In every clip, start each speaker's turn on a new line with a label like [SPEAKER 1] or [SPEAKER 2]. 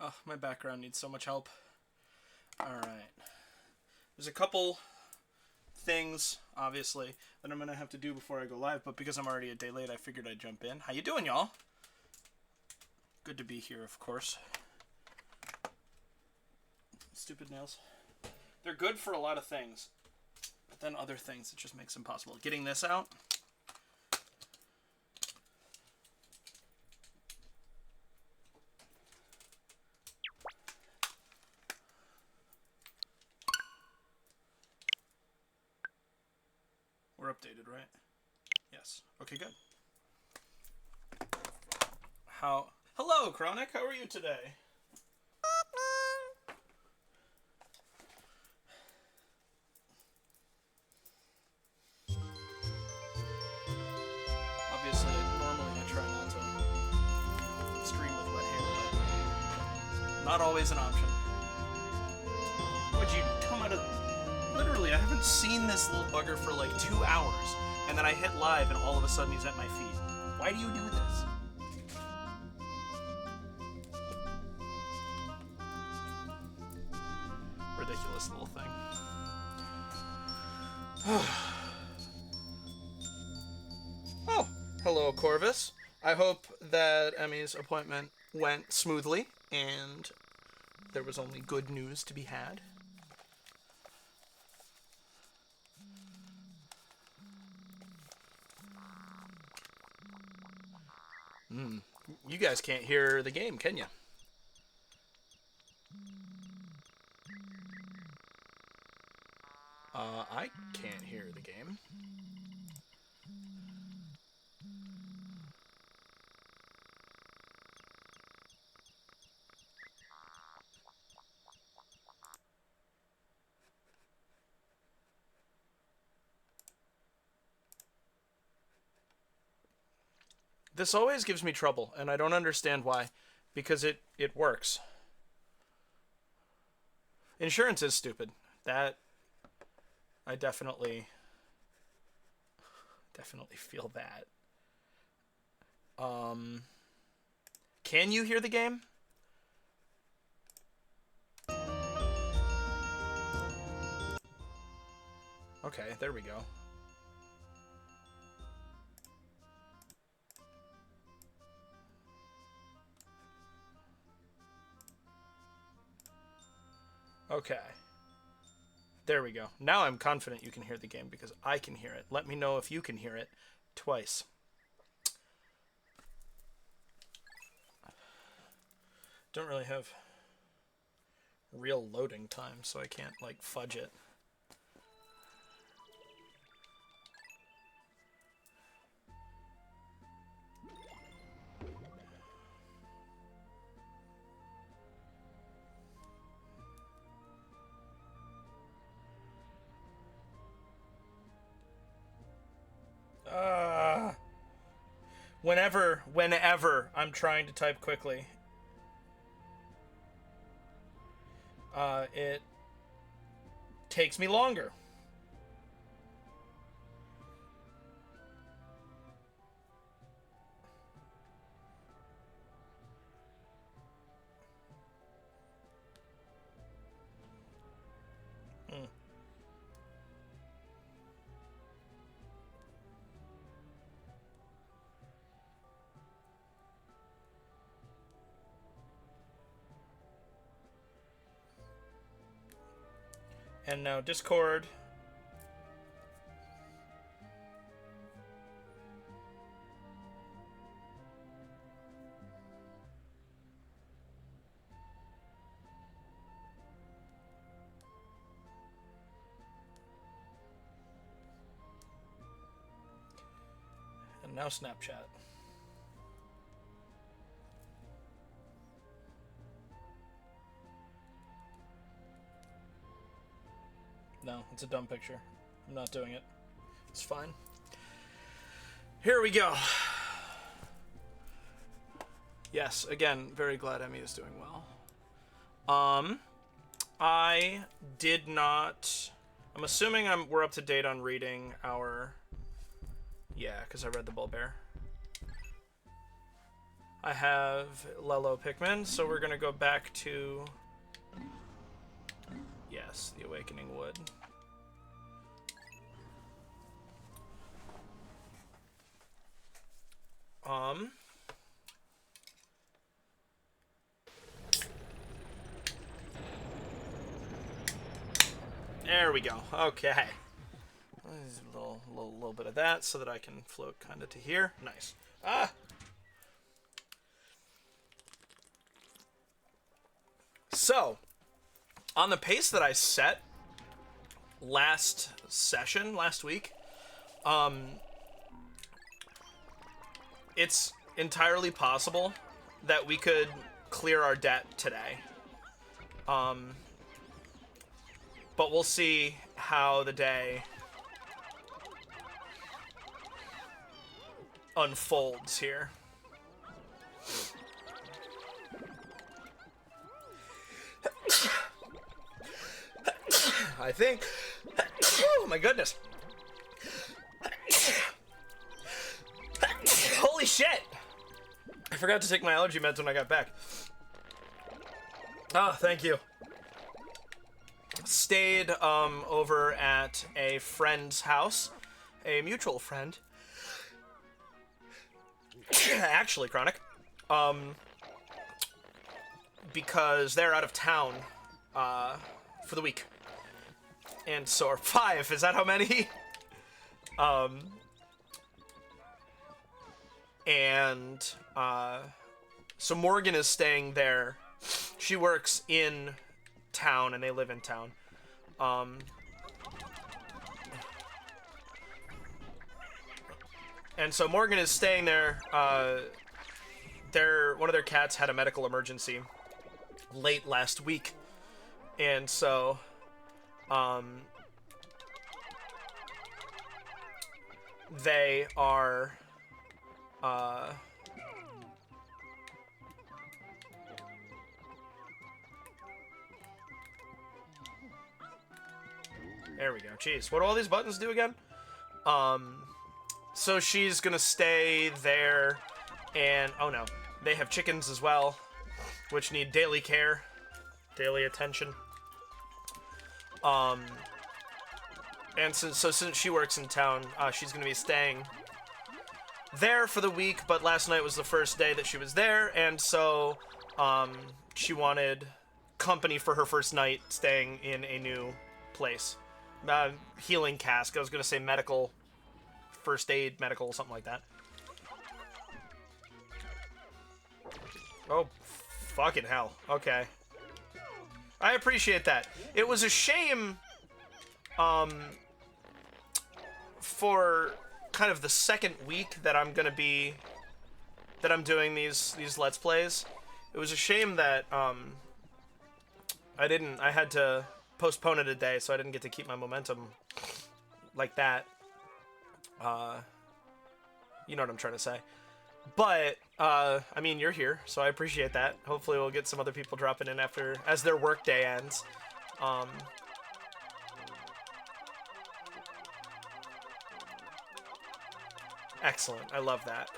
[SPEAKER 1] Oh, my background needs so much help. Alright. There's a couple things, obviously, that I'm going to have to do before I go live, but because I'm already a day late, I figured I'd jump in. How you doing, y'all? Good to be here, of course. Stupid nails. They're good for a lot of things, but then other things, it just makes them impossible. Getting this out. We're updated, right? Yes. Okay, good. Hello, Chronic. How are you today? Obviously, normally I try not to stream with wet hair, but not always an option. Would you come out of... Literally, I haven't seen this little bugger for like 2 hours, and then I hit live and all of a sudden he's at my feet. Why do you do this? Ridiculous little thing. Oh, hello, Corvus. I hope that Emmy's appointment went smoothly and there was only good news to be had. You guys can't hear the game, can you? I can't hear the game. This always gives me trouble, and I don't understand why. Because it works. Insurance is stupid. That... I definitely feel that. Can you hear the game? Okay, there we go. Okay. There we go. Now I'm confident you can hear the game because I can hear it. Let me know if you can hear it twice. Don't really have real loading time, so I can't, like, fudge it. Whenever I'm trying to type quickly, it takes me longer. And now Discord. And now Snapchat. No, it's a dumb picture. I'm not doing it. It's fine. Here we go. Yes, again, very glad Emmy is doing well. I did not... I'm assuming we're up to date on reading our... Yeah, because I read the Bull Bear. I have Lello Pikmin, so we're gonna go back to... Yes, the Awakening Wood. There we go. Okay. A little bit of that so that I can float kind of to here. Nice. So, on the pace that I set last week, it's entirely possible that we could clear our debt today. But we'll see how the day unfolds here. I think... Oh my goodness. Holy shit! I forgot to take my allergy meds when I got back. Ah, thank you. Stayed over at a friend's house, a mutual friend. Actually, Chronic. Because they're out of town for the week. And so are 5. Is that how many? So Morgan is staying there. She works in town and they live in town. And so Morgan is staying there. One of their cats had a medical emergency late last week. And so they are there we go. Jeez, what do all these buttons do again? So she's gonna stay there, and oh no, they have chickens as well, which need daily care, daily attention. And since she works in town, she's gonna be staying there for the week, but last night was the first day that she was there, and so she wanted company for her first night staying in a new place. Healing cask. I was gonna say medical, first aid, medical, something like that. Oh, fucking hell. Okay. I appreciate that. It was a shame, for kind of the second week that I'm doing these Let's Plays. It was a shame that, I had to postpone it a day, so I didn't get to keep my momentum like that. You know what I'm trying to say. But, I mean, you're here, so I appreciate that. Hopefully we'll get some other people dropping in as their work day ends. Excellent. I love that.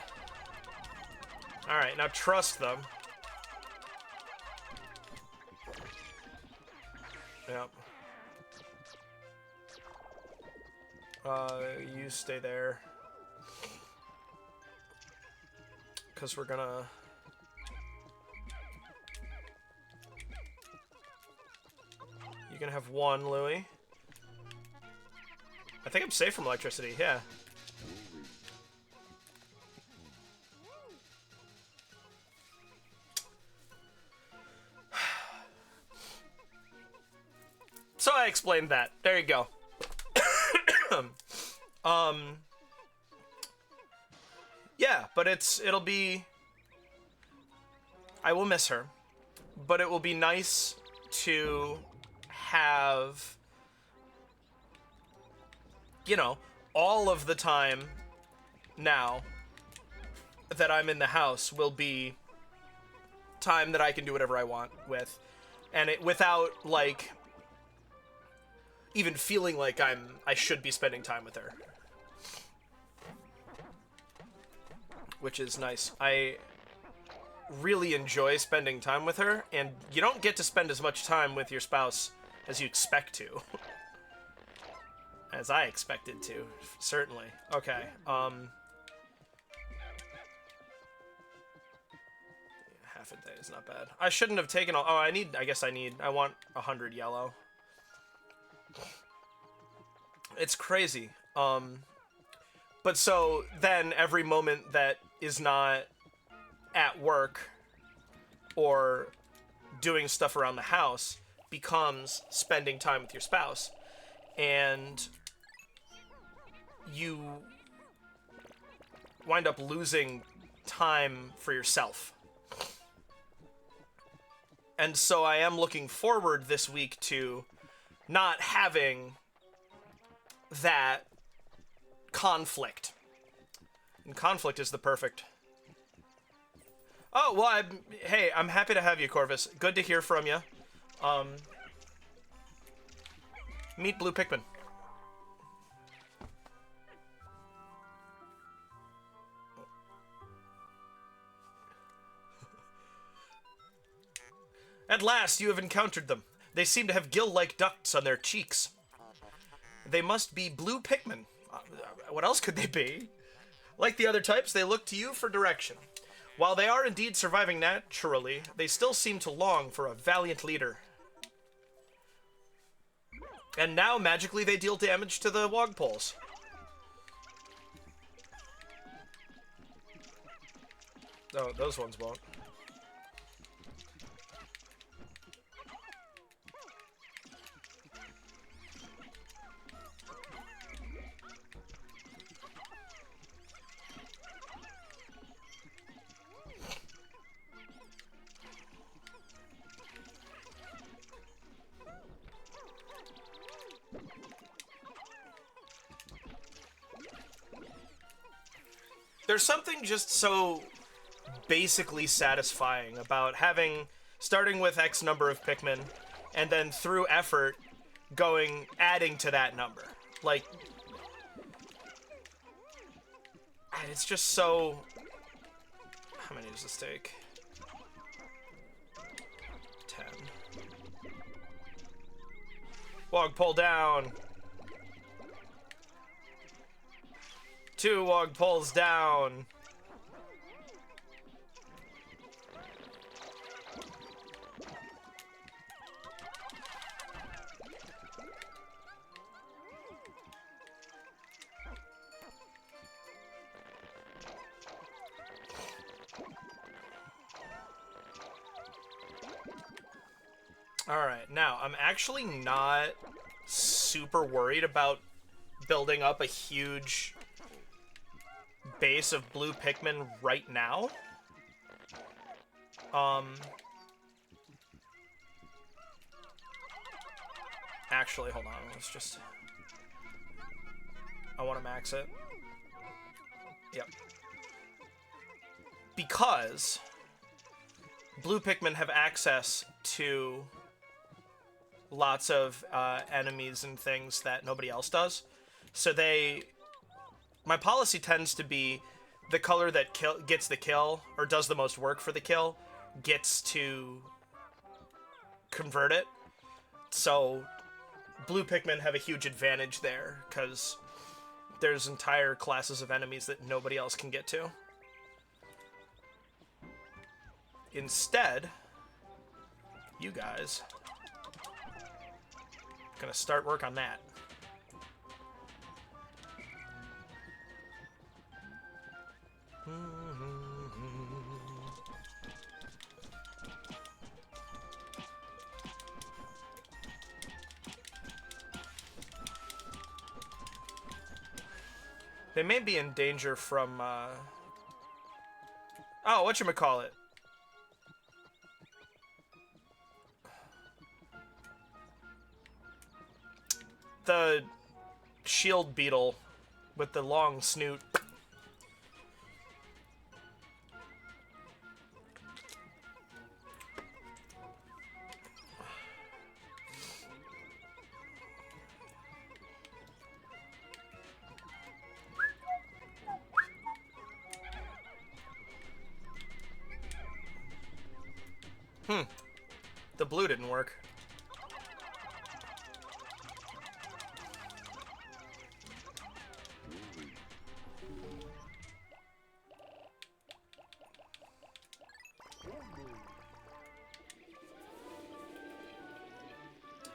[SPEAKER 1] Alright, now trust them. Yep. You stay there. Because we're gonna... You're gonna have one, Louie. I think I'm safe from electricity, yeah. So I explained that. There you go. Yeah, but it'll be... I will miss her. But it will be nice to have, you know, all of the time now that I'm in the house will be time that I can do whatever I want with. And it without, like, even feeling like I should be spending time with her. Which is nice. really enjoy spending time with her, and you don't get to spend as much time with your spouse as you expect to. As I expected to, certainly. Okay, half a day is not bad. I shouldn't have taken all... Oh, I want 100 yellow. It's crazy. But so, then, every moment that is not at work or doing stuff around the house becomes spending time with your spouse. And you wind up losing time for yourself. And so I am looking forward this week to not having that conflict. And conflict is the perfect... Oh, well, hey, I'm happy to have you, Corvus. Good to hear from you. Meet Blue Pikmin. At last, you have encountered them. They seem to have gill-like ducts on their cheeks. They must be Blue Pikmin. What else could they be? Like the other types, they look to you for direction. While they are indeed surviving naturally, they still seem to long for a valiant leader. And now, magically, they deal damage to the Wogpoles. Oh, those ones won't. There's something just so basically satisfying about starting with X number of Pikmin, and then through effort, adding to that number. Like, it's just so... How many does this take? 10. Wogpole down! 2 Wogpoles down. Alright, now, I'm actually not super worried about building up a huge base of Blue Pikmin right now. Actually, hold on, I want to max it. Yep. Because Blue Pikmin have access to lots of enemies and things that nobody else does. So my policy tends to be the color that gets the kill, or does the most work for the kill, gets to convert it. So Blue Pikmin have a huge advantage there, because there's entire classes of enemies that nobody else can get to. Instead, you guys gonna start work on that. They may be in danger from, oh, whatchamacallit? The shield beetle with the long snoot. The blue didn't work.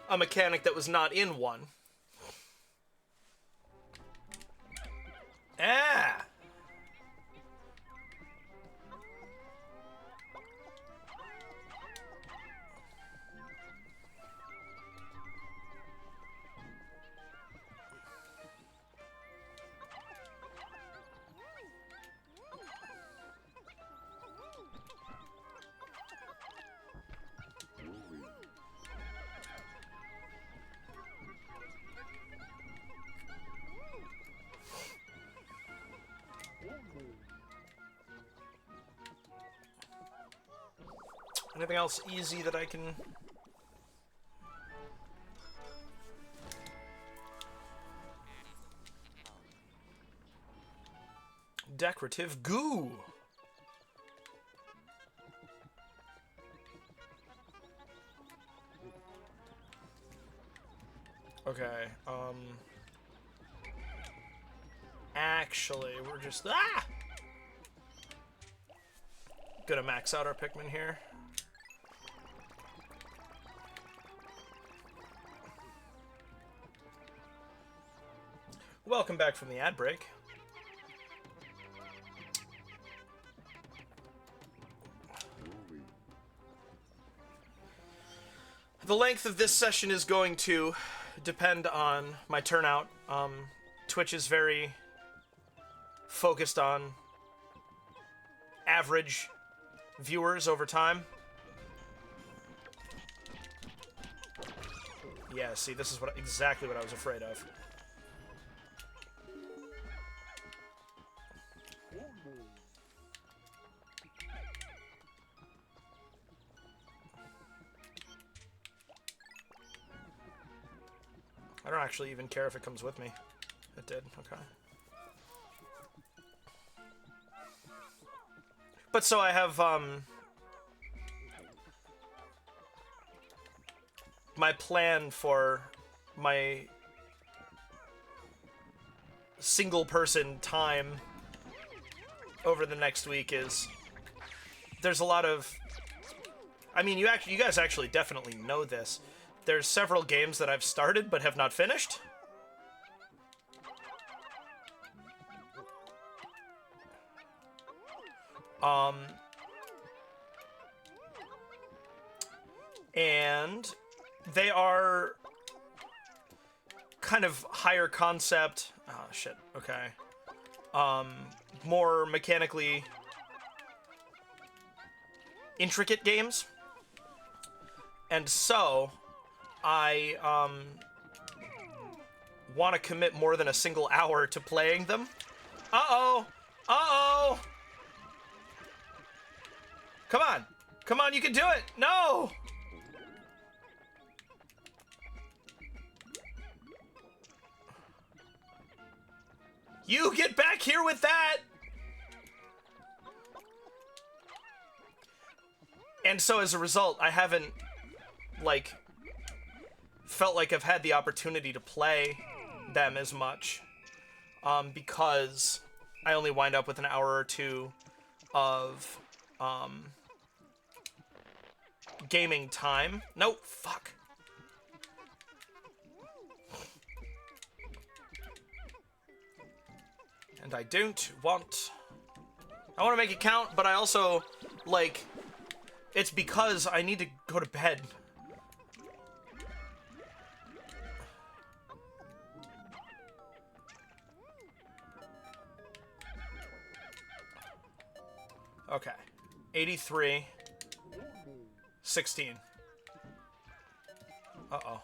[SPEAKER 1] A mechanic that was not in 1. Ah! Anything else easy that I can... Decorative goo! Okay, actually, we're just... Gonna max out our Pikmin here. Welcome back from the ad break. The length of this session is going to depend on my turnout. Twitch is very focused on average viewers over time. Yeah, see, this is exactly what I was afraid of. I don't actually even care if it comes with me. It did, okay. But so I have, my plan for my single-person time over the next week is there's a lot of... I mean, you guys actually definitely know this. There's several games that I've started but have not finished. And they are kind of higher concept. Oh, shit. Okay. More mechanically intricate games. And so I want to commit more than a single hour to playing them. Uh-oh! Uh-oh! Come on! Come on, you can do it! No! You get back here with that! And so as a result, I haven't, like, felt like I've had the opportunity to play them as much. Because I only wind up with an hour or two of, gaming time. No, fuck. And I don't want... I want to make it count, but I also, like... It's because I need to go to bed. Okay. 83. 16. Uh-oh.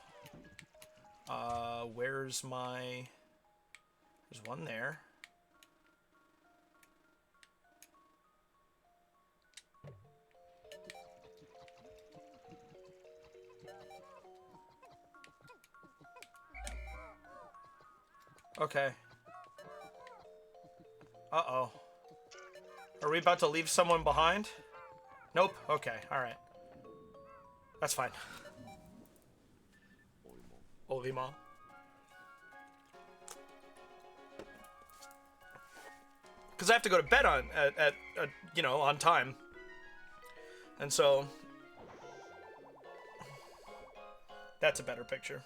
[SPEAKER 1] Where's my... There's one there. Okay. Uh-oh. Are we about to leave someone behind? Nope. Okay, alright. That's fine. Olima. Because I have to go to bed at you know, on time. And so that's a better picture.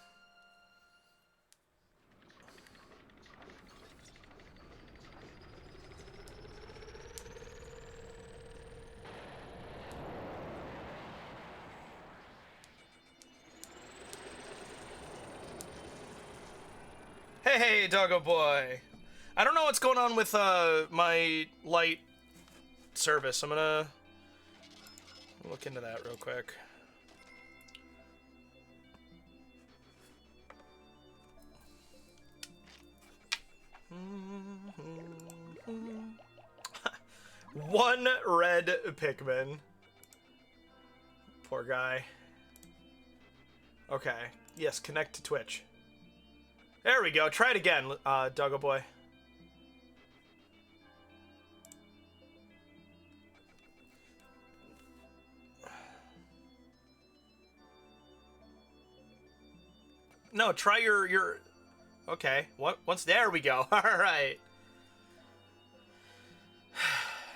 [SPEAKER 1] Hey, doggo boy. I don't know what's going on with my light service. I'm gonna look into that real quick. One red Pikmin. Poor guy. Okay. Yes, connect to Twitch. There we go. Try it again, doggo boy. No, try your... Okay. Once there we go. Alright.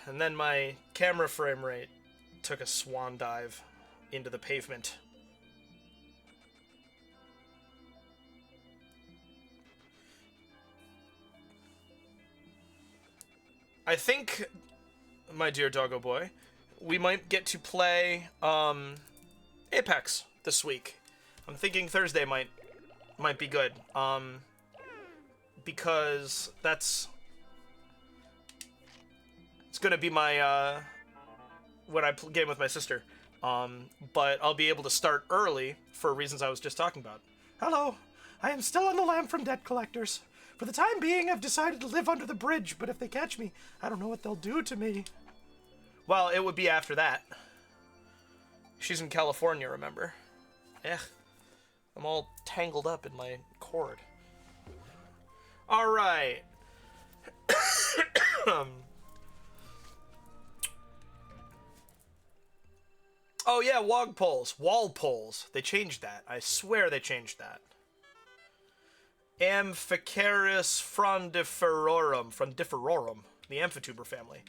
[SPEAKER 1] And then my camera frame rate took a swan dive into the pavement. I think, my dear doggo boy, we might get to play Apex this week. I'm thinking Thursday might be good. Because it's gonna be my when I game with my sister. But I'll be able to start early for reasons I was just talking about. Hello, I am still on the lam from debt collectors. For the time being, I've decided to live under the bridge, but if they catch me, I don't know what they'll do to me. Well, it would be after that. She's in California, remember? Ugh. I'm all tangled up in my cord. Alright. Oh yeah, wall poles. They changed that. I swear they changed that. Amphicarus frondiferorum, the amphituber family.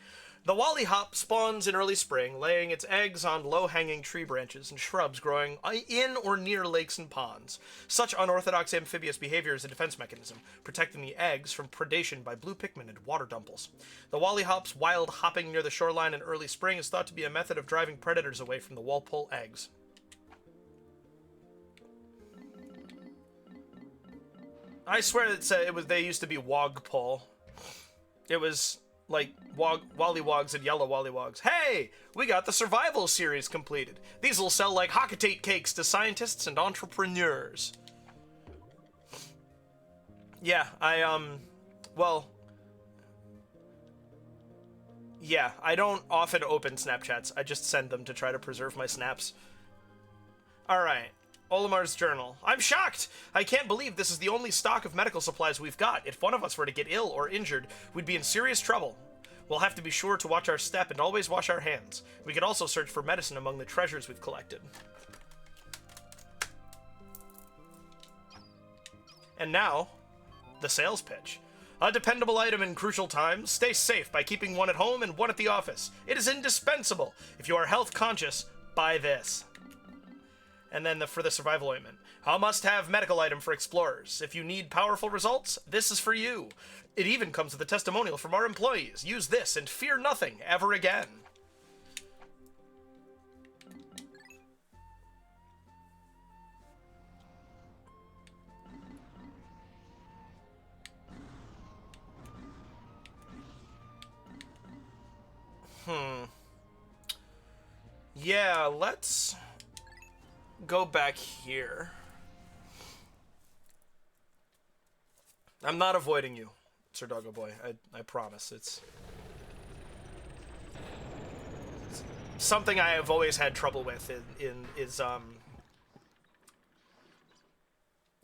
[SPEAKER 1] The Wallyhop spawns in early spring, laying its eggs on low-hanging tree branches and shrubs growing in or near lakes and ponds. Such unorthodox amphibious behavior is a defense mechanism, protecting the eggs from predation by blue Pikmin and water dumples. The Wallyhop's wild hopping near the shoreline in early spring is thought to be a method of driving predators away from the Walpole eggs. I swear they used to be Wogpole. It was like Wollywogs and Yellow Wollywogs. Hey, we got the survival series completed. These will sell like Hockatate cakes to scientists and entrepreneurs. Yeah, yeah, I don't often open Snapchats. I just send them to try to preserve my snaps. Alright. Olimar's journal. I'm shocked! I can't believe this is the only stock of medical supplies we've got. If one of us were to get ill or injured, we'd be in serious trouble. We'll have to be sure to watch our step and always wash our hands. We could also search for medicine among the treasures we've collected. And now, the sales pitch. A dependable item in crucial times. Stay safe by keeping one at home and one at the office. It is indispensable. If you are health conscious, buy this. And then for the survival ointment. A must-have medical item for explorers. If you need powerful results, this is for you. It even comes with a testimonial from our employees. Use this and fear nothing ever again. Yeah, let's go back here. I'm not avoiding you, Sir Doggo Boy. I promise. It's something I have always had trouble with is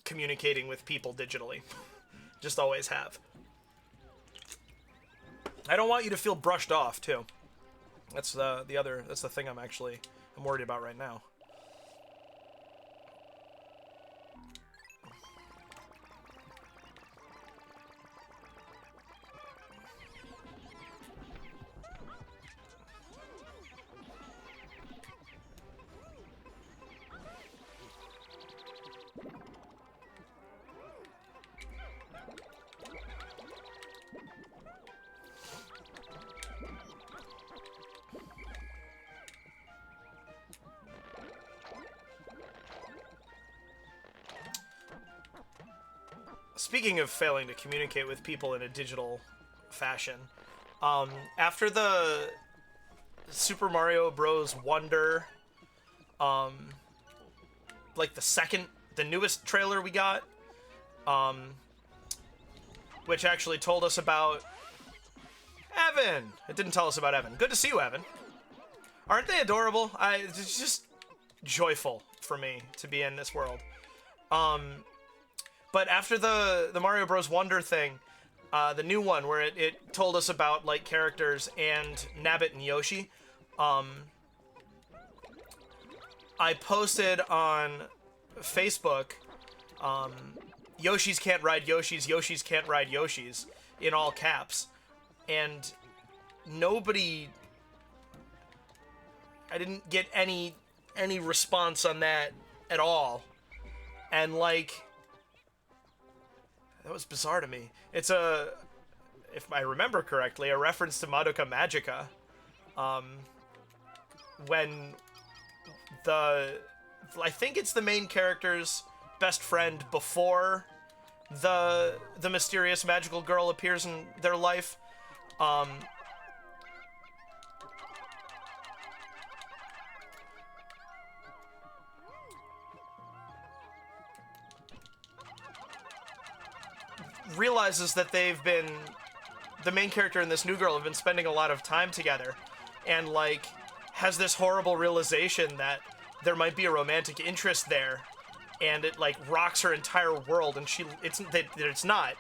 [SPEAKER 1] communicating with people digitally. Just always have. I don't want you to feel brushed off too. That's the thing I'm worried about right now.
[SPEAKER 2] Speaking of failing to communicate with people in a digital fashion, after the Super Mario Bros. Wonder, like the newest trailer we got, which actually told us about Evan. It didn't tell us about Evan. Good to see you, Evan. Aren't they adorable? It's just joyful for me to be in this world. But after the Mario Bros. Wonder thing, the new one where it told us about like characters and Nabbit and Yoshi, I posted on Facebook, Yoshis can't ride Yoshis, Yoshis can't ride Yoshis, in all caps, and I didn't get any response on that at all, and like, that was bizarre to me. It's if I remember correctly, a reference to Madoka Magica, when I think it's the main character's best friend before the mysterious magical girl appears in their life. Realizes that the main character and this new girl have been spending a lot of time together, and like has this horrible realization that there might be a romantic interest there, and it like rocks her entire world, and that's not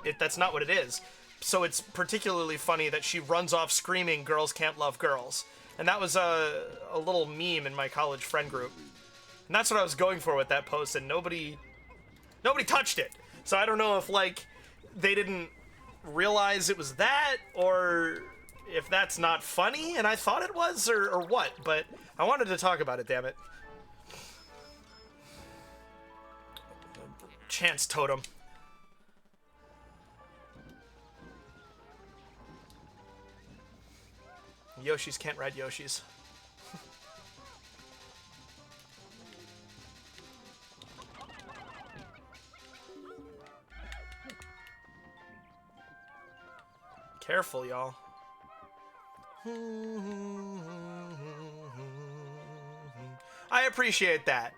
[SPEAKER 2] what it is. So it's particularly funny that she runs off screaming, "Girls can't love girls," and that was a little meme in my college friend group, and that's what I was going for with that post, and nobody touched it. So I don't know if like they didn't realize it was that, or if that's not funny and I thought it was, or what, but I wanted to talk about it, damn it. Chance totem. Yoshis can't ride Yoshis. Careful, y'all. I appreciate that.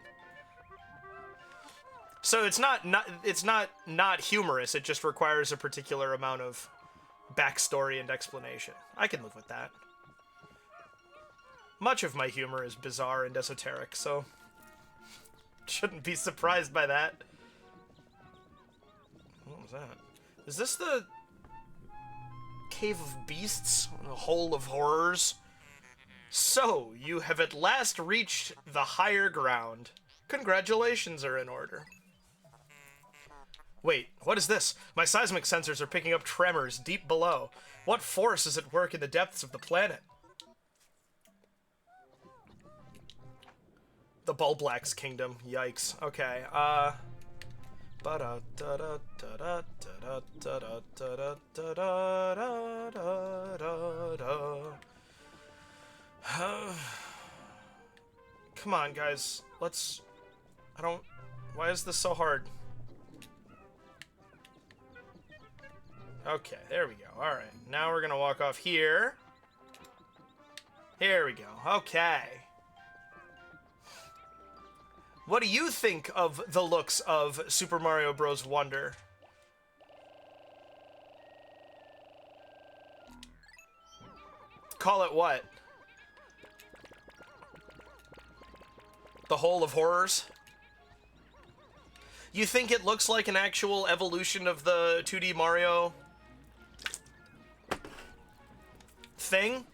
[SPEAKER 2] So it's not humorous. It just requires a particular amount of backstory and explanation. I can live with that. Much of my humor is bizarre and esoteric, so shouldn't be surprised by that. What was that? Is this the Cave of Beasts? A Hole of Horrors? So, you have at last reached the higher ground. Congratulations are in order. Wait, what is this? My seismic sensors are picking up tremors deep below. What force is at work in the depths of the planet? The Bulblax Kingdom. Yikes. Okay, come on, guys. Why is this so hard? Okay, there we go. Alright, now we're gonna walk off here. Here we go. Okay. What do you think of the looks of Super Mario Bros. Wonder? Call it what? The Hole of Horrors? You think it looks like an actual evolution of the 2D Mario thing?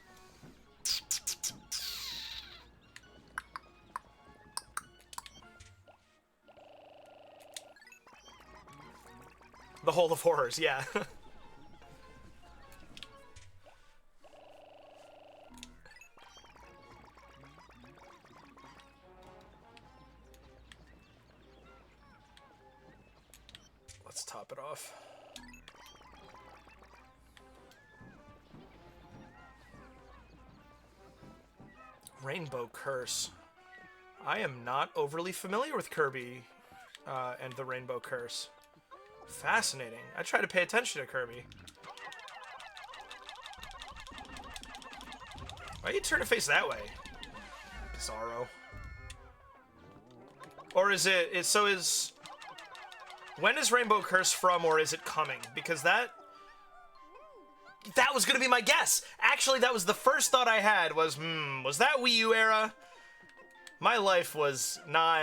[SPEAKER 2] The Hole of Horrors, yeah. Let's top it off. Rainbow Curse. I am not overly familiar with Kirby and the Rainbow Curse. Fascinating. I try to pay attention to Kirby. Why you turn to face that way? Bizarro. Or is it... When is Rainbow Curse from, or is it coming? Because that was gonna be my guess. Actually, that was the first thought I had was that Wii U era? My life was not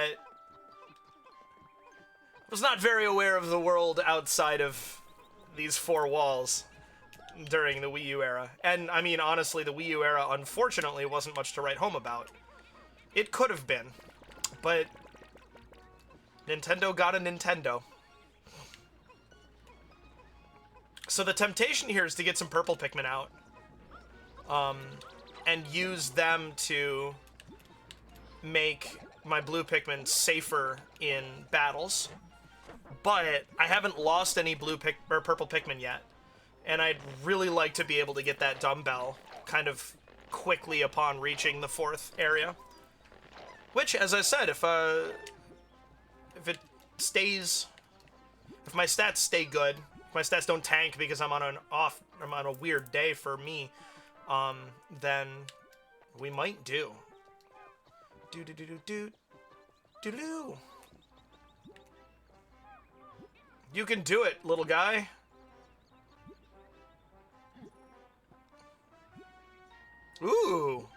[SPEAKER 2] very aware of the world outside of these four walls during the Wii U era. And, I mean, honestly, the Wii U era, unfortunately, wasn't much to write home about. It could have been, but Nintendo got a Nintendo. So the temptation here is to get some purple Pikmin out, and use them to make my blue Pikmin safer in battles. But I haven't lost any purple Pikmin yet, and I'd really like to be able to get that dumbbell kind of quickly upon reaching the fourth area. Which, as I said, if it stays, if my stats stay good, if my stats don't tank because I'm on a weird day for me, then we might do. Do. You can do it, little guy. Ooh.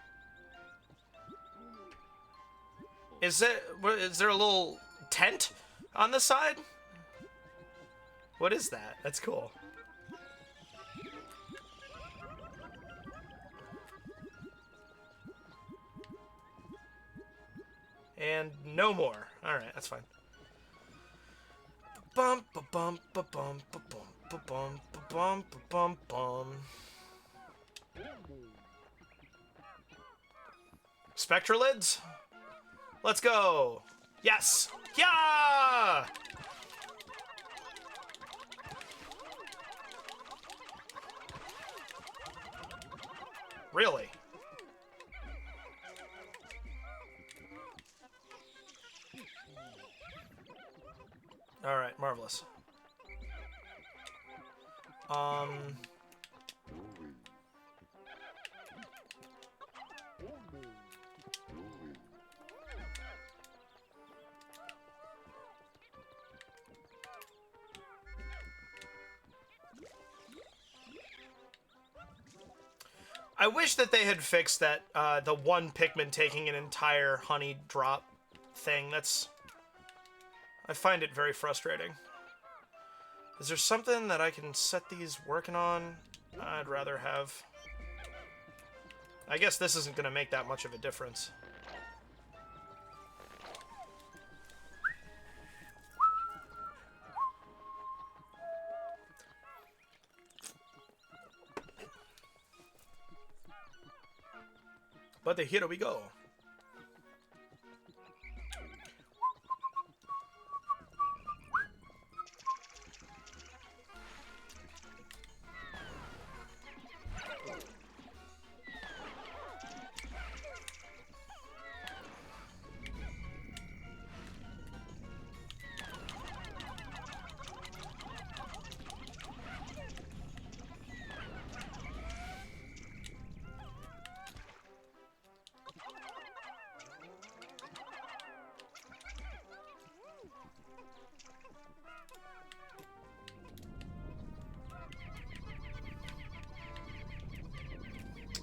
[SPEAKER 2] Is there a little tent on the side? What is that? That's cool. And no more. Alright, that's fine. Bum ba bum ba bum ba bum ba bum ba bum ba bum bum. Spectralids? Let's go! Yes! Yeah! Really? Alright, marvelous. I wish that they had fixed that, the one Pikmin taking an entire honey drop thing. I find it very frustrating. Is there something that I can set these working on? I'd rather have... I guess this isn't going to make that much of a difference. But here we go.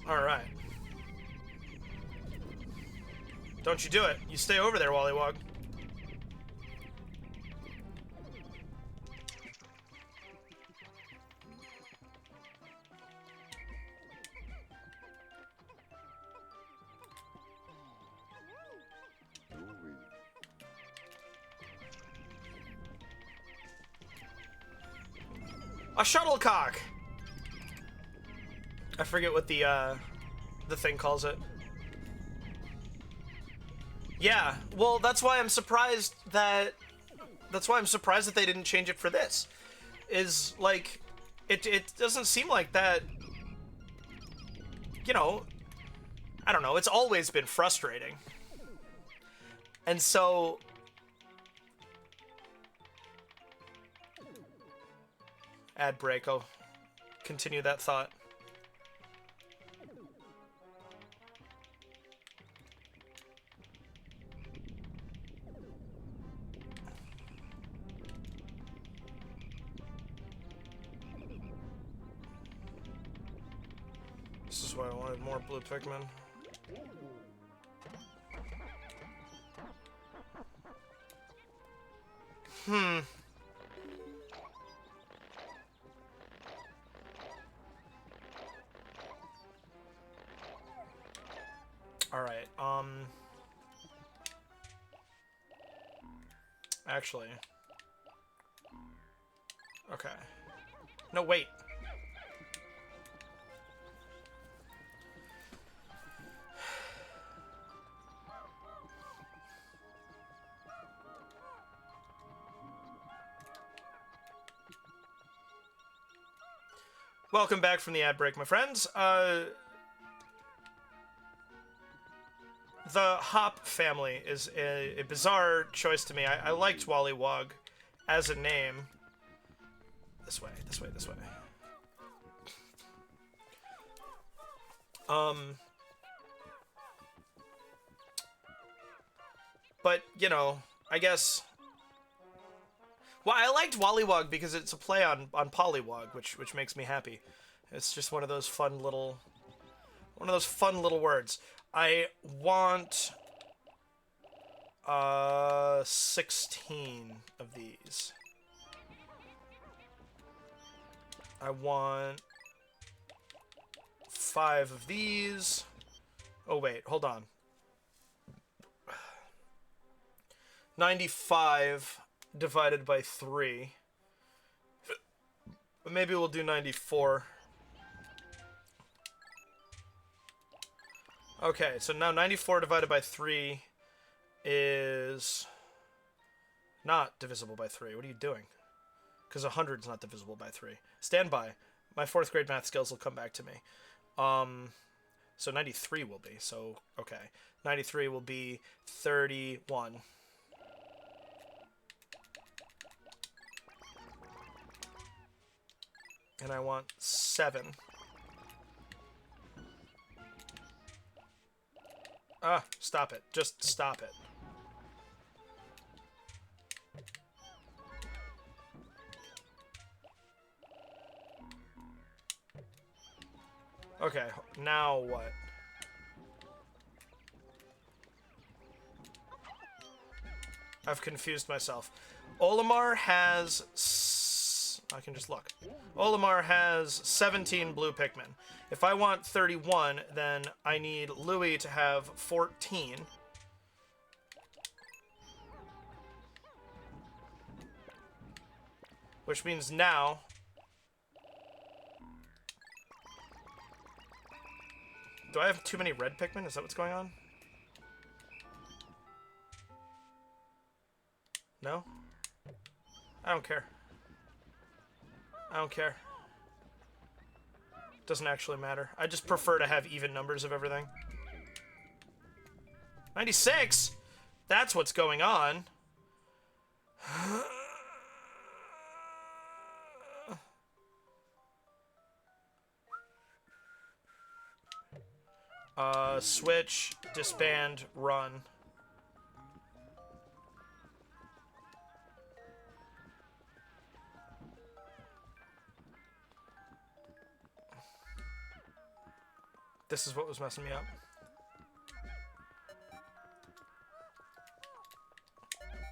[SPEAKER 2] Alright. Don't you do it. You stay over there, Wollywog. A shuttlecock! I forget what the thing calls it. Yeah, well, that's why I'm surprised that they didn't change it for this. Is, like, it doesn't seem like that, you know, I don't know, it's always been frustrating. And so... ad break. I'll continue that thought. This is why I wanted more blue Pikmin. Alright, actually. Okay. No, wait. Welcome back from the ad break, my friends. The Hop family is a bizarre choice to me. I liked Wollywog as a name. This way, this way, this way. But, you know, I guess... Well, I liked Wollywog because it's a play on Pollywog, which makes me happy. It's just one of those fun little words. I want 16 of these. I want 5 of these. Oh wait, hold on. 95 divided by 3. Maybe we'll do 94. Okay, so now 94 divided by 3 is not divisible by 3. What are you doing? Because 100 is not divisible by 3. Stand by. My 4th grade math skills will come back to me. So 93 will be. So, okay. 93 will be 31. And I want 7. Ah, stop it. Just stop it. Okay, now what? I've confused myself. Olimar has... I can just look. Olimar has 17 blue Pikmin. If I want 31, then I need Louis to have 14. Which means now... Do I have too many red Pikmin? Is that what's going on? No? I don't care. I don't care. Doesn't actually matter. I just prefer to have even numbers of everything. 96? That's what's going on. Switch, disband, run. This is what was messing me up.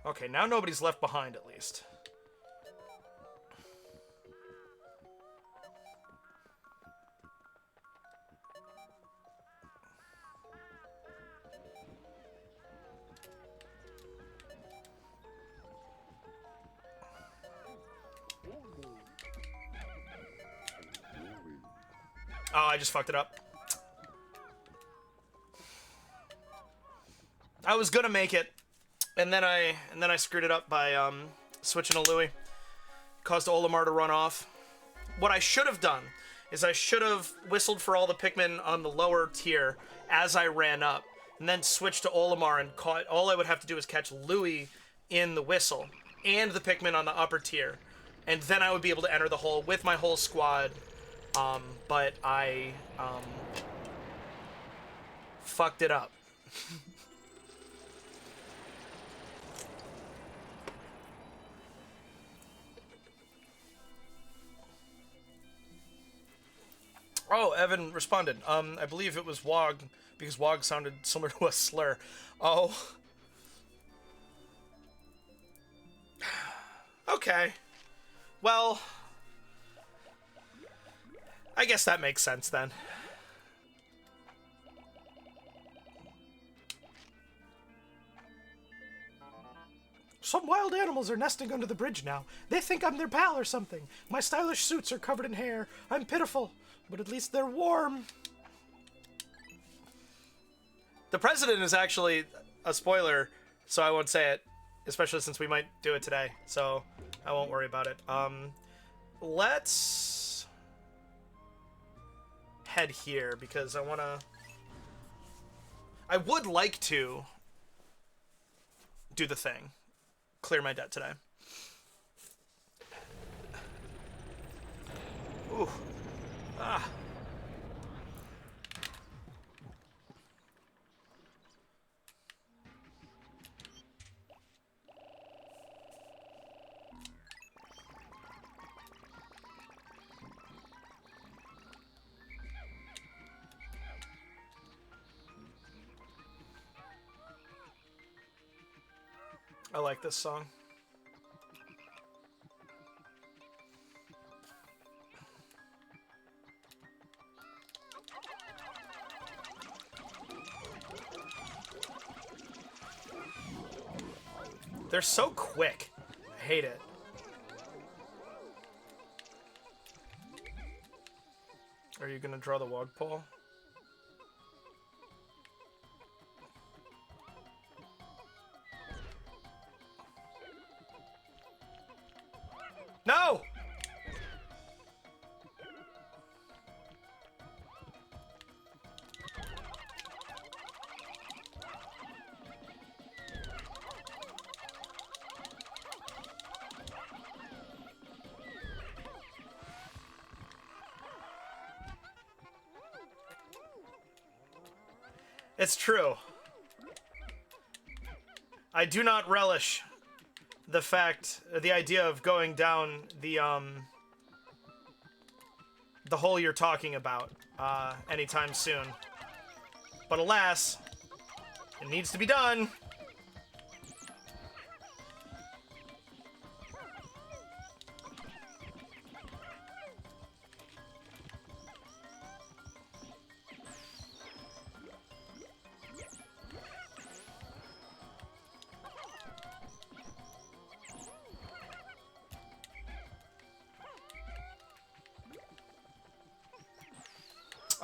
[SPEAKER 2] Okay, now nobody's left behind at least. Oh, I just fucked it up. I was gonna make it, and then I screwed it up by switching to Louis. Caused Olimar to run off. What I should have done is I should have whistled for all the Pikmin on the lower tier as I ran up, and then switched to Olimar and caught. All I would have to do is catch Louis in the whistle and the Pikmin on the upper tier, and then I would be able to enter the hole with my whole squad. But I fucked it up. Oh, Evan responded. I believe it was Wog, because Wog sounded similar to a slur. Oh. Okay. Well, I guess that makes sense then. Some wild animals are nesting under the bridge now. They think I'm their pal or something. My stylish suits are covered in hair. I'm pitiful, but at least they're warm. The president is actually a spoiler, so I won't say it, especially since we might do it today, so I won't worry about it. Let's head here, because I would like to do the thing. Clear my debt today. Ooh. Ah. I like this song. They're so quick. I hate it. Are you gonna draw the Wogpole? No! It's true. I do not relish the idea of going down the hole you're talking about anytime soon. But alas, it needs to be done.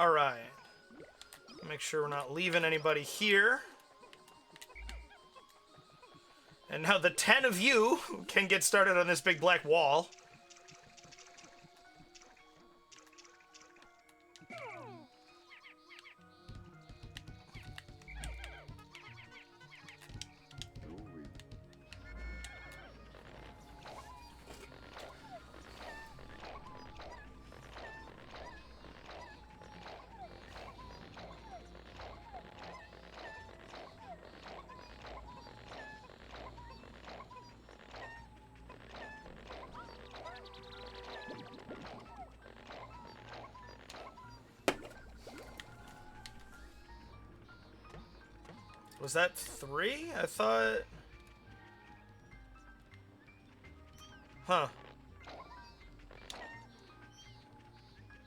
[SPEAKER 2] All right. Make sure we're not leaving anybody here. And now the 10 of you can get started on this big black wall. Was that 3? I thought... Huh.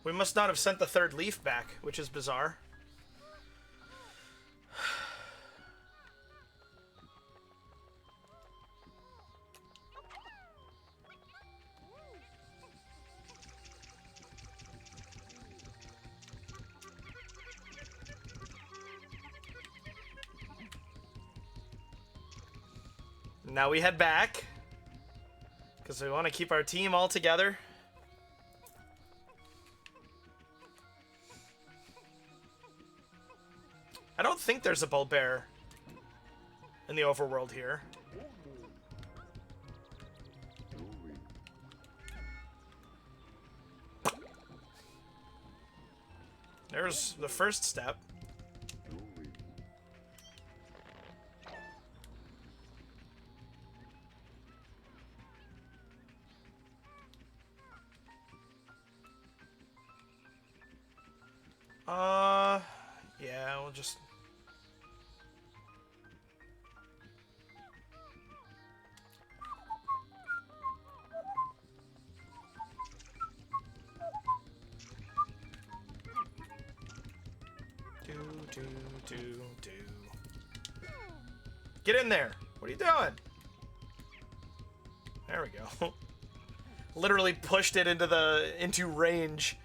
[SPEAKER 2] We must not have sent the 3rd leaf back, which is bizarre. Now we head back, because we want to keep our team all together. I don't think there's a Bulbear in the overworld here. There's the first step. Yeah, we'll just... Do. Get in there! What are you doing? There we go. Literally pushed it into range.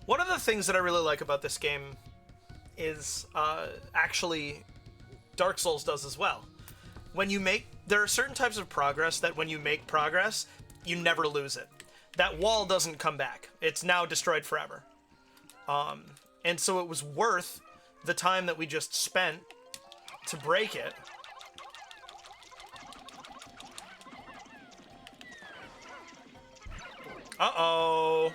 [SPEAKER 2] One of the things that I really like about this game is actually Dark Souls does as well. There are certain types of progress that when you make progress, you never lose it. That wall doesn't come back. It's now destroyed forever. And so it was worth the time that we just spent to break it. Uh-oh.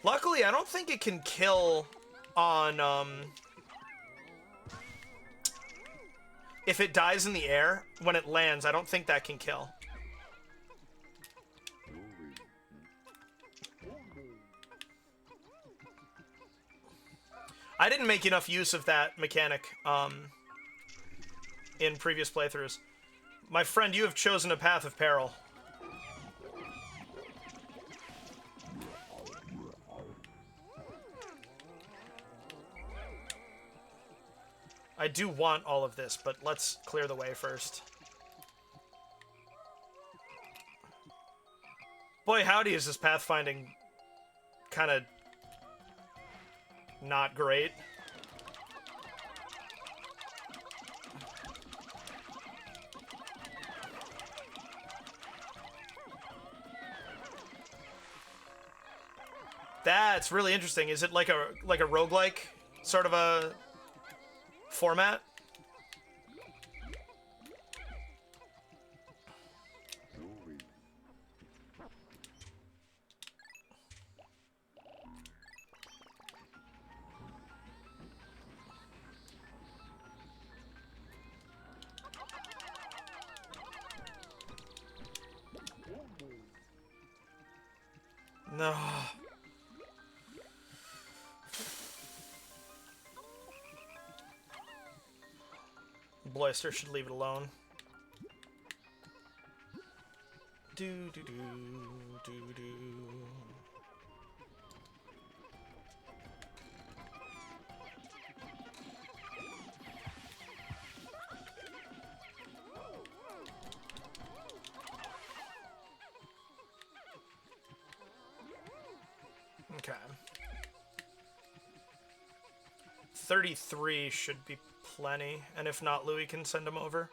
[SPEAKER 2] Luckily, I don't think it can kill on, if it dies in the air, when it lands, I don't think that can kill. I didn't make enough use of that mechanic, in previous playthroughs. My friend, you have chosen a path of peril. I do want all of this, but let's clear the way first. Boy, howdy, is this pathfinding kind of not great. That's really interesting. Is it like a roguelike sort of a format? No. Bloister should leave it alone. Do. Okay. 33 should be plenty, and if not, Louis can send him over.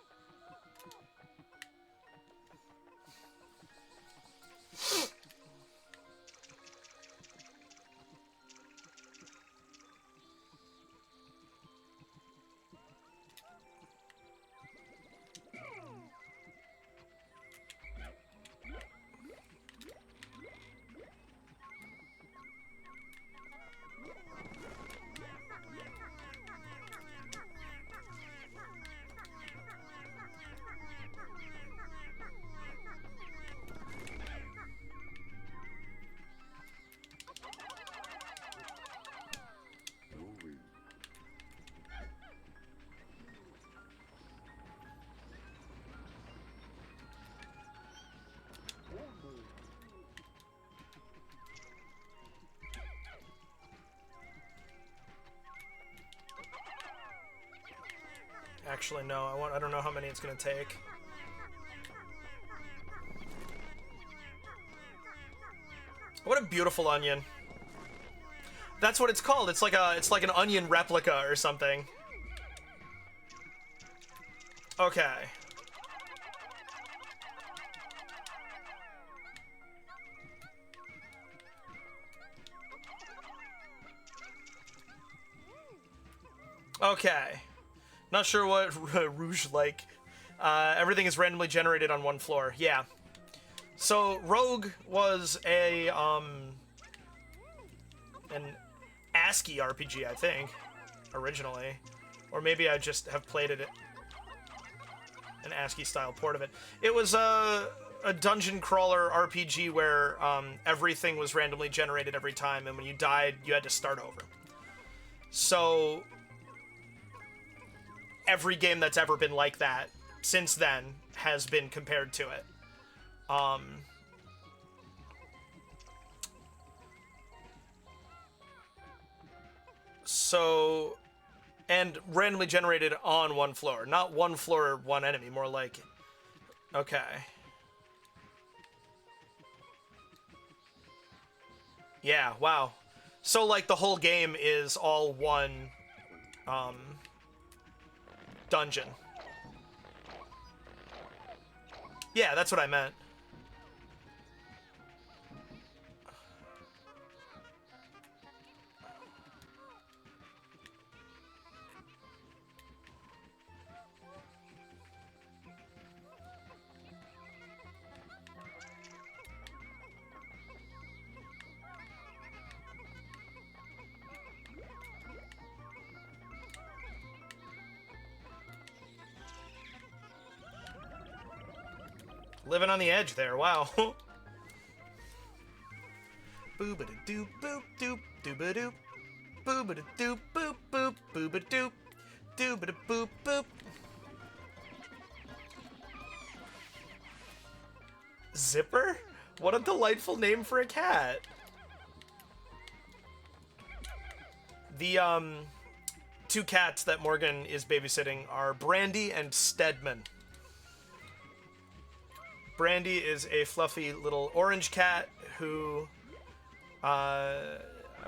[SPEAKER 2] Actually, no. I don't know how many it's gonna take. What a beautiful onion. That's what it's called. It's like an onion replica or something. Okay. Okay. Not sure what Rouge like. Everything is randomly generated on one floor. Yeah. So Rogue was an ASCII RPG, I think, originally, or maybe I just have played it an ASCII style port of it. It was a dungeon crawler RPG where everything was randomly generated every time, and when you died, you had to start over. So every game that's ever been like that since then has been compared to it. So, and randomly generated on one floor. Not one floor, one enemy, more like... Okay. Yeah, wow. So, like, the whole game is all one, dungeon. Yeah, that's what I meant. Living on the edge there, wow. Boo-ba-da-doop, boop, doop, doo-ba-doop. Boo-ba-da-doop, boop, boop, boo-ba-doop. Doo-ba-da-boop, boop. Zipper? What a delightful name for a cat. The, two cats that Morgan is babysitting are Brandy and Stedman. Brandy is a fluffy little orange cat who I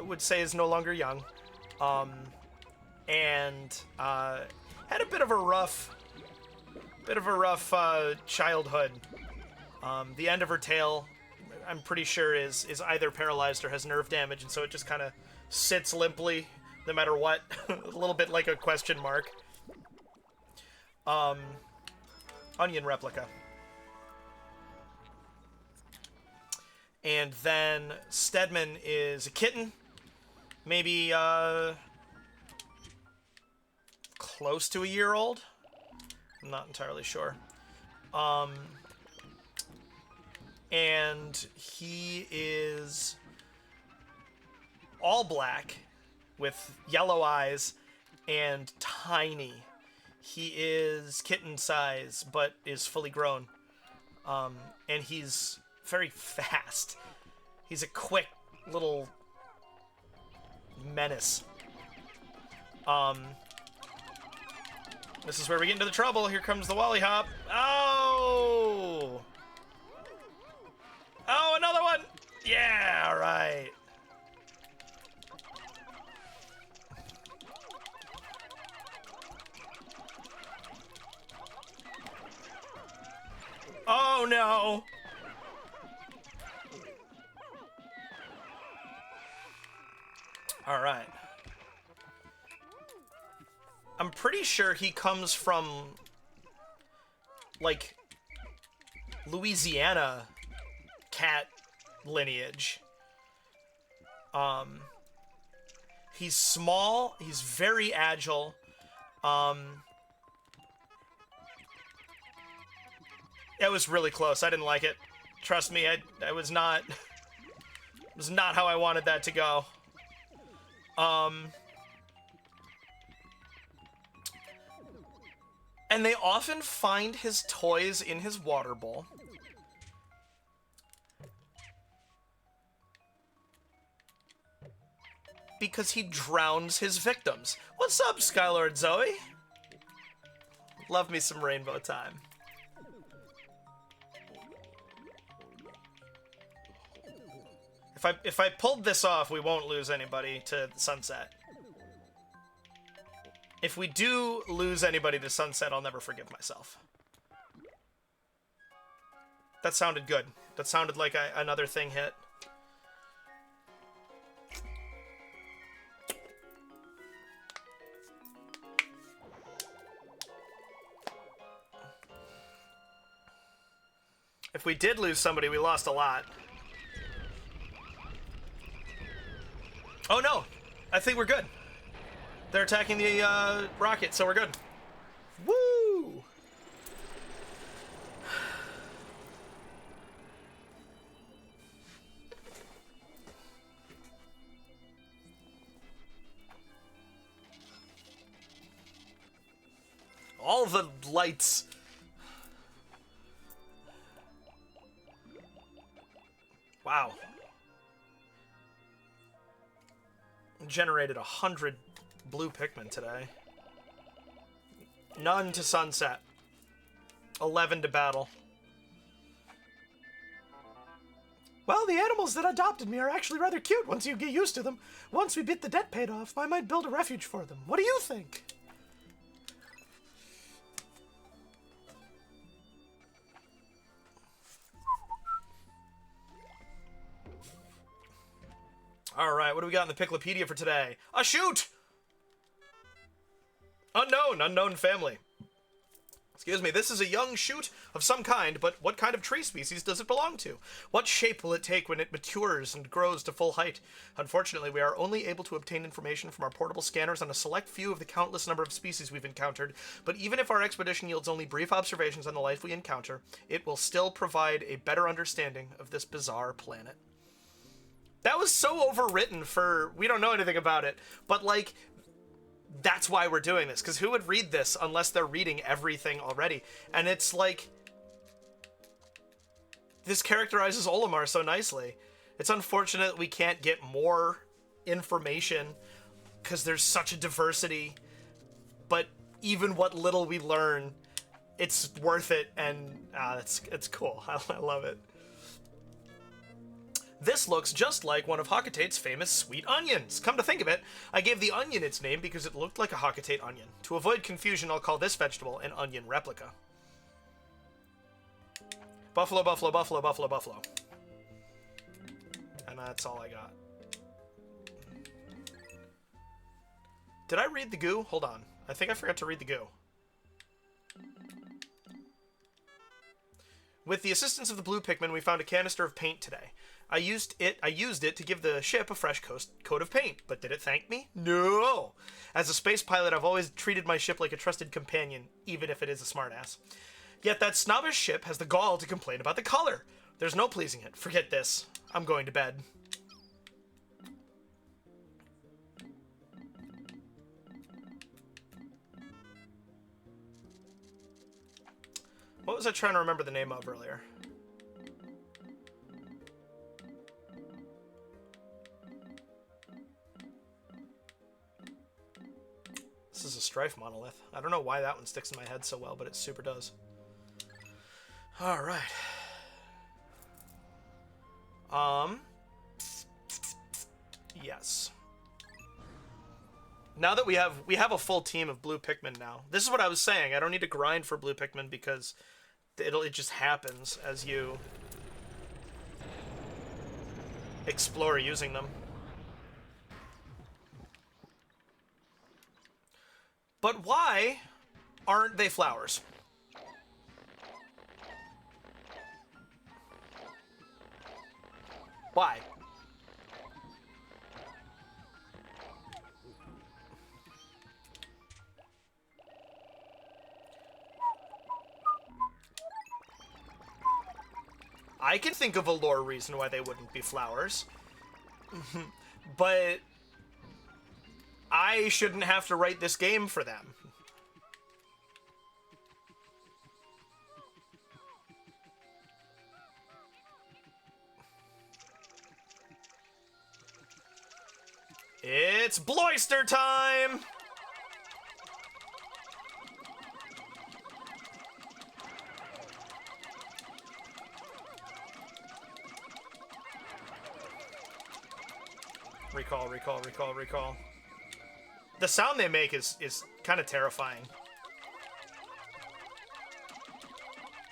[SPEAKER 2] would say is no longer young, and had a bit of a rough childhood. The end of her tail, I'm pretty sure, is either paralyzed or has nerve damage, and so it just kind of sits limply no matter what, a little bit like a question mark. Onion replica. And then Stedman is a kitten, maybe close to a year old. I'm not entirely sure. And he is all black with yellow eyes and tiny. He is kitten size, but is fully grown. And he's very fast. He's a quick little menace. This is where we get into the trouble. Here comes the Wally Hop. Oh! Oh, another one! Yeah, all right. Oh, no! All right. I'm pretty sure he comes from, like, Louisiana cat lineage. He's small. He's very agile. It was really close. I didn't like it. Trust me, I was not... It was not how I wanted that to go. And they often find his toys in his water bowl. Because he drowns his victims. What's up, Skylord Zoe? Love me some rainbow time. If I pulled this off, we won't lose anybody to Sunset. If we do lose anybody to Sunset, I'll never forgive myself. That sounded good. That sounded like another thing hit. If we did lose somebody, we lost a lot. Oh no! I think we're good. They're attacking the rocket, so we're good. Woo! All the lights. Wow. Generated 100 blue Pikmin today. None to sunset. 11 to battle. Well, the animals that adopted me are actually rather cute once you get used to them. Once we get the debt paid off, I might build a refuge for them. What do you think? Alright, what do we got in the Piclopedia for today? A shoot! Unknown family. Excuse me, this is a young shoot of some kind, but what kind of tree species does it belong to? What shape will it take when it matures and grows to full height? Unfortunately, we are only able to obtain information from our portable scanners on a select few of the countless number of species we've encountered, but even if our expedition yields only brief observations on the life we encounter, it will still provide a better understanding of this bizarre planet. That was so overwritten for, we don't know anything about it, but like, that's why we're doing this, because who would read this unless they're reading everything already? And it's like, this characterizes Olimar so nicely. It's unfortunate that we can't get more information, because there's such a diversity, but even what little we learn, it's worth it, and it's cool. I love it. This looks just like one of Hocatate's famous sweet onions. Come to think of it, I gave the onion its name because it looked like a Hocatate onion. To avoid confusion, I'll call this vegetable an onion replica. Buffalo, buffalo, buffalo, buffalo, buffalo. And that's all I got. Did I read the goo? Hold on. I think I forgot to read the goo. With the assistance of the blue Pikmin, we found a canister of paint today. I used it to give the ship a fresh coat of paint, but did it thank me? No! As a space pilot, I've always treated my ship like a trusted companion, even if it is a smartass. Yet that snobbish ship has the gall to complain about the color. There's no pleasing it. Forget this. I'm going to bed. What was I trying to remember the name of earlier? This is a Strife monolith. I don't know why that one sticks in my head so well, but it super does. Alright. Yes. Now that we have a full team of blue Pikmin now. This is what I was saying. I don't need to grind for blue Pikmin because it just happens as you explore using them. But why aren't they flowers? Why? I can think of a lore reason why they wouldn't be flowers. But I shouldn't have to write this game for them. It's Bloister time! Recall, recall, recall, recall. The sound they make is kind of terrifying.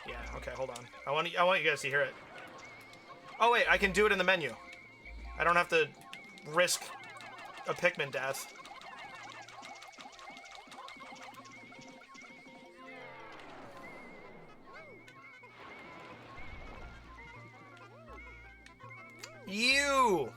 [SPEAKER 2] Yeah, okay, hold on. I want you guys to hear it. Oh wait, I can do it in the menu. I don't have to risk a Pikmin death. You!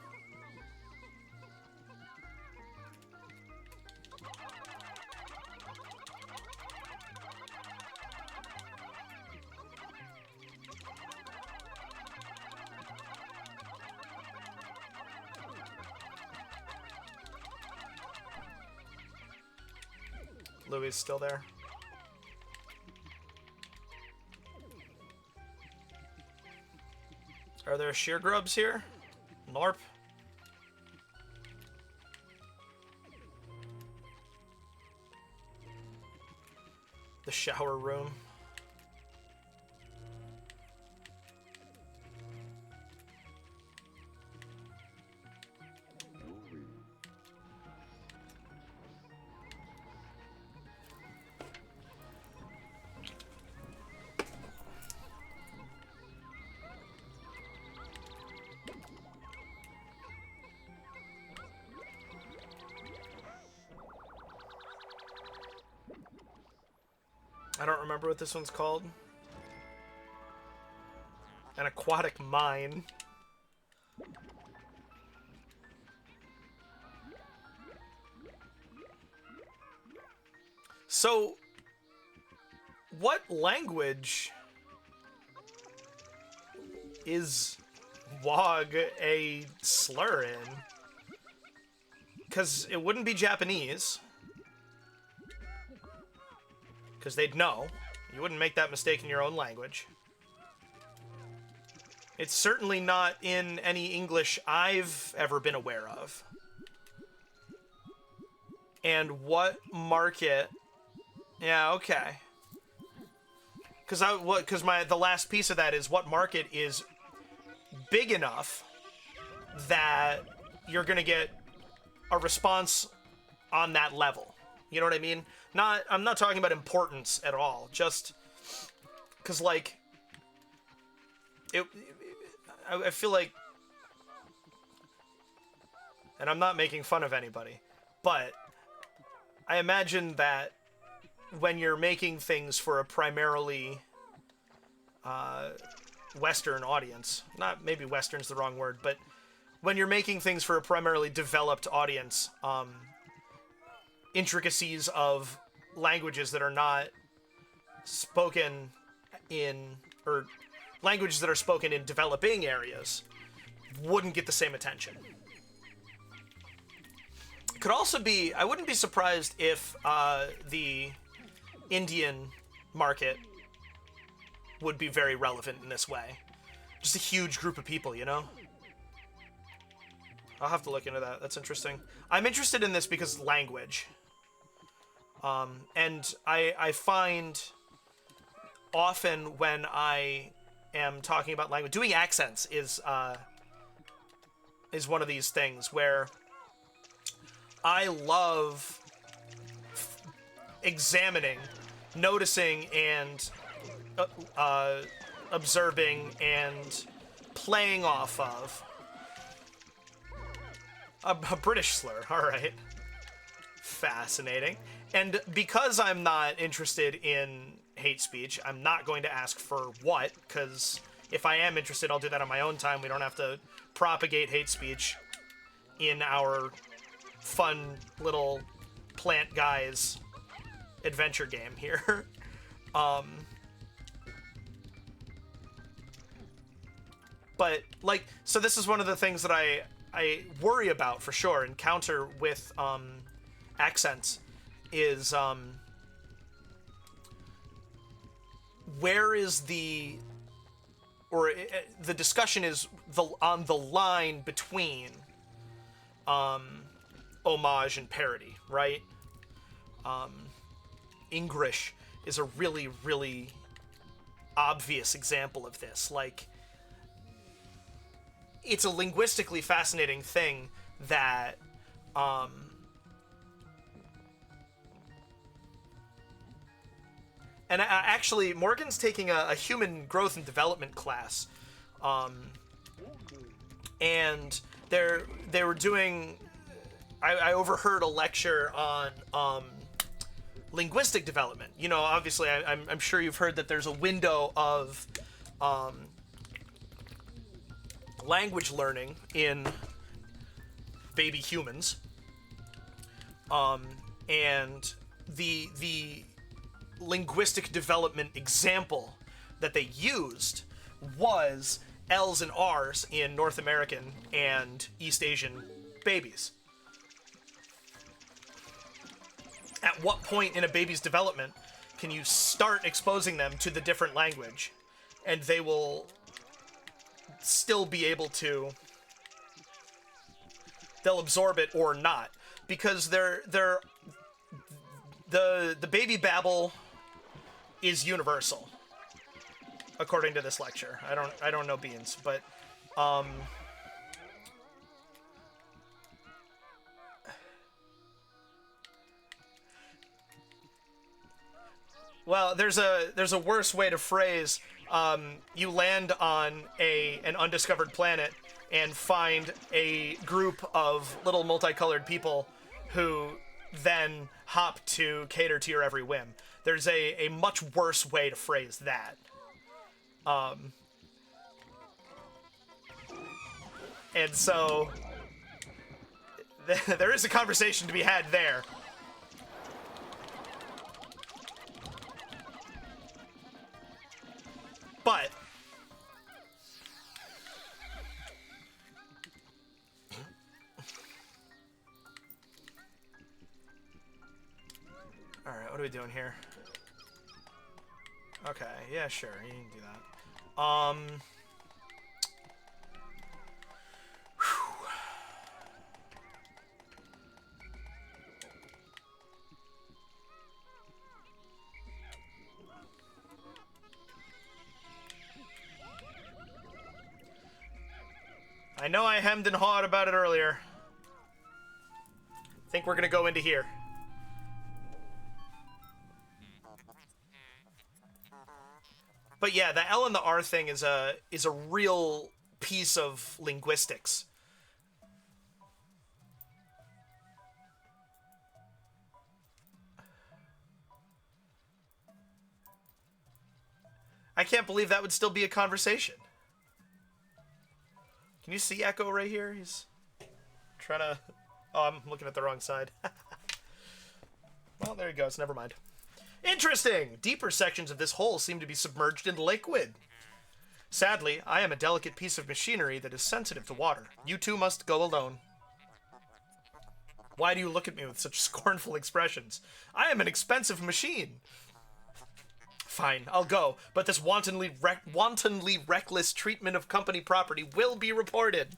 [SPEAKER 2] Louis is still there. Are there sheer grubs here? Norp. The shower room. I don't remember what this one's called. An aquatic mine. So, what language is WOG a slur in? Because it wouldn't be Japanese. Because they'd know. You wouldn't make that mistake in your own language. It's certainly not in any English I've ever been aware of. And what market... Yeah, okay. Because the last piece of that is what market is big enough that you're going to get a response on that level. You know what I mean? I'm not talking about importance at all. Just because, like, I feel like, and I'm not making fun of anybody, but I imagine that when you're making things for a primarily Western audience, not maybe Western's the wrong word, but when you're making things for a primarily developed audience, intricacies of languages that are not spoken in, or languages that are spoken in developing areas wouldn't get the same attention. Could also be, I wouldn't be surprised if the Indian market would be very relevant in this way. Just a huge group of people, you know? I'll have to look into that. That's interesting. I'm interested in this because language. And I find often when I am talking about language, doing accents is one of these things where I love examining, noticing, and observing and playing off of a British slur. All right. Fascinating. And because I'm not interested in hate speech, I'm not going to ask for what, because if I am interested, I'll do that on my own time. We don't have to propagate hate speech in our fun little plant guys adventure game here. But, like, so this is one of the things that I worry about for sure, encounter with accents, is where is the, or the discussion is on the line between homage and parody, right? English is a really, really obvious example of this. Like, it's a linguistically fascinating thing that and actually, Morgan's taking a human growth and development class, and they were doing. I overheard a lecture on linguistic development. You know, obviously, I'm sure you've heard that there's a window of language learning in baby humans. And the linguistic development example that they used was L's and R's in North American and East Asian babies. At what point in a baby's development can you start exposing them to the different language, and they will still be able to, they'll absorb it or not, because the baby babble is universal, according to this lecture. I don't know Beans, but well, there's a worse way to phrase, you land on an undiscovered planet and find a group of little multicolored people who then hop to cater to your every whim. There's a much worse way to phrase that. And so there is a conversation to be had there. But all right, what are we doing here? Okay, yeah, sure, you can do that. I know I hemmed and hawed about it earlier. I think we're gonna go into here. But yeah, the L and the R thing is a real piece of linguistics. I can't believe that would still be a conversation. Can you see Echo right here? He's trying to... Oh, I'm looking at the wrong side. Well, there he goes. Never mind. Interesting! Deeper sections of this hole seem to be submerged in liquid. Sadly, I am a delicate piece of machinery that is sensitive to water. You two must go alone. Why do you look at me with such scornful expressions? I am an expensive machine. Fine, I'll go, but this wantonly reckless treatment of company property will be reported.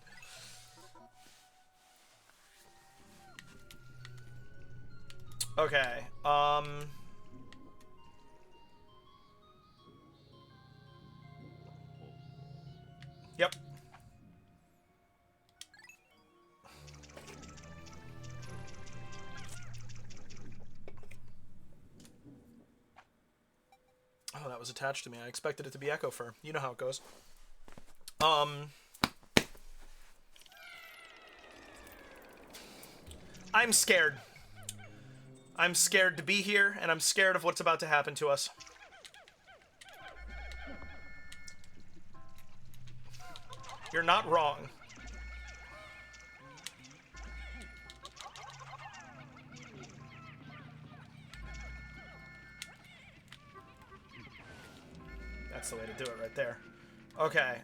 [SPEAKER 2] Okay, Yep. Oh, that was attached to me. I expected it to be Echo Fur. You know how it goes. I'm scared. I'm scared to be here, and I'm scared of what's about to happen to us. You're not wrong. That's the way to do it right there. Okay,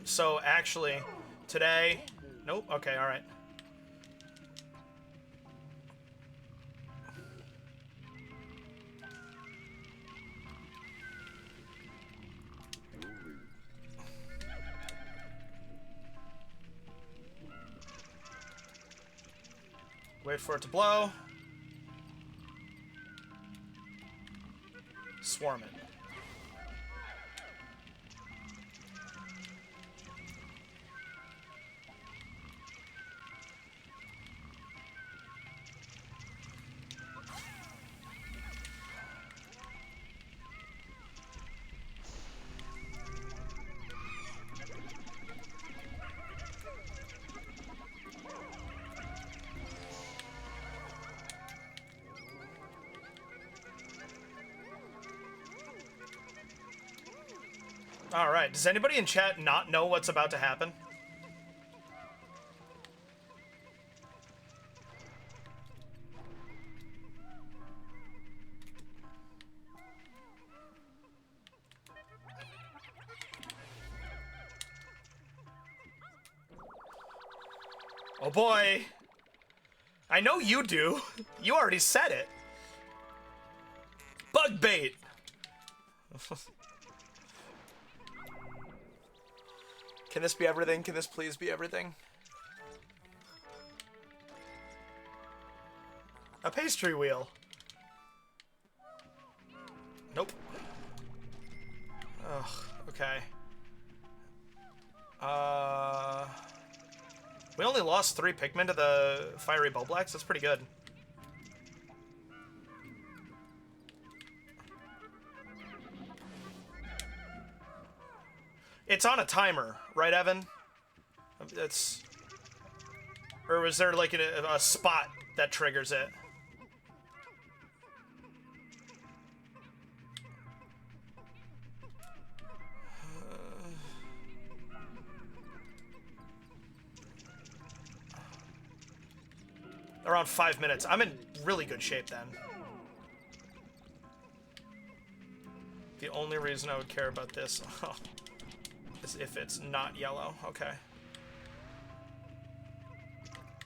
[SPEAKER 2] so actually, today... Nope, okay, alright. Wait for it to blow. Swarm it. Alright, does anybody in chat not know what's about to happen? Oh boy. I know you do. You already said it. Bug bait. Can this be everything? Can this please be everything? A pastry wheel. Nope. Ugh, okay. We only lost 3 Pikmin to the fiery Bulblax. That's pretty good. It's on a timer, right, Evan? It's... Or was there, like, a spot that triggers it? Around 5 minutes. I'm in really good shape then. The only reason I would care about this is if it's not yellow. Okay.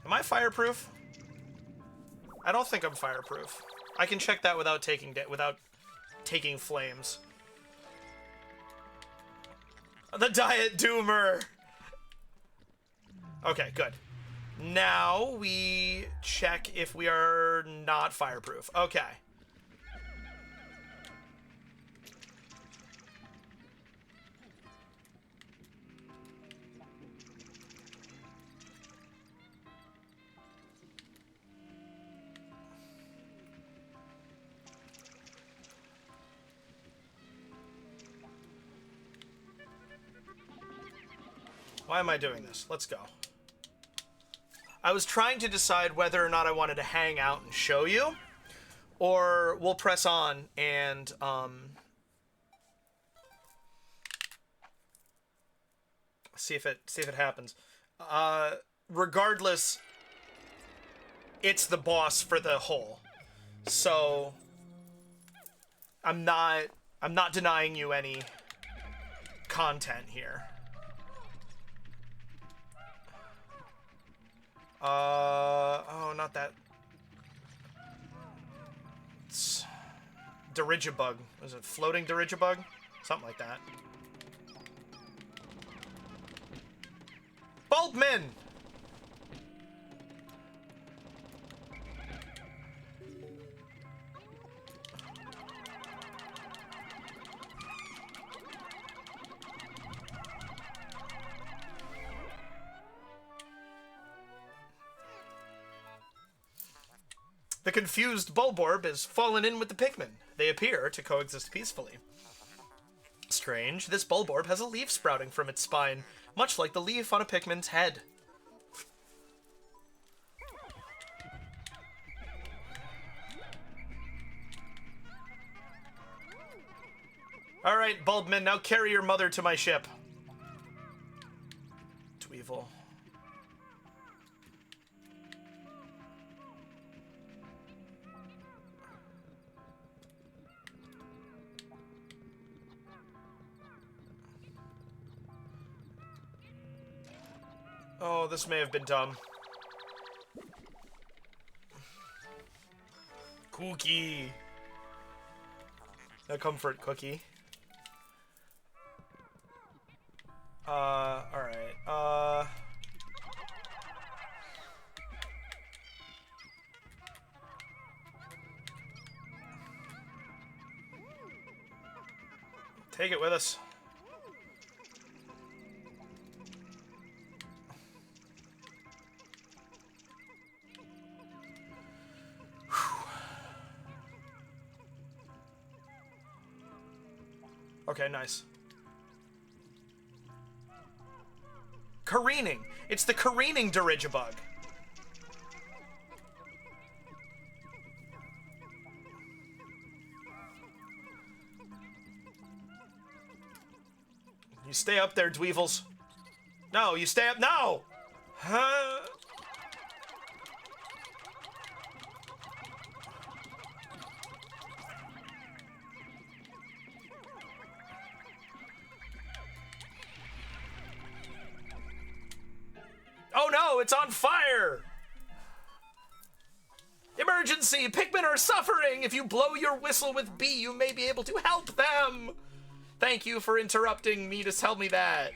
[SPEAKER 2] Am I fireproof? I don't think I'm fireproof. I can check that without taking flames. The Diet Doomer! Okay, good. Now we check if we are not fireproof. Okay. Why am I doing this? Let's go. I was trying to decide whether or not I wanted to hang out and show you, or we'll press on and see if it happens. Regardless, it's the boss for the hole, so I'm not denying you any content here. Oh, not that. It's Dirigibug. Was it floating Dirigibug? Something like that. Bulbmin! The confused Bulborb has fallen in with the Pikmin. They appear to coexist peacefully. Strange, this Bulborb has a leaf sprouting from its spine, much like the leaf on a Pikmin's head. Alright, Bulbmin, now carry your mother to my ship. Dweevil. Oh, this may have been dumb. Cookie. A comfort cookie. Alright, take it with us. Okay, nice. Careening. It's the careening Dirigibug. You stay up there, Dweevils. No, you stay up. No! Huh? Oh no, no, it's on fire! Emergency! Pikmin are suffering! If you blow your whistle with B, you may be able to help them! Thank you for interrupting me to tell me that.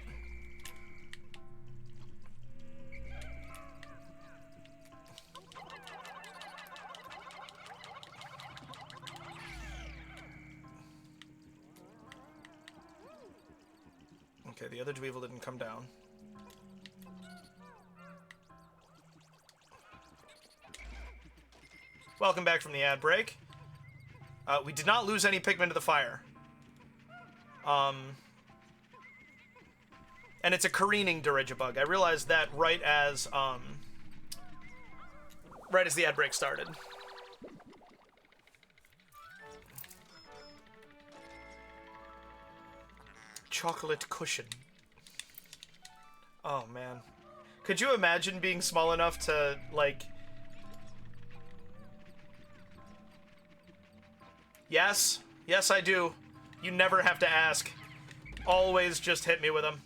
[SPEAKER 2] Okay, the other Dweevil didn't come down. Welcome back from the ad break. We did not lose any Pikmin to the fire. And it's a careening Dirigibug. I realized that right as the ad break started. Chocolate cushion. Oh, man. Could you imagine being small enough to, like... Yes. Yes, I do. You never have to ask. Always just hit me with them.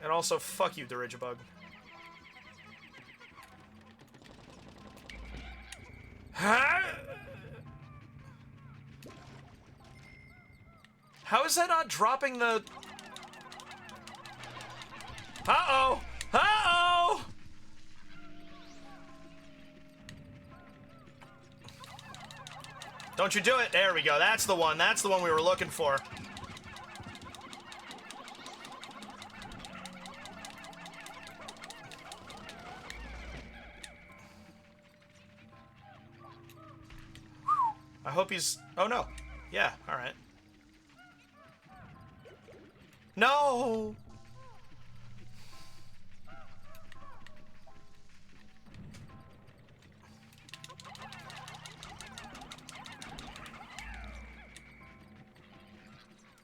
[SPEAKER 2] And also, fuck you, Dirigibug. Huh? How is that not dropping the... Uh-oh! Uh-oh! Don't you do it. There we go. That's the one. That's the one we were looking for. I hope he's... Oh, no. Yeah, all right. No!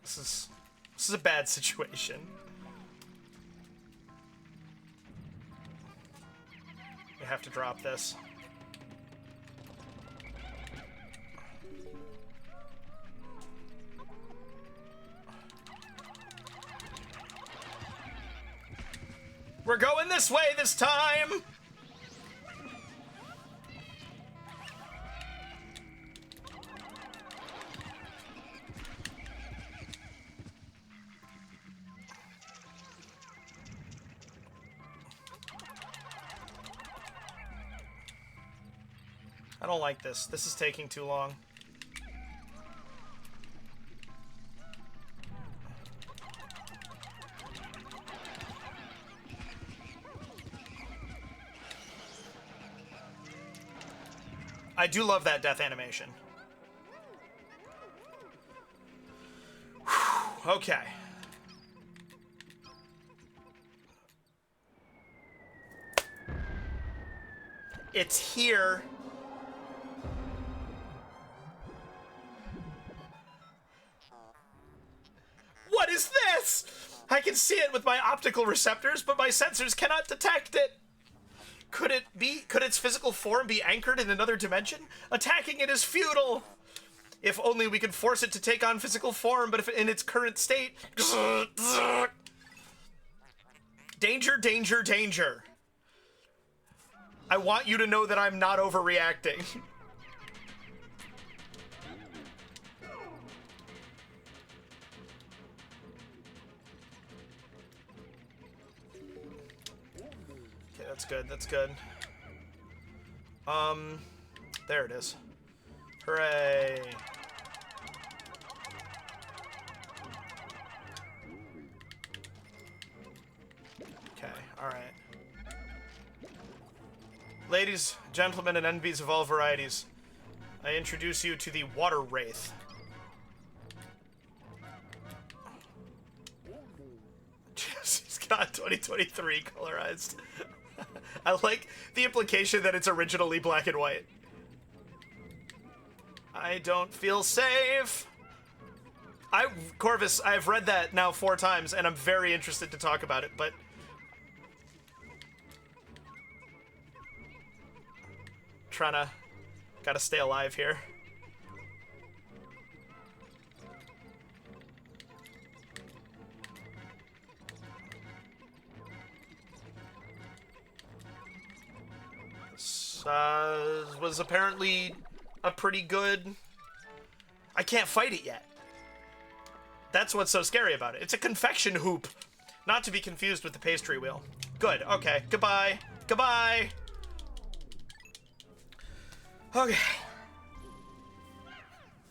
[SPEAKER 2] This is a bad situation. We have to drop this. We're going this way this time! I don't like this. This is taking too long. I do love that death animation. Whew, okay. It's here. What is this? I can see it with my optical receptors, but my sensors cannot detect it. Could its physical form be anchored in another dimension? Attacking it is futile. If only we could force it to take on physical form, but if in its current state... Danger, danger, danger. I want you to know that I'm not overreacting. That's good, that's good. There it is. Hooray. Okay, alright. Ladies, gentlemen, and envies of all varieties, I introduce you to the Water Wraith. He's got 2023 colorized. I like the implication that it's originally black and white. I don't feel safe. Corvus, I've read that now 4 times, and I'm very interested to talk about it, but... Gotta stay alive here. was apparently a pretty good... I can't fight it yet. That's what's so scary about it. It's a confection hoop. Not to be confused with the pastry wheel. Good, okay. Goodbye. Goodbye! Okay.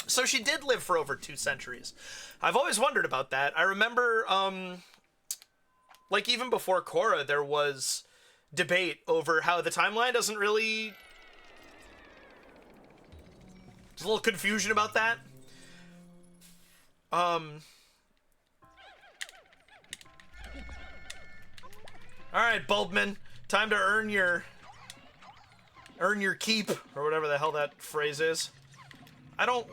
[SPEAKER 2] So she did live for over 2 centuries. I've always wondered about that. I remember, like, even before Korra, there was debate over how the timeline doesn't really... There's a little confusion about that. Alright, Bulbman. Time to earn your keep, or whatever the hell that phrase is. I don't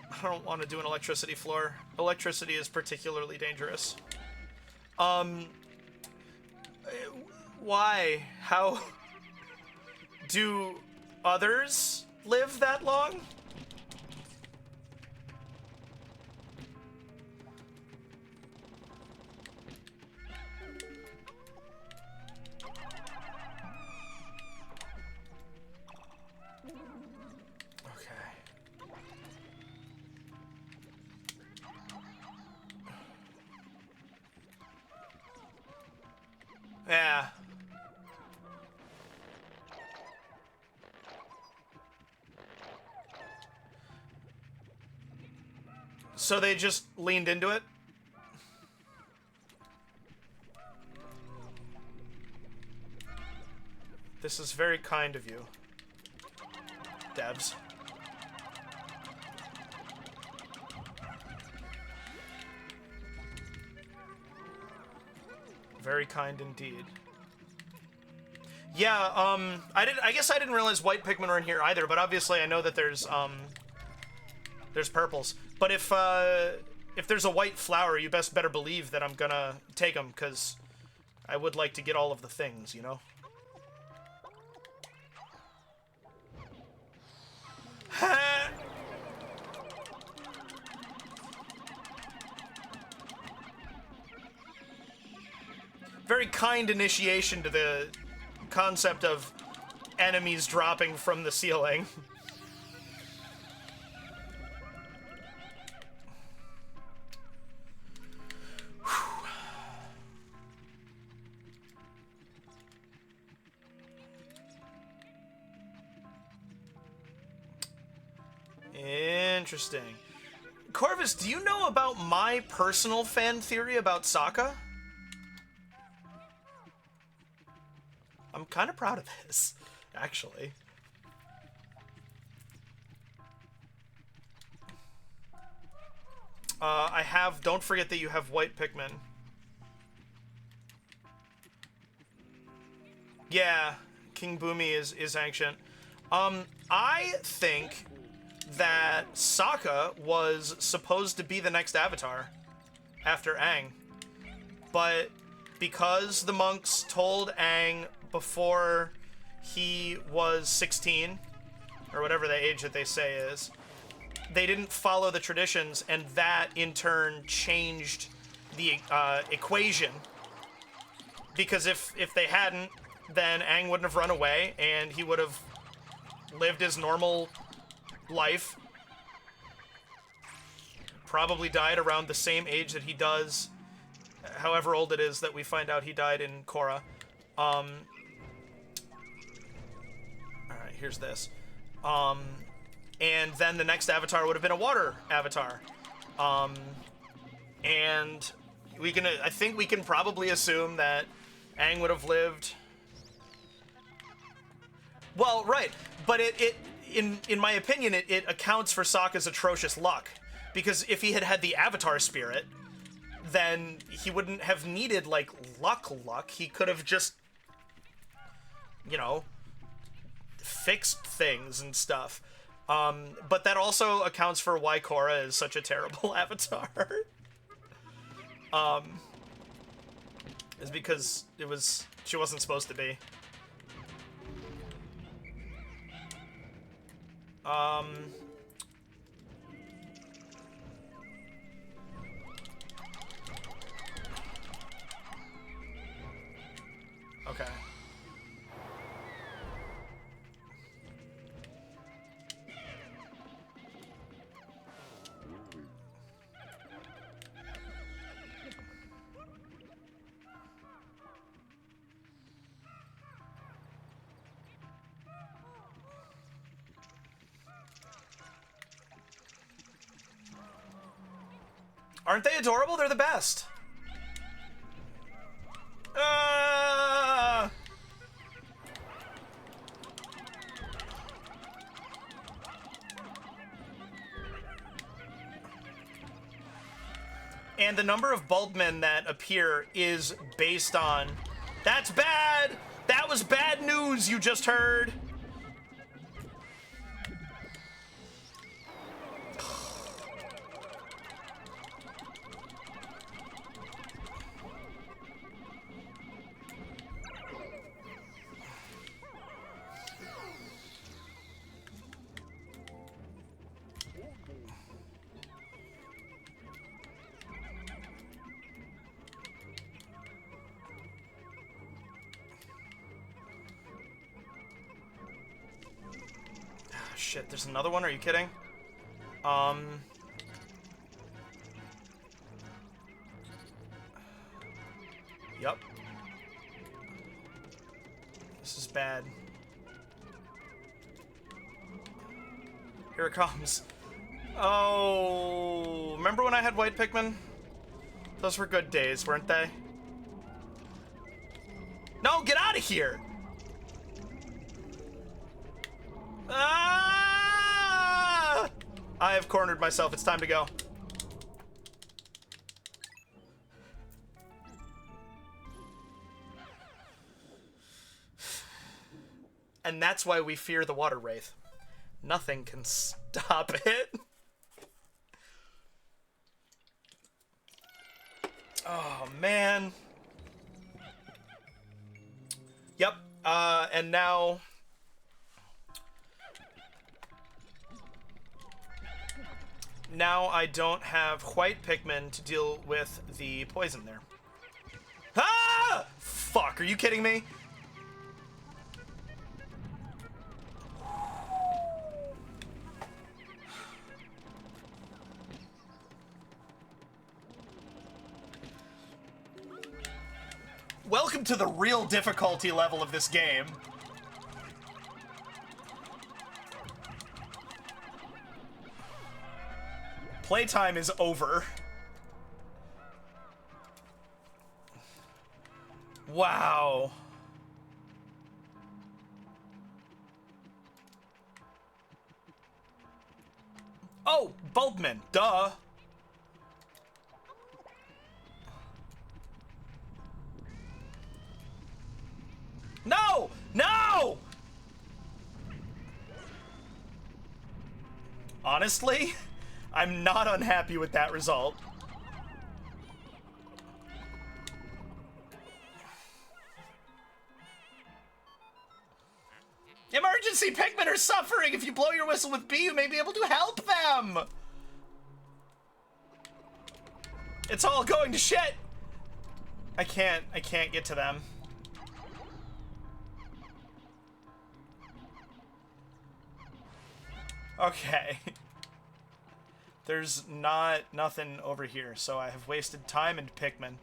[SPEAKER 2] want to do an electricity floor. Electricity is particularly dangerous. Why? How do others live that long? Yeah. So they just leaned into it? This is very kind of you, devs. Very kind indeed. Yeah, I guess I didn't realize white Pikmin were in here either, but obviously I know that there's purples. But if there's a white flower, you best better believe that I'm gonna take them, because I would like to get all of the things, you know? Very kind initiation to the concept of enemies dropping from the ceiling. Interesting. Corvus, do you know about my personal fan theory about Sokka? I'm kind of proud of this, actually. Don't forget that you have white Pikmin. Yeah, King Boomy is ancient. I think that Sokka was supposed to be the next Avatar after Aang. But because the monks told Aang before he was 16, or whatever the age that they say is, they didn't follow the traditions, and that in turn changed the equation. Because if they hadn't, then Aang wouldn't have run away, and he would have lived his normal life. Probably died around the same age that he does, however old it is that we find out he died in Korra. Alright, here's this. And then the next Avatar would have been a water Avatar. And I think we can probably assume that Aang would have lived... Well, right, but in my opinion, it accounts for Sokka's atrocious luck. Because if he had had the Avatar spirit, then he wouldn't have needed, like, luck. He could have just, you know, fixed things and stuff. But that also accounts for why Korra is such a terrible Avatar. Is because she wasn't supposed to be. Okay. Aren't they adorable? They're the best. And the number of Bulbmen that appear is based on... That's bad! That was bad news you just heard! Shit, there's another one? Are you kidding? Yup. This is bad. Here it comes. Oh, remember when I had white Pikmin? Those were good days, weren't they? No, get out of here! Ah! I have cornered myself. It's time to go. And that's why we fear the water wraith. Nothing can stop it. Oh, man. Yep. And now... Now I don't have white Pikmin to deal with the poison there. Ah! Fuck, are you kidding me? Welcome to the real difficulty level of this game. Playtime is over. Wow. Oh, Bulbmin, duh. No! No! Honestly, I'm not unhappy with that result. Emergency Pikmin are suffering! If you blow your whistle with B, you may be able to help them! It's all going to shit! I can't get to them. Okay. There's nothing over here, so I have wasted time and Pikmin.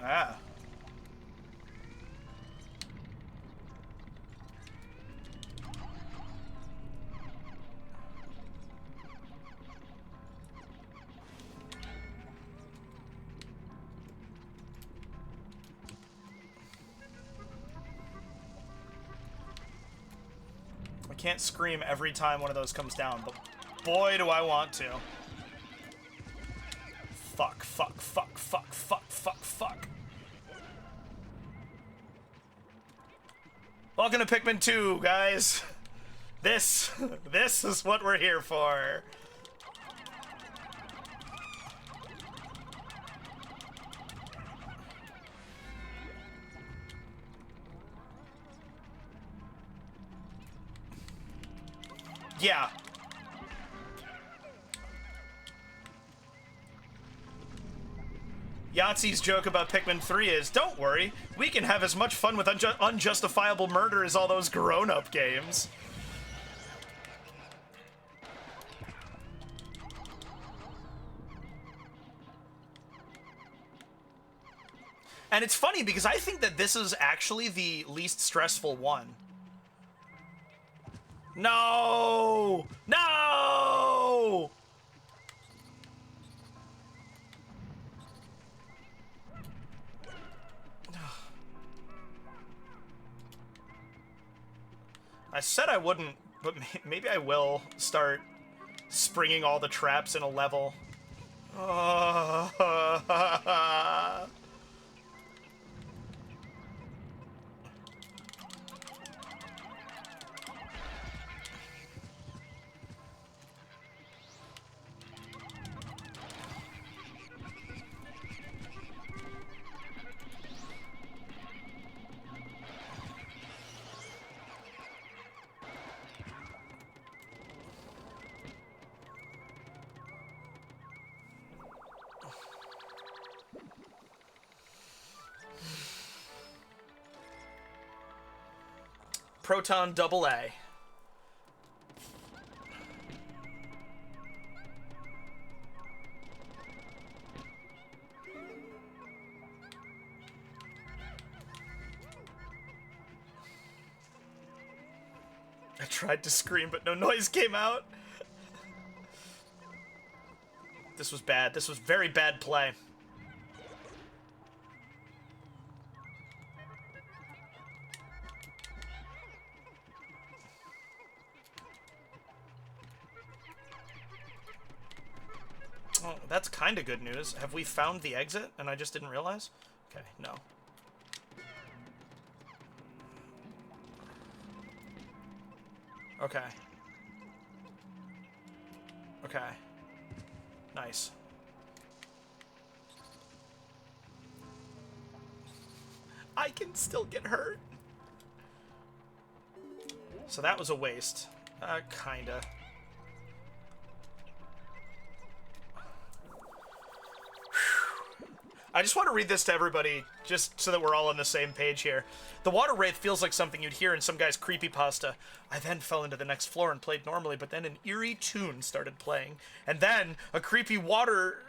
[SPEAKER 2] Ah. I can't scream every time one of those comes down, but boy do I want to. Fuck, fuck, fuck, fuck, fuck, fuck, fuck. Welcome to Pikmin 2, guys. This is what we're here for. Yeah. Yahtzee's joke about Pikmin 3 is, don't worry, we can have as much fun with unjustifiable murder as all those grown-up games. And it's funny because I think that this is actually the least stressful one. No! No! I said I wouldn't, but maybe I will start springing all the traps in a level. Proton double A. I tried to scream, but no noise came out. This was bad. This was very bad play. Oh, that's kind of good news. Have we found the exit and I just didn't realize? Okay, no. Okay. Okay. Nice. I can still get hurt. So that was a waste. Kinda. I just want to read this to everybody, just so that we're all on the same page here. The water wraith feels like something you'd hear in some guy's creepypasta. I then fell into the next floor and played normally, but then an eerie tune started playing. And then a creepy water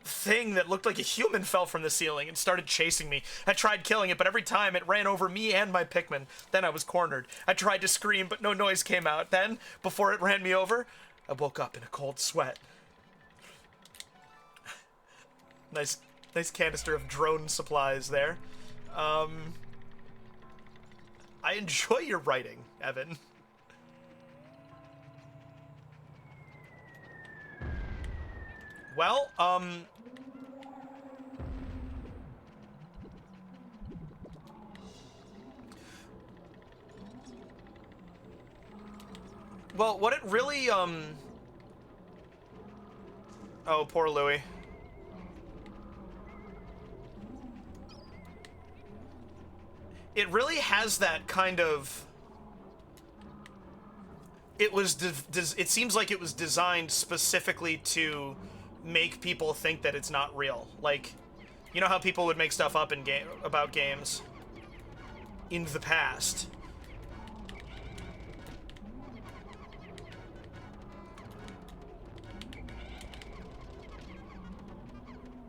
[SPEAKER 2] thing that looked like a human fell from the ceiling and started chasing me. I tried killing it, but every time it ran over me and my Pikmin. Then I was cornered. I tried to scream, but no noise came out. Then, before it ran me over, I woke up in a cold sweat. Nice canister of drone supplies there. I enjoy your writing, Evan. Well, well, what it really, oh, poor Louie. It really has that kind of... It seems like it was designed specifically to make people think that it's not real. Like, you know how people would make stuff up in about games in the past?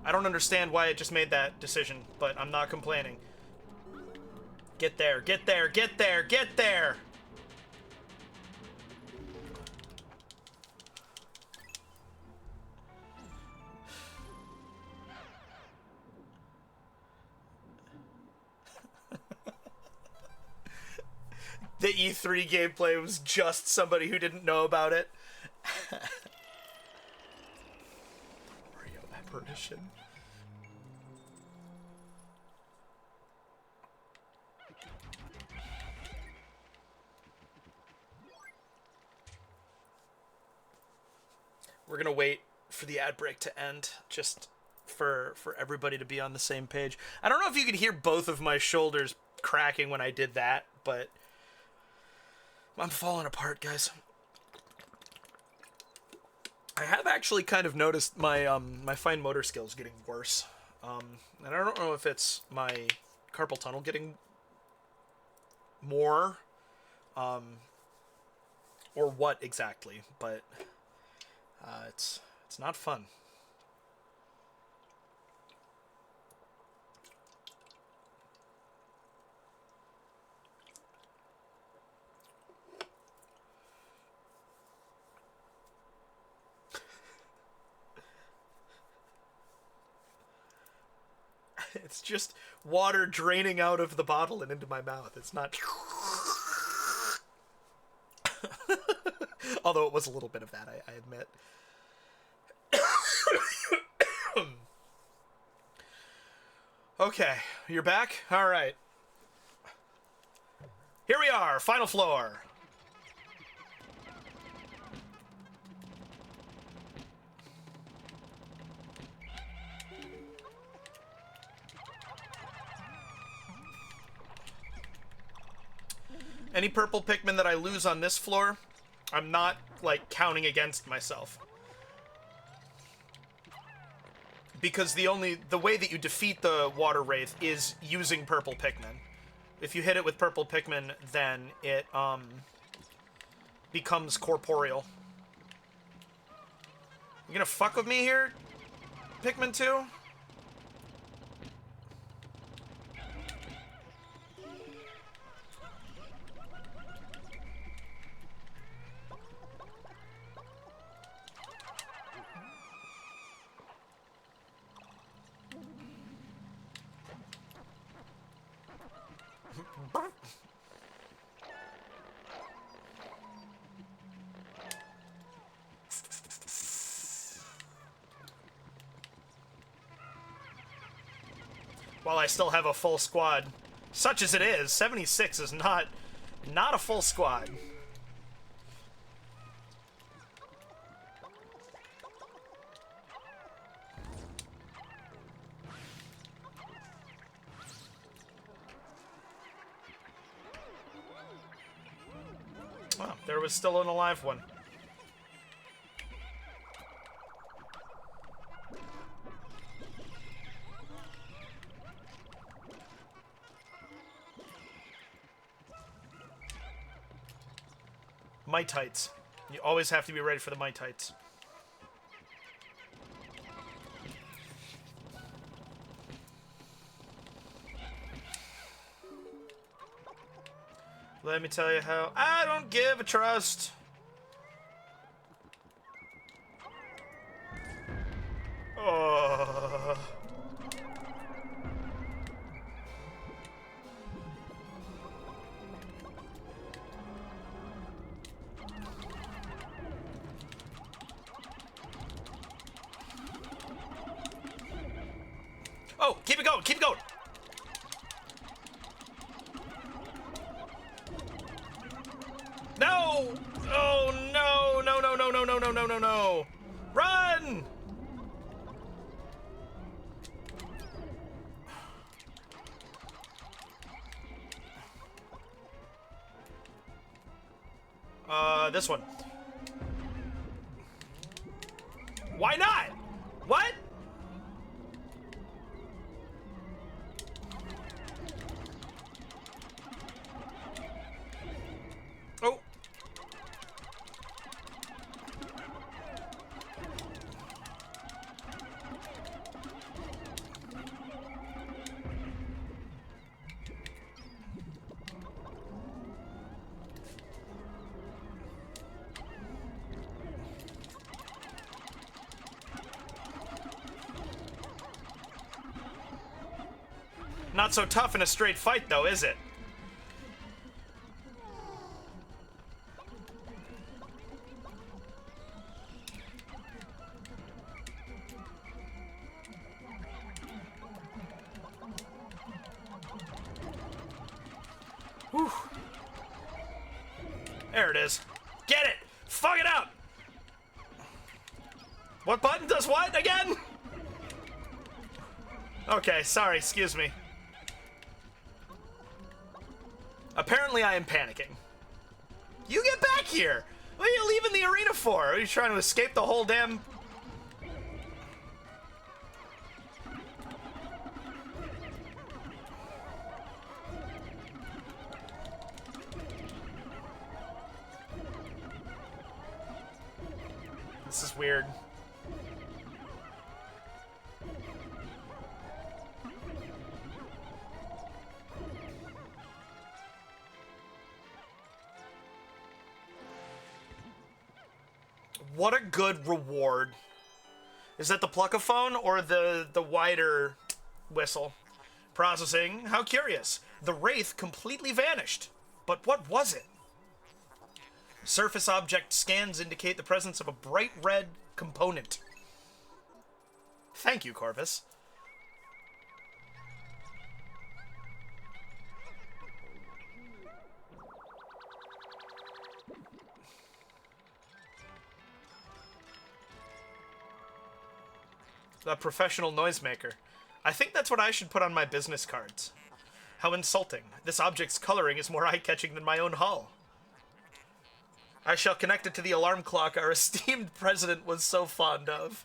[SPEAKER 2] I don't understand why it just made that decision, but I'm not complaining. Get there, get there, get there, get there! The E3 gameplay was just somebody who didn't know about it. Mario Apparition. We're gonna wait for the ad break to end, just for everybody to be on the same page. I don't know if you could hear both of my shoulders cracking when I did that, but I'm falling apart, guys. I have actually kind of noticed my my fine motor skills getting worse, and I don't know if it's my carpal tunnel getting more, or what exactly, but it's not fun. It's just water draining out of the bottle and into my mouth. It's not... Although it was a little bit of that, I admit. Okay, you're back? Alright. Here we are, final floor. Any purple Pikmin that I lose on this floor, I'm not, like, counting against myself. Because the way that you defeat the Water Wraith is using purple Pikmin. If you hit it with purple Pikmin, then it, becomes corporeal. You gonna fuck with me here, Pikmin 2? While I still have a full squad. Such as it is, 76 is not a full squad. Oh, there was still an alive one. Mitites. You always have to be ready for the Mitites. Let me tell you how I don't give a trust. Oh. Oh, keep it going, keep it going. No! Oh no, no, no, no, no, no, no, no, no, no. Run! This one. Why not? What? Oh. Not so tough in a straight fight, though, is it? Whew. There it is. Get it! Fuck it up! What button does what again? Okay, sorry, excuse me. Apparently I am panicking. You get back here! What are you leaving the arena for? Are you trying to escape the whole damn... This is weird. What a good reward. Is that the Pluckaphone or the wider whistle. Processing. How curious. The wraith completely vanished. But what was it? Surface object scans indicate the presence of a bright red component. Thank you, Corvus. A professional noisemaker. I think that's what I should put on my business cards. How insulting. This object's coloring is more eye-catching than my own hull. I shall connect it to the alarm clock our esteemed president was so fond of.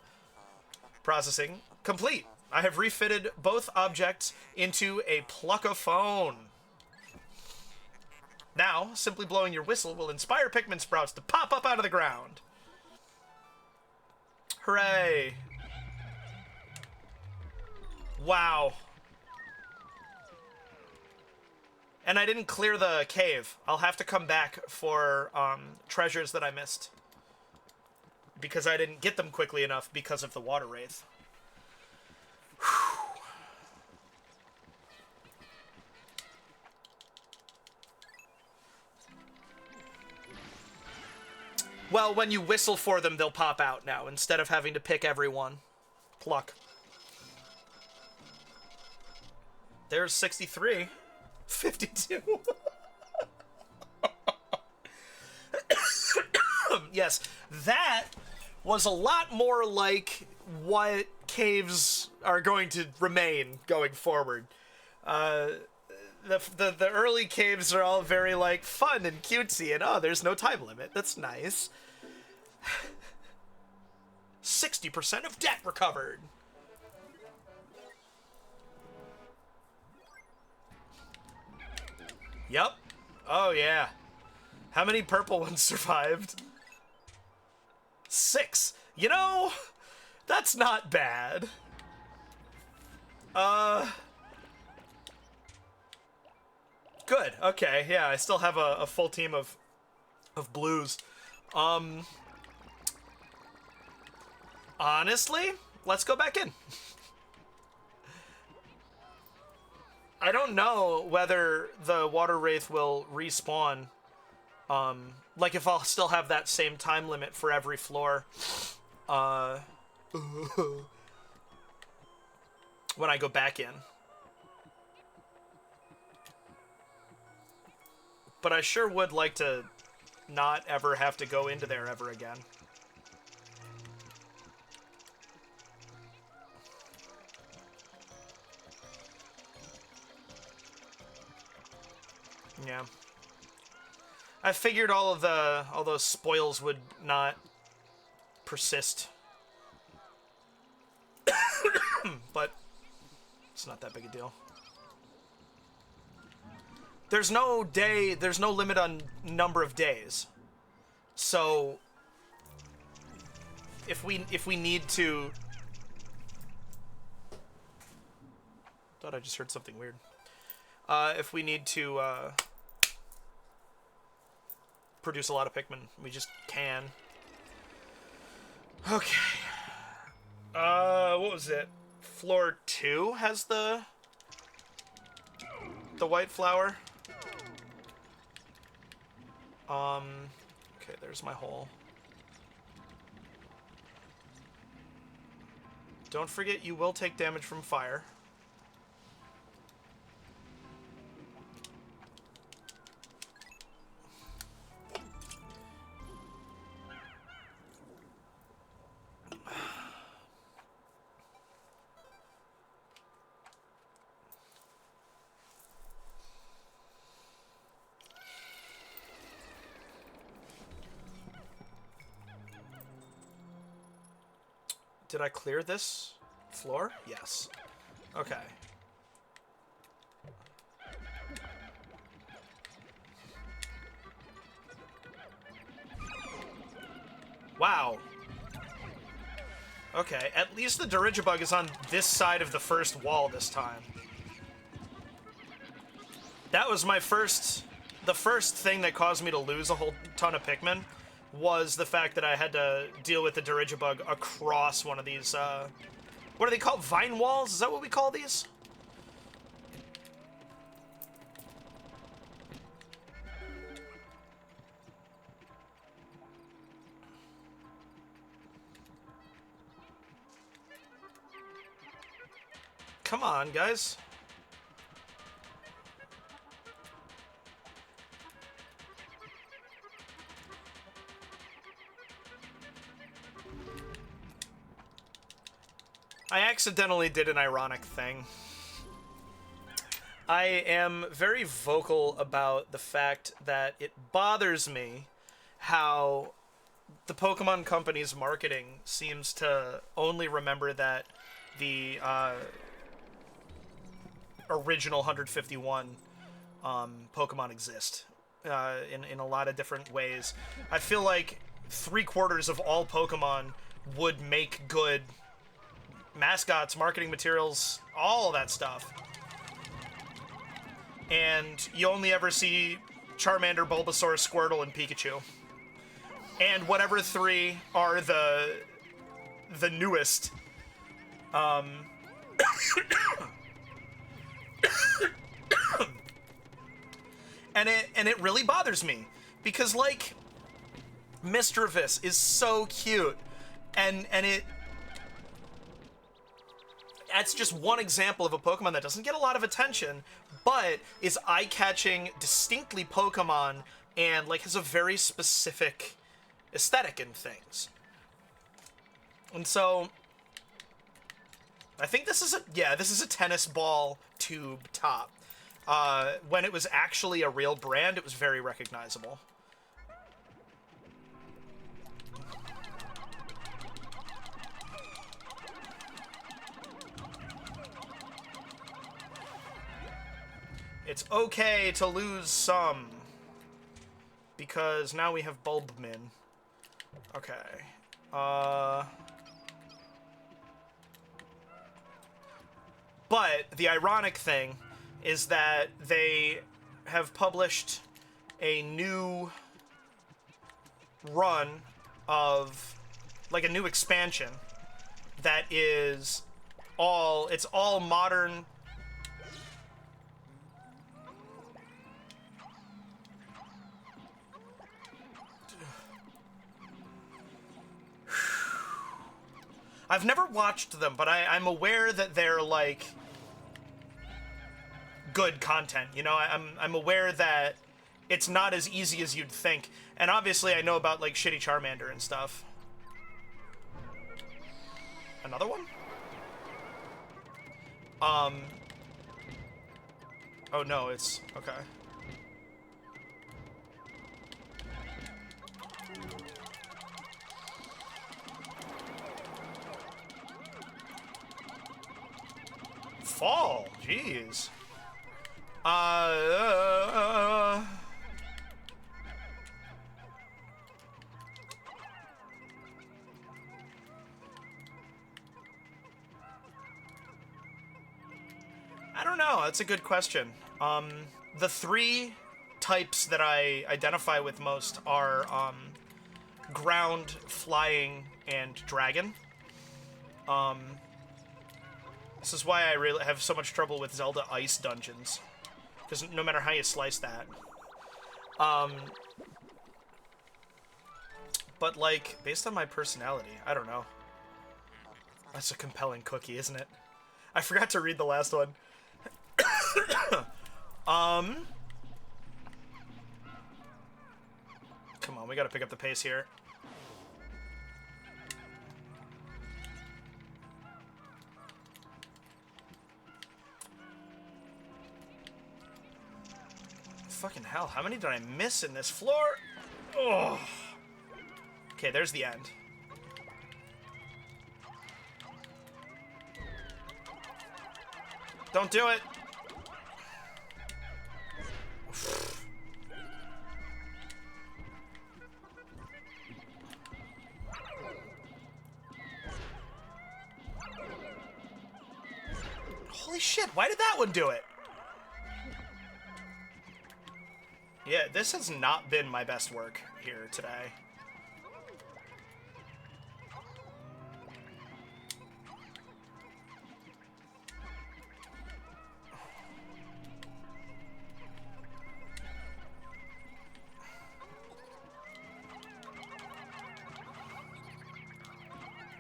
[SPEAKER 2] Processing. Complete. I have refitted both objects into a pluckophone. Now, simply blowing your whistle will inspire Pikmin sprouts to pop up out of the ground. Hooray. Wow. And I didn't clear the cave. I'll have to come back for treasures that I missed. Because I didn't get them quickly enough because of the water wraith. Whew. Well, when you whistle for them, they'll pop out now, instead of having to pick every one. Pluck. There's 63. 52. Yes, that was a lot more like what caves are going to remain going forward. The early caves are all very, like, fun and cutesy, and, oh, there's no time limit. That's nice. 60% of debt recovered. Yep. Oh, yeah. How many purple ones survived? 6. You know, that's not bad. Good. Okay, yeah, I still have a full team of blues. Honestly, let's go back in. I don't know whether the water wraith will respawn. Like if I'll still have that same time limit for every floor. When I go back in. But I sure would like to not ever have to go into there ever again. Yeah. I figured all those spoils would not persist. But it's not that big a deal. There's no limit on number of days. So if we need to, thought I just heard something weird. If we need to produce a lot of Pikmin, we just can. Okay. What was it? Floor 2 has the white flower. Okay, there's my hole. Don't forget you will take damage from fire. Did I clear this floor? Yes. Okay. Wow. Okay, at least the Dirigibug is on this side of the first wall this time. That was my the first thing that caused me to lose a whole ton of Pikmin. Was the fact that I had to deal with the Dirigibug across one of these, what are they called? Vine walls? Is that what we call these? Come on, guys. I accidentally did an ironic thing. I am very vocal about the fact that it bothers me how the Pokemon Company's marketing seems to only remember that the original 151 Pokemon exist in a lot of different ways. I feel like 3/4 of all Pokemon would make good mascots, marketing materials, all that stuff. And you only ever see Charmander, Bulbasaur, Squirtle, and Pikachu. And whatever 3 are the newest. And it really bothers me because, like, Misdreavus is so cute, and that's just one example of a Pokemon that doesn't get a lot of attention, but is eye-catching, distinctly Pokemon, and, like, has a very specific aesthetic in things. And so I think this is a tennis ball tube top. When it was actually a real brand, it was very recognizable. It's okay to lose some, because now we have Bulbmin. Okay. But the ironic thing is that they have published a new run of, like, a new expansion that is it's all modern. I've never watched them, but I'm aware that they're, like, good content, you know? I'm aware that it's not as easy as you'd think. And obviously I know about, like, shitty Charmander and stuff. Another one? Oh no, it's... okay. Fall, jeez. I don't know. That's a good question. The 3 types that I identify with most are ground, flying, and dragon. This is why I really have so much trouble with Zelda Ice dungeons, because no matter how you slice that. But, like, based on my personality, I don't know. That's a compelling cookie, isn't it? I forgot to read the last one. Come on, we gotta pick up the pace here. Fucking hell, how many did I miss in this floor? Oh. Okay, there's the end. Don't do it! Holy shit, why did that one do it? Yeah, this has not been my best work here today.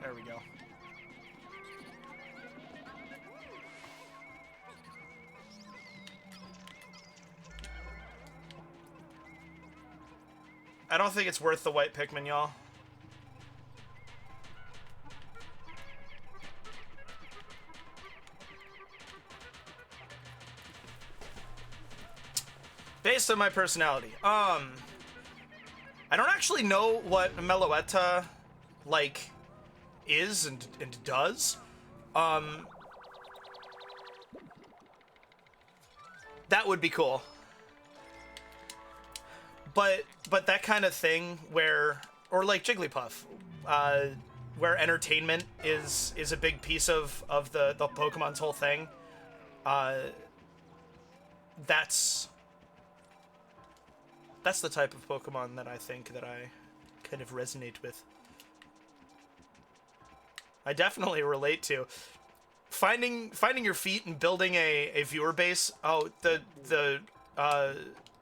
[SPEAKER 2] There we go. I don't think it's worth the white Pikmin, y'all. Based on my personality. I don't actually know what Meloetta, like, is and does. That would be cool. But that kind of thing where, or like Jigglypuff, where entertainment is a big piece of the Pokemon's whole thing. That's the type of Pokemon that I think that I kind of resonate with. I definitely relate to finding your feet and building a viewer base. Oh, the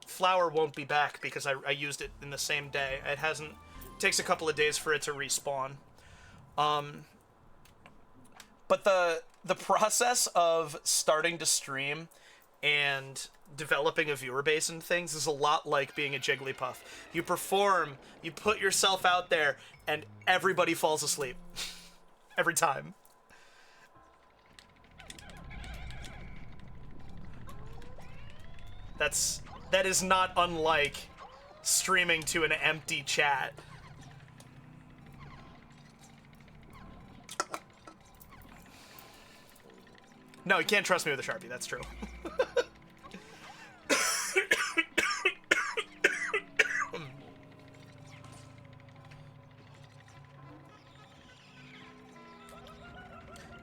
[SPEAKER 2] flower won't be back because I used it in the same day. It takes a couple of days for it to respawn. But the process of starting to stream and developing a viewer base and things is a lot like being a Jigglypuff. You perform, you put yourself out there, and everybody falls asleep. Every time. That is not unlike streaming to an empty chat. No, you can't trust me with a Sharpie, that's true.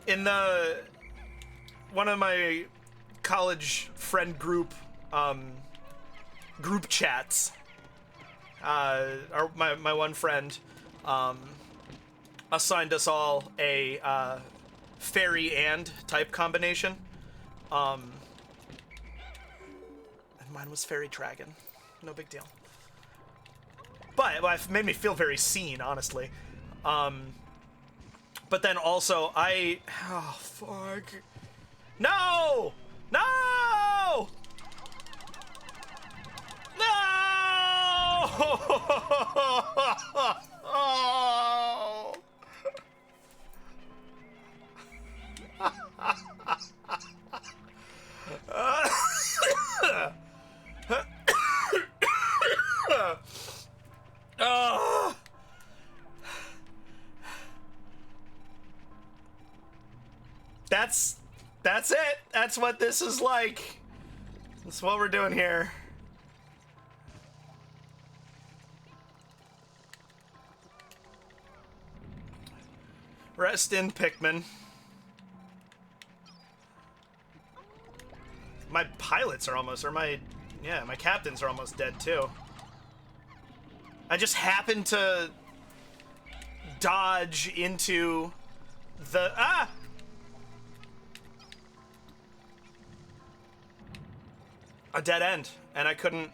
[SPEAKER 2] In one of my college friend group chats, my one friend assigned us all a fairy and type combination, and mine was fairy dragon. No big deal. But it made me feel very seen, honestly. But then also, oh, fuck. No! No! No! Oh! Oh! That's it. That's what this is like. That's what we're doing here. Rest in Pikmin. My pilots are almost, my captains are almost dead too. I just happened to dodge into the, a dead end, and I couldn't.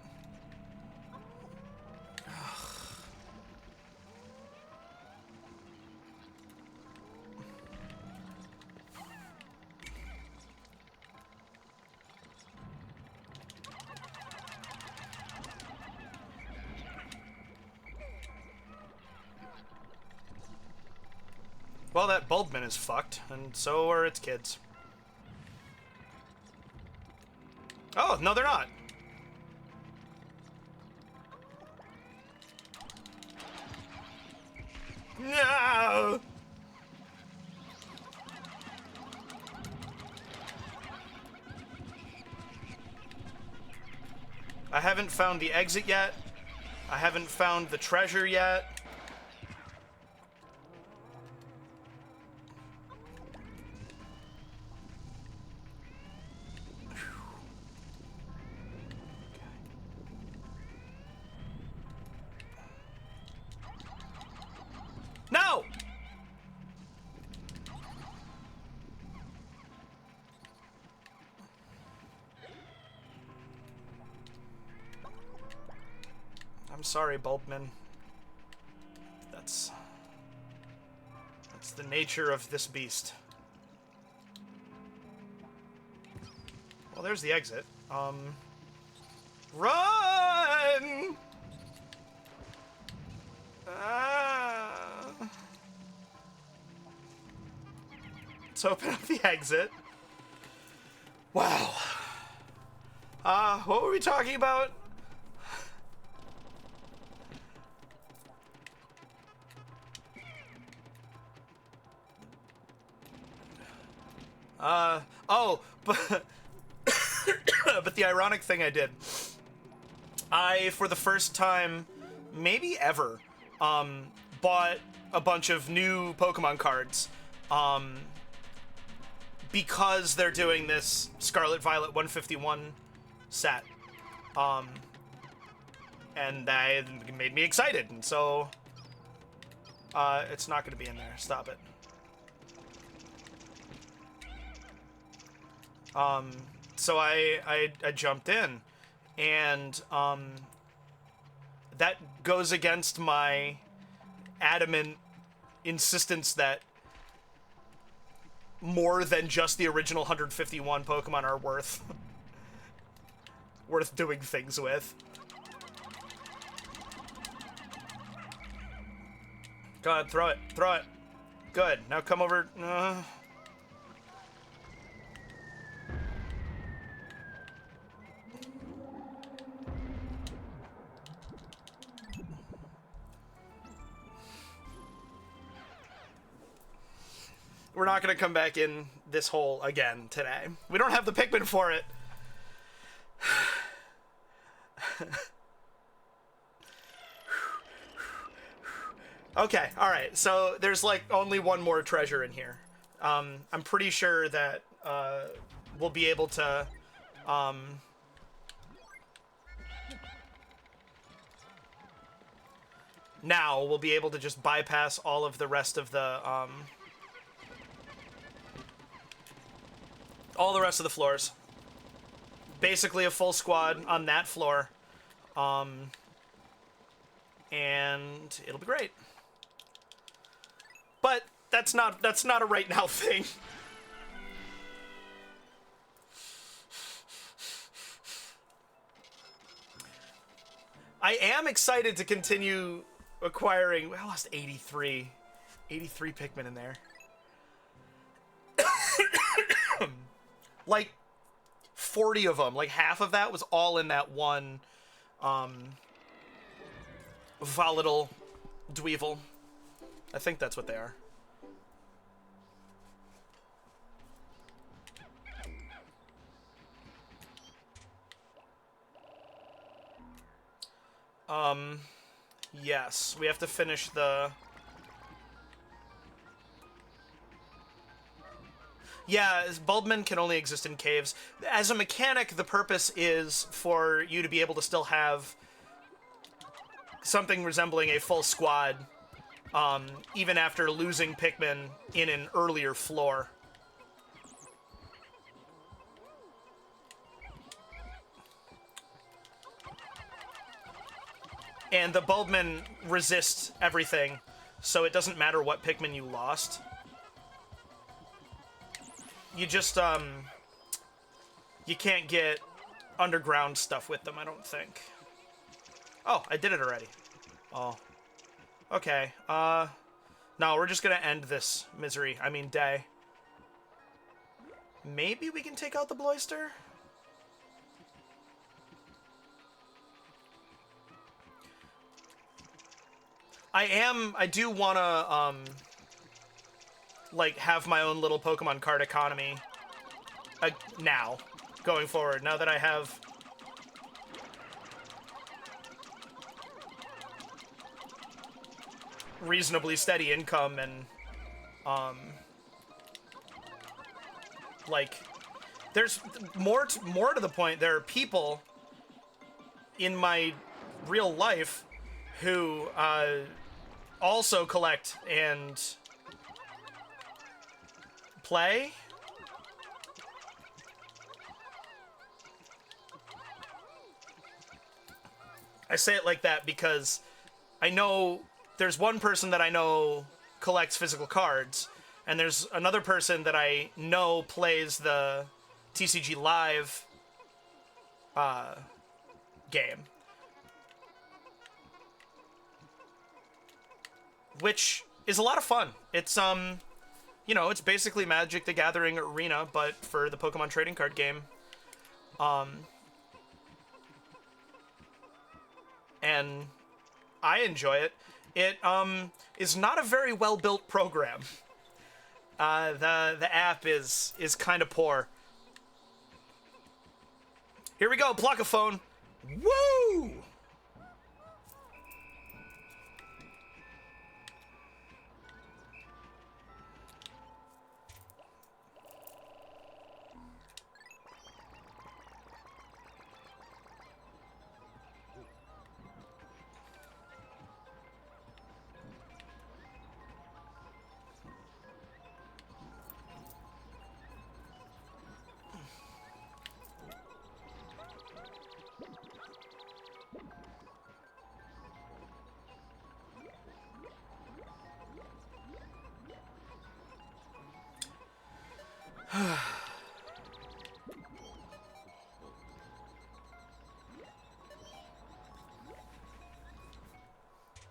[SPEAKER 2] Well, that Bulbmin is fucked, and so are its kids. Oh, no, they're not. No! I haven't found the exit yet. I haven't found the treasure yet. No! I'm sorry, Bulbmin. That's the nature of this beast. Well, there's the exit. Run! Let's open up the exit. Wow. What were we talking about? Oh, but but the ironic thing I did, for the first time, maybe ever, bought a bunch of new Pokemon cards, because they're doing this Scarlet Violet 151 set, and that made me excited, and so, it's not gonna be in there, stop it. So I jumped in, and that goes against my adamant insistence that more than just the original 151 Pokemon are worth doing things with. Go ahead, throw it, throw it. Good, now come over. We're not going to come back in this hole again today. We don't have the Pikmin for it. Okay, alright. So there's like only one more treasure in here. I'm pretty sure that we'll be able to... now we'll be able to just bypass all of the rest of the... all the rest of the floors. Basically a full squad on that floor. And it'll be great. But that's not a right now thing. I am excited to continue acquiring... I lost 83 Pikmin in there. Like 40 of them, like half of that was all in that one volatile Dweevil. I think that's what they are. Yes, we have to finish the... Yeah, Bulbmin can only exist in caves. As a mechanic, the purpose is for you to be able to still have something resembling a full squad, even after losing Pikmin in an earlier floor. And the Bulbmin resist everything, so it doesn't matter what Pikmin you lost. You just, you can't get underground stuff with them, I don't think. Oh, I did it already. Oh. Okay, no, we're just gonna end this misery, I mean day. Maybe we can take out the Bloister? I do wanna, like, have my own little Pokemon card economy now, going forward, now that I have reasonably steady income and, like, there's more to the point, there are people in my real life who, also collect and play. I say it like that because I know there's one person that I know collects physical cards, and there's another person that I know plays the TCG Live game. which is a lot of fun. It's you know, it's basically Magic the Gathering Arena, but for the Pokemon trading card game. And I enjoy it. It is not a very well built program. The app is kind of poor. Here we go, Pluckaphone. Woo!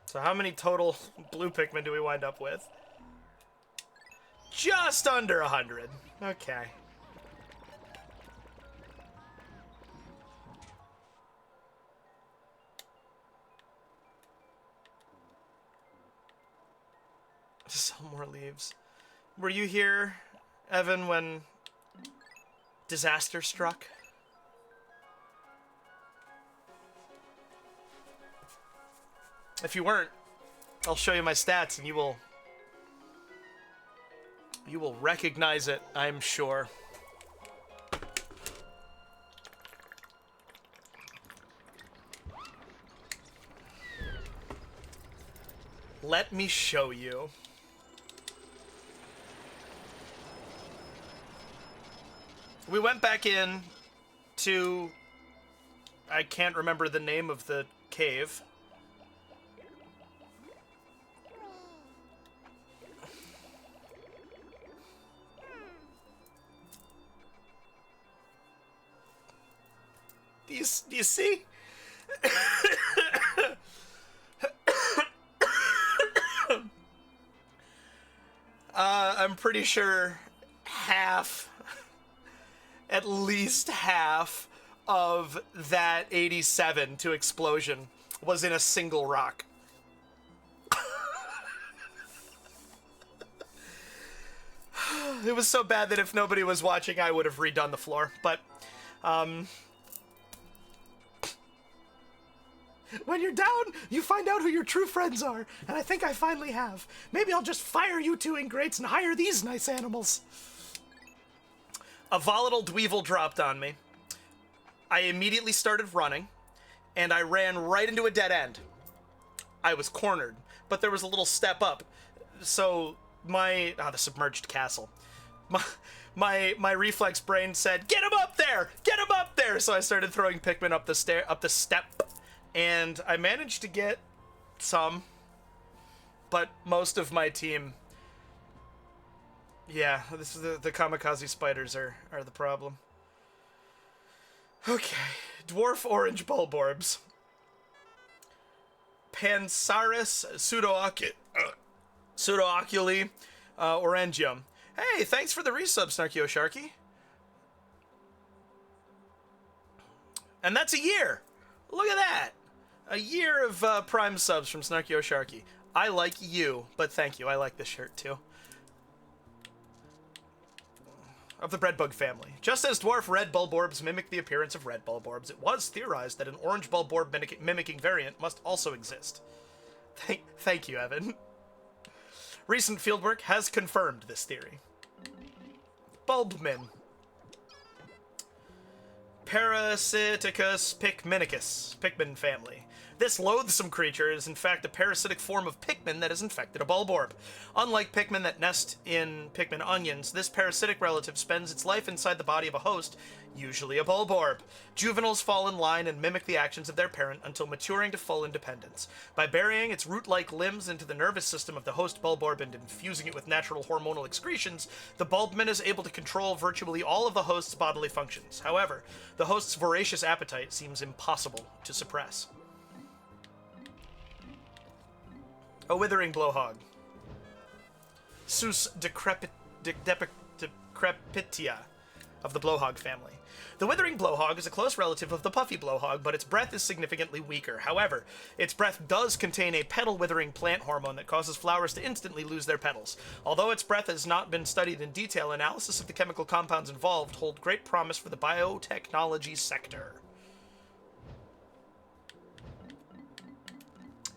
[SPEAKER 2] So how many total blue Pikmin do we wind up with? Just under 100. Okay. Sell more leaves. Were you here, Evan, when disaster struck? If you weren't, I'll show you my stats and you will recognize it, I'm sure. Let me show you. We went back in to... I can't remember the name of the cave. Do you see? I'm pretty sure half, at least half of that 87 to explosion was in a single rock. It was so bad that if nobody was watching, I would have redone the floor. But, when you're down, you find out who your true friends are, and I think I finally have. Maybe I'll just fire you two ingrates and hire these nice animals. A volatile Dweevil dropped on me. I immediately started running, and I ran right into a dead end. I was cornered, but there was a little step up. So the submerged castle. My reflex brain said, "Get him up there! Get him up there!" So I started throwing Pikmin up the step. And I managed to get some, but most of my team, yeah, this is the kamikaze spiders are the problem. Okay, dwarf orange bulborbs, Pansaris pseudooculi orangium. Hey, thanks for the resub, Snarkio Sharky. And that's a year. Look at that. A year of Prime subs from Snarkio Sharky. I like you, but thank you. I like this shirt, too. Of the Breadbug family. Just as dwarf red bulborbs mimic the appearance of red bulborbs, it was theorized that an orange bulborb mimicking variant must also exist. Thank you, Evan. Recent fieldwork has confirmed this theory. Bulbmin. Parasiticus picminicus, Pikmin family. This loathsome creature is in fact a parasitic form of Pikmin that has infected a Bulborb. Unlike Pikmin that nest in Pikmin onions, this parasitic relative spends its life inside the body of a host, usually a Bulborb. Juveniles fall in line and mimic the actions of their parent until maturing to full independence. By burying its root-like limbs into the nervous system of the host Bulborb and infusing it with natural hormonal excretions, the Bulbmin is able to control virtually all of the host's bodily functions. However, the host's voracious appetite seems impossible to suppress. A withering blowhog. Sus decrepitia of the blowhog family. The withering blowhog is a close relative of the puffy blowhog, but its breath is significantly weaker. However, its breath does contain a petal withering plant hormone that causes flowers to instantly lose their petals. Although its breath has not been studied in detail, analysis of the chemical compounds involved hold great promise for the biotechnology sector.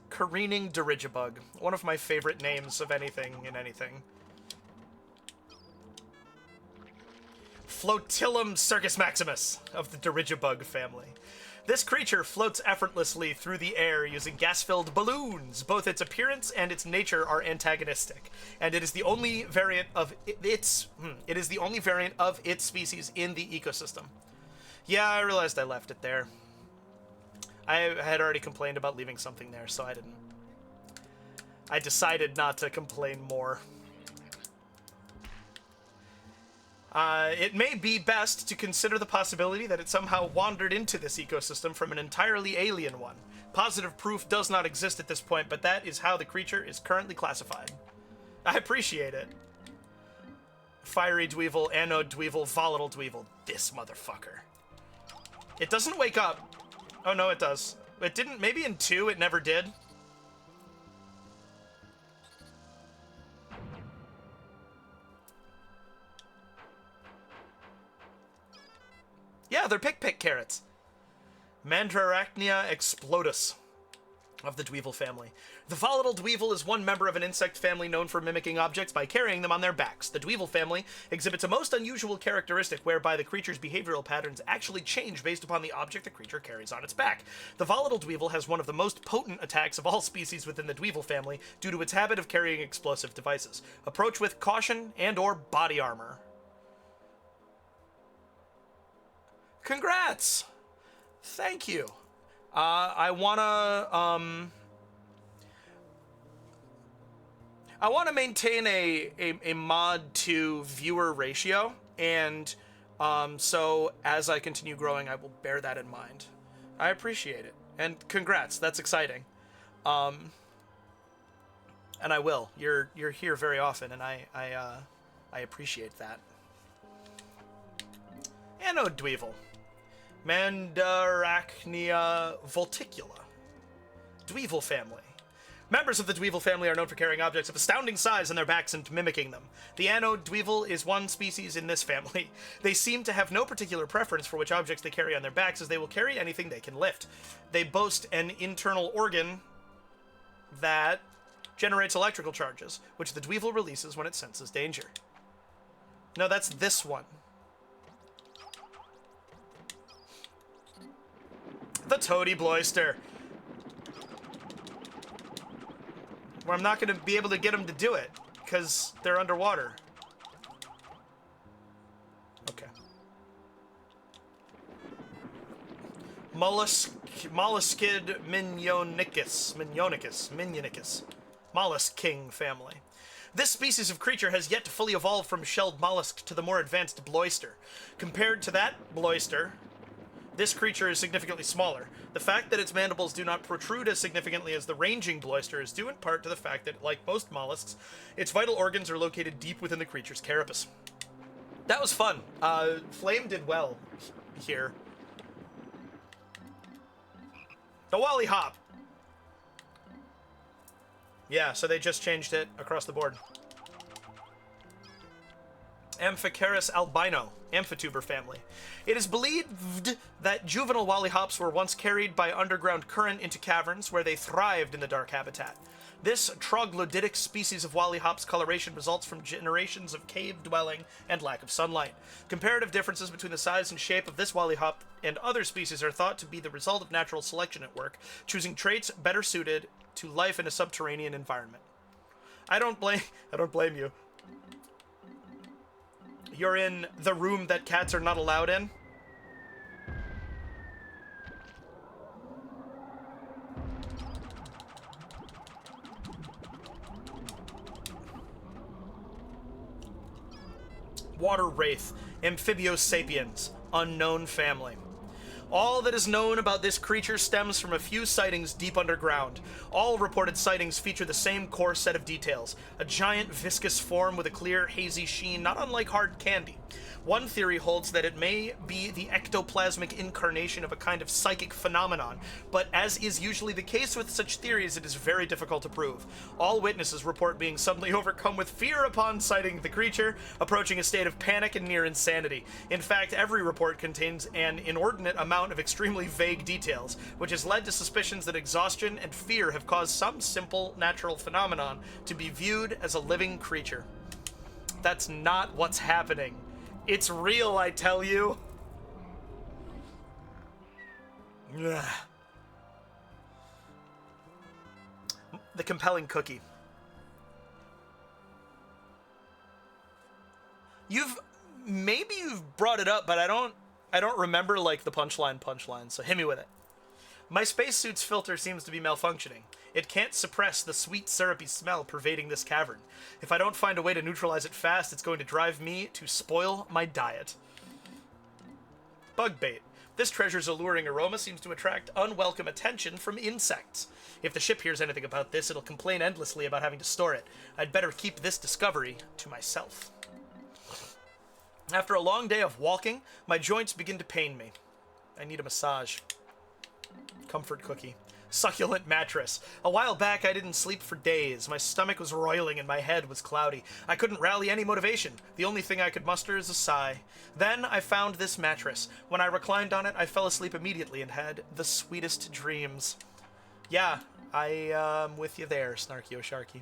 [SPEAKER 2] Careening Dirigibug. One of my favorite names of anything in anything. Flotillum Circus Maximus of the Dirigibug family. This creature floats effortlessly through the air using gas-filled balloons. Both its appearance and its nature are antagonistic, and it is the only variant of its species in the ecosystem. Yeah, I realized I left it there. I had already complained about leaving something there, so I didn't. I decided not to complain more. It may be best to consider the possibility that it somehow wandered into this ecosystem from an entirely alien one. Positive proof does not exist at this point, but that is how the creature is currently classified. I appreciate it. Fiery Dweevil, Anode Dweevil, Volatile Dweevil. This motherfucker. It doesn't wake up. Oh, no, it does. It didn't. Maybe in 2 it never did. Yeah, they're pick carrots. Mandrarachnia explodus of the Dweevil family. The volatile Dweevil is one member of an insect family known for mimicking objects by carrying them on their backs. The Dweevil family exhibits a most unusual characteristic whereby the creature's behavioral patterns actually change based upon the object the creature carries on its back. The volatile Dweevil has one of the most potent attacks of all species within the Dweevil family due to its habit of carrying explosive devices. Approach with caution and or body armor. Congrats! Thank you. I wanna maintain a mod to viewer ratio, and so as I continue growing, I will bear that in mind. I appreciate it, and congrats. That's exciting. And I will. You're here very often, and I appreciate that. Anode Dweevil. Mandarachnia volticula. Dweevil family. Members of the Dweevil family are known for carrying objects of astounding size on their backs and mimicking them. The Anode Dweevil is one species in this family. They seem to have no particular preference for which objects they carry on their backs, as they will carry anything they can lift. They boast an internal organ that generates electrical charges, which the Dweevil releases when it senses danger. No, that's this one. The Toady Bloister. Where I'm not going to be able to get them to do it, because they're underwater. Okay. Molluskid minionicus. Mollusk King family. This species of creature has yet to fully evolve from shelled mollusk to the more advanced Bloister. Compared to that Bloister, this creature is significantly smaller. The fact that its mandibles do not protrude as significantly as the ranging Bloister is due in part to the fact that, like most mollusks, its vital organs are located deep within the creature's carapace. That was fun. Flame did well here. The Wally Hop. Yeah, so they just changed it across the board. Amphicarus albino, Amphituber family. It is believed that juvenile Wallyhops were once carried by underground current into caverns where they thrived in the dark habitat. This troglodytic species of Wallyhop's coloration results from generations of cave dwelling and lack of sunlight. Comparative differences between the size and shape of this Wallyhop and other species are thought to be the result of natural selection at work, choosing traits better suited to life in a subterranean environment. I don't blame you. You're in the room that cats are not allowed in? Water Wraith, Amphibios sapiens, unknown family. All that is known about this creature stems from a few sightings deep underground. All reported sightings feature the same core set of details: a giant viscous form with a clear, hazy sheen, not unlike hard candy. One theory holds that it may be the ectoplasmic incarnation of a kind of psychic phenomenon, but as is usually the case with such theories, it is very difficult to prove. All witnesses report being suddenly overcome with fear upon sighting the creature, approaching a state of panic and near insanity. In fact, every report contains an inordinate amount of extremely vague details, which has led to suspicions that exhaustion and fear have caused some simple natural phenomenon to be viewed as a living creature. That's not what's happening. It's real, I tell you. Ugh. The compelling cookie. Maybe you've brought it up, but I don't remember like the punchline, so hit me with it. My spacesuit's filter seems to be malfunctioning. It can't suppress the sweet, syrupy smell pervading this cavern. If I don't find a way to neutralize it fast, it's going to drive me to spoil my diet. Bug bait. This treasure's alluring aroma seems to attract unwelcome attention from insects. If the ship hears anything about this, it'll complain endlessly about having to store it. I'd better keep this discovery to myself. After a long day of walking, my joints begin to pain me. I need a massage. Comfort cookie. Succulent mattress. A while back, I didn't sleep for days. My stomach was roiling and my head was cloudy. I couldn't rally any motivation. The only thing I could muster is a sigh. Then I found this mattress. When I reclined on it, I fell asleep immediately and had the sweetest dreams. Yeah, I'm with you there, Snarky O'Sharky.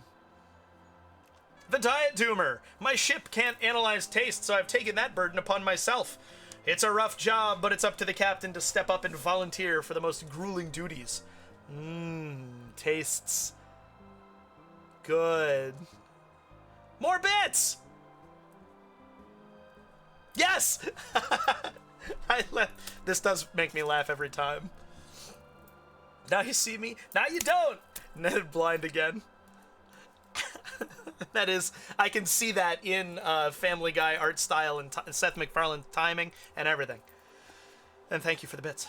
[SPEAKER 2] The Diet Doomer. My ship can't analyze taste, so I've taken that burden upon myself. It's a rough job, but it's up to the captain to step up and volunteer for the most grueling duties. Tastes good. More bits! Yes! This does make me laugh every time. Now you see me, now you don't! Ned blind again. That is, I can see that in Family Guy art style and Seth MacFarlane timing and everything. And thank you for the bits.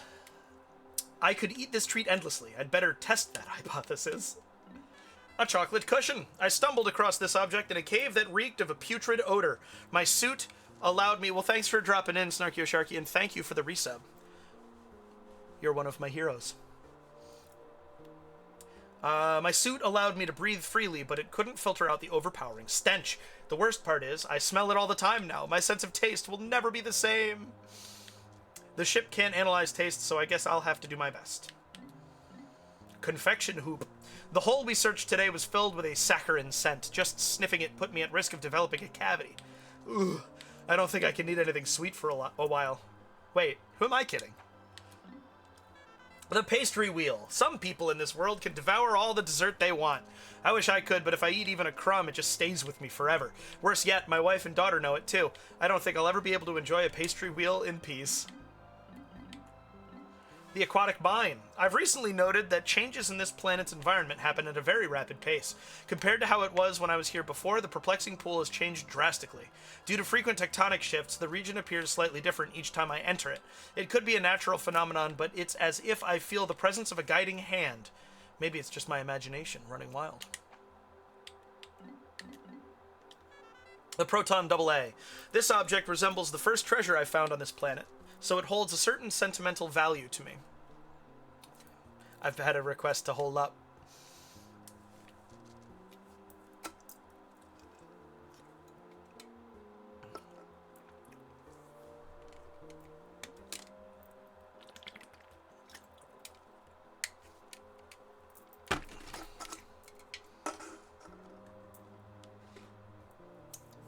[SPEAKER 2] I could eat this treat endlessly. I'd better test that hypothesis. A chocolate cushion. I stumbled across this object in a cave that reeked of a putrid odor. My suit allowed me... Well, thanks for dropping in, Snarky O'Sharky, and thank you for the resub. You're one of my heroes. My suit allowed me to breathe freely, but it couldn't filter out the overpowering stench. The worst part is, I smell it all the time now. My sense of taste will never be the same. The ship can't analyze taste, so I guess I'll have to do my best. Confection hoop. The hole we searched today was filled with a saccharine scent. Just sniffing it put me at risk of developing a cavity. Ugh. I don't think I can eat anything sweet for a while. Wait, who am I kidding? The pastry wheel. Some people in this world can devour all the dessert they want. I wish I could, but if I eat even a crumb, it just stays with me forever. Worse yet, my wife and daughter know it too. I don't think I'll ever be able to enjoy a pastry wheel in peace. The aquatic mine. I've recently noted that changes in this planet's environment happen at a very rapid pace. Compared to how it was when I was here before, the perplexing pool has changed drastically. Due to frequent tectonic shifts, the region appears slightly different each time I enter it. It could be a natural phenomenon, but it's as if I feel the presence of a guiding hand. Maybe it's just my imagination running wild. The Proton AA. This object resembles the first treasure I found on this planet, so it holds a certain sentimental value to me. I've had a request to hold up.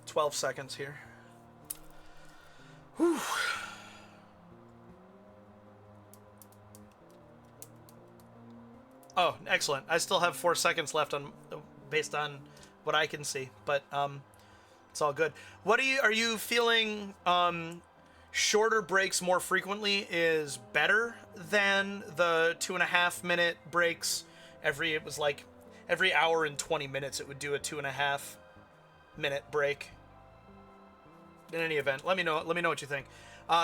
[SPEAKER 2] "12 seconds here. Whew. Oh, excellent. I still have 4 seconds left on, based on what I can see, but it's all good. What are you feeling? Shorter breaks more frequently is better than the 2.5 minute breaks. It was like every hour and 20 minutes it would do a 2.5 minute break. In any event, let me know what you think.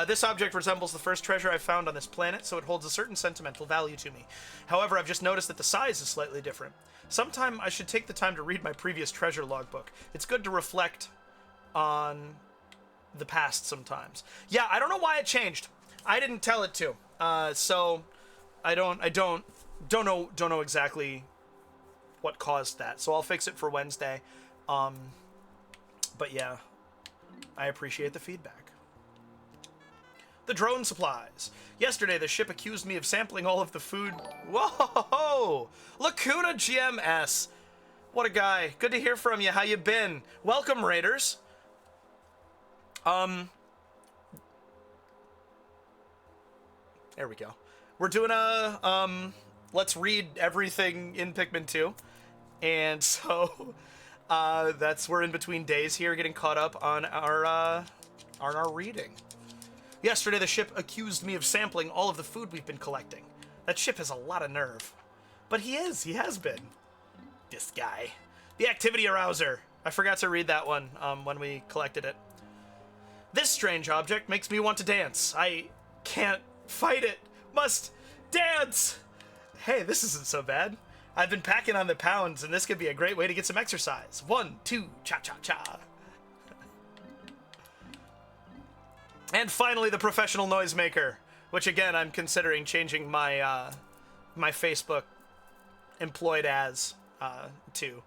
[SPEAKER 2] This object resembles the first treasure I found on this planet, so it holds a certain sentimental value to me. However, I've just noticed that the size is slightly different. Sometime I should take the time to read my previous treasure logbook. It's good to reflect on the past sometimes. Yeah, I don't know why it changed. I didn't tell it to. So I don't know exactly what caused that. So I'll fix it for Wednesday. But yeah, I appreciate the feedback. The drone supplies. Yesterday, the ship accused me of sampling all of the food. Whoa! Lacuna GMS. What a guy. Good to hear from you. How you been? Welcome, Raiders. There we go. We're doing a, let's read everything in Pikmin 2. And so, we're in between days here, getting caught up on our reading. Yesterday, the ship accused me of sampling all of the food we've been collecting. That ship has a lot of nerve. But he has been. This guy. The activity arouser. I forgot to read that one when we collected it. This strange object makes me want to dance. I can't fight it. Must dance. Hey, this isn't so bad. I've been packing on the pounds, and this could be a great way to get some exercise. 1, 2, cha-cha-cha. And finally, the professional noisemaker, which again, I'm considering changing my my Facebook employed as to.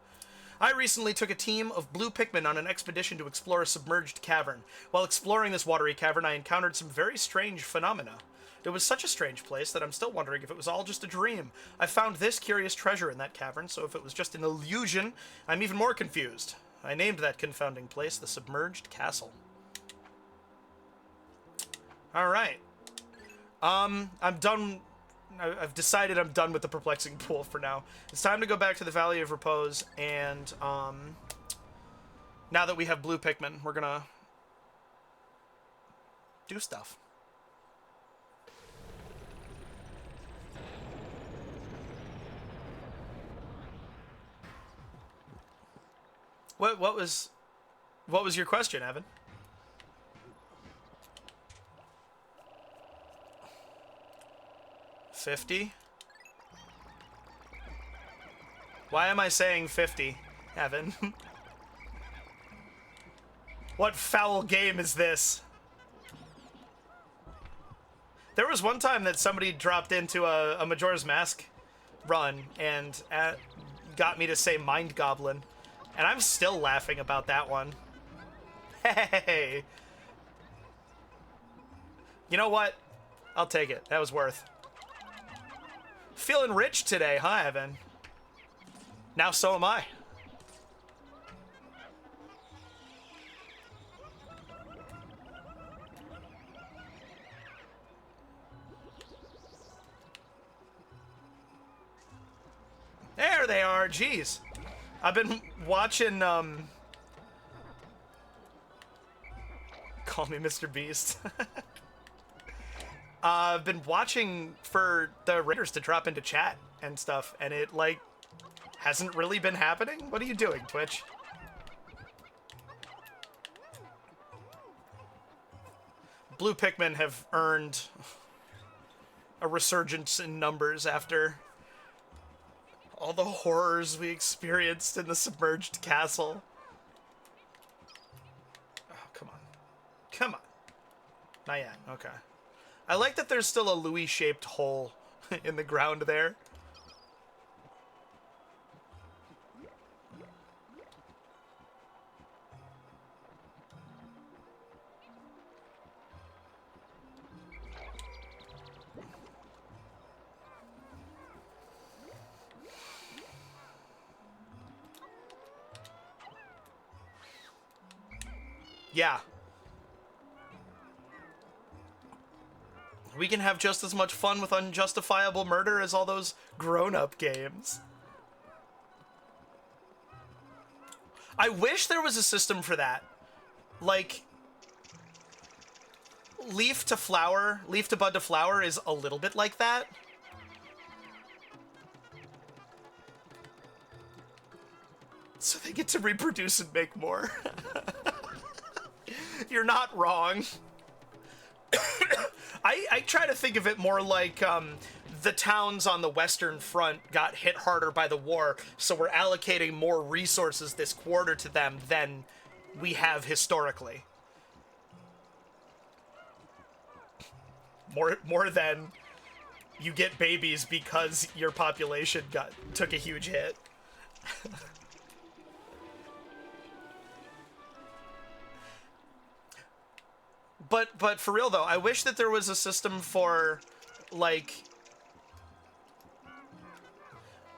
[SPEAKER 2] I recently took a team of blue Pikmin on an expedition to explore a submerged cavern. While exploring this watery cavern, I encountered some very strange phenomena. It was such a strange place that I'm still wondering if it was all just a dream. I found this curious treasure in that cavern, so if it was just an illusion, I'm even more confused. I named that confounding place the Submerged Castle. All right. I'm done. I've decided I'm done with the perplexing pool for now. It's time to go back to the Valley of Repose, and now that we have blue Pikmin, we're gonna do stuff. What was your question, Evan? $50? Why am I saying 50, Evan? What foul game is this? There was one time that somebody dropped into a Majora's Mask run and got me to say Mind Goblin, and I'm still laughing about that one. Hey! You know what? I'll take it. That was worth. Feeling rich today, huh, Evan? Now so am I. There they are, jeez. I've been watching, call me Mr. Beast. I've been watching for the Raiders to drop into chat and stuff, and it, like, hasn't really been happening? What are you doing, Twitch? Blue Pikmin have earned a resurgence in numbers after all the horrors we experienced in the submerged castle. Oh, come on. Come on. Not yet. Okay. I like that there's still a Louis-shaped hole in the ground there. Yeah. We can have just as much fun with unjustifiable murder as all those grown-up games. I wish there was a system for that. Like, leaf to bud to flower is a little bit like that. So they get to reproduce and make more. You're not wrong. I try to think of it more like the towns on the Western Front got hit harder by the war, so we're allocating more resources this quarter to them than we have historically. More than you get babies because your population took a huge hit. But for real though, I wish that there was a system for like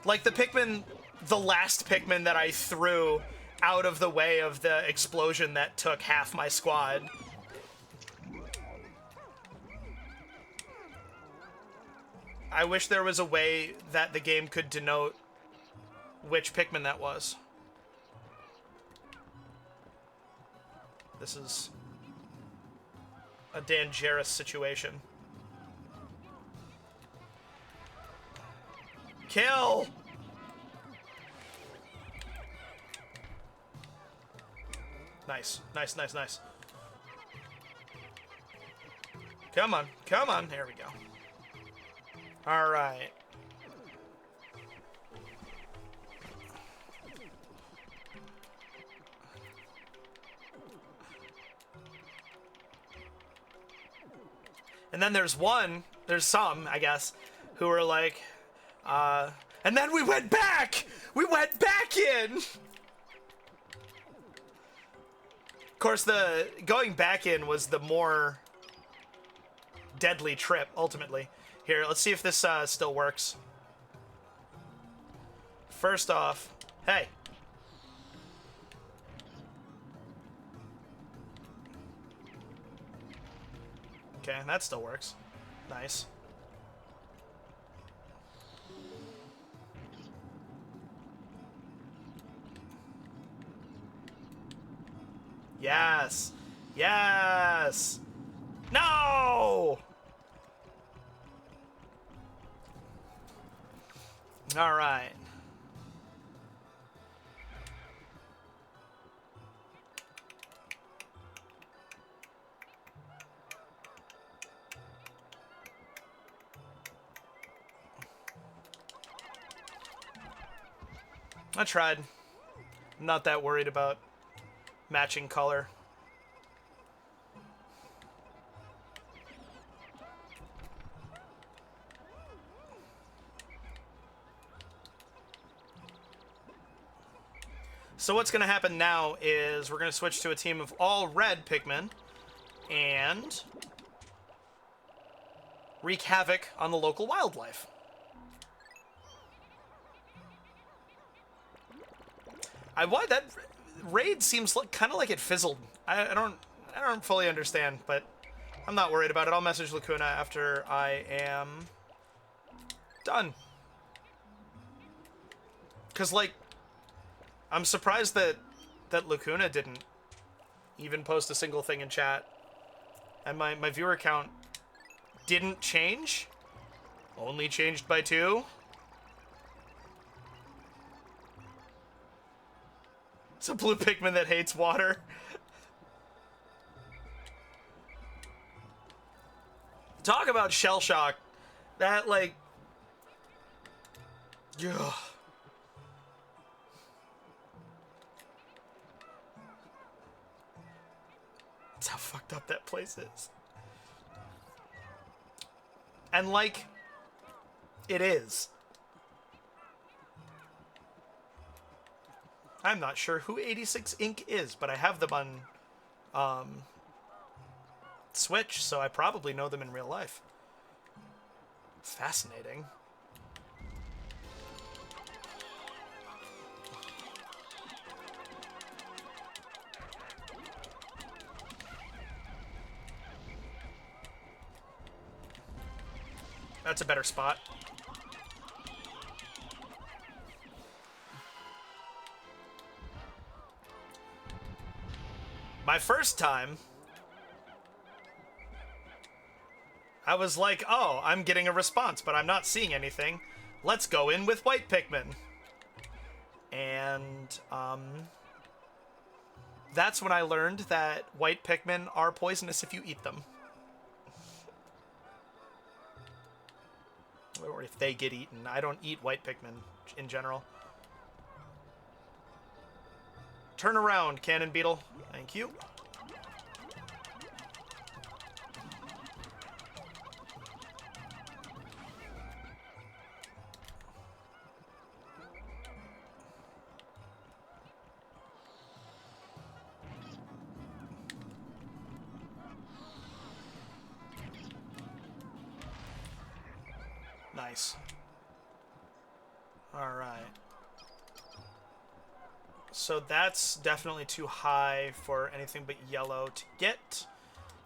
[SPEAKER 2] the Pikmin, the last Pikmin that I threw out of the way of the explosion that took half my squad. I wish there was a way that the game could denote which Pikmin that was. This is a dangerous situation. Kill! Nice, nice, nice, nice. Come on, come on. There we go. All right. And then there's some, I guess, who are like, and then we went back! We went back in! Of course, the going back in was the more deadly trip, ultimately. Here, let's see if this still works. First off, hey. Okay, that still works. Nice. Yes! Yes! No! All right. I tried. I'm not that worried about matching color. So what's going to happen now is we're going to switch to a team of all red Pikmin and wreak havoc on the local wildlife. That raid seems kind of like it fizzled. I don't fully understand, but I'm not worried about it. I'll message Lacuna after I am done. Cause like, I'm surprised that Lacuna didn't even post a single thing in chat, and my viewer count didn't change. Only changed by 2. It's a blue Pikmin that hates water. Talk about shell shock. That, like... Ugh. That's how fucked up that place is. And, like... It is. I'm not sure who 86 Inc. is, but I have them on Switch, so I probably know them in real life. Fascinating. That's a better spot. My first time, I was like, oh, I'm getting a response, but I'm not seeing anything. Let's go in with white Pikmin. And, that's when I learned that white Pikmin are poisonous if you eat them. Or if they get eaten. I don't eat white Pikmin in general. Turn around, Cannon Beetle. Thank you. Nice. Alright. So that's definitely too high for anything but yellow to get.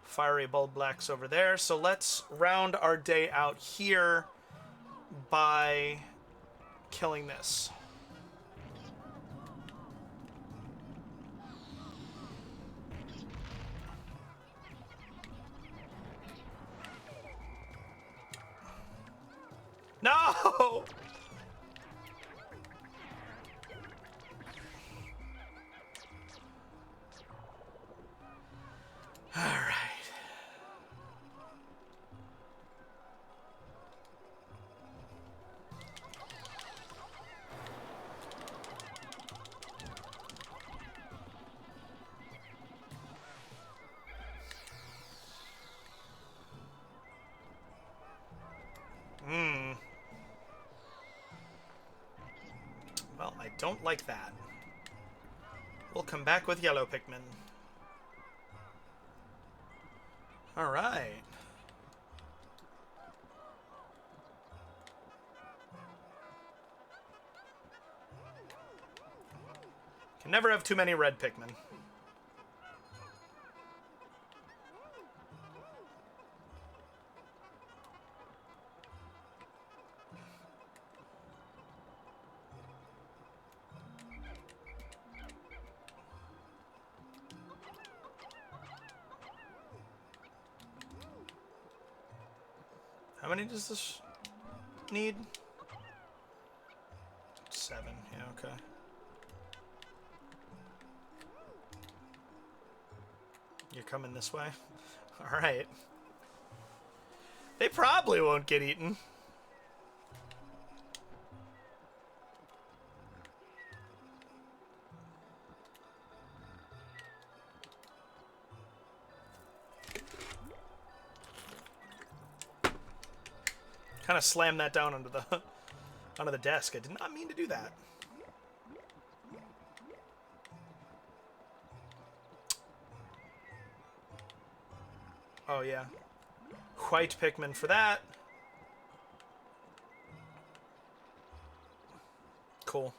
[SPEAKER 2] Fiery Bulb Black's over there. So let's round our day out here by killing this. No! All right. Well, I don't like that. We'll come back with yellow Pikmin. All right. Can never have too many red Pikmin. How many does this need? 7, yeah, okay. You're coming this way? Alright. They probably won't get eaten. Kind of slammed that down onto the desk. I did not mean to do that. Oh yeah. White Pikmin for that. Cool.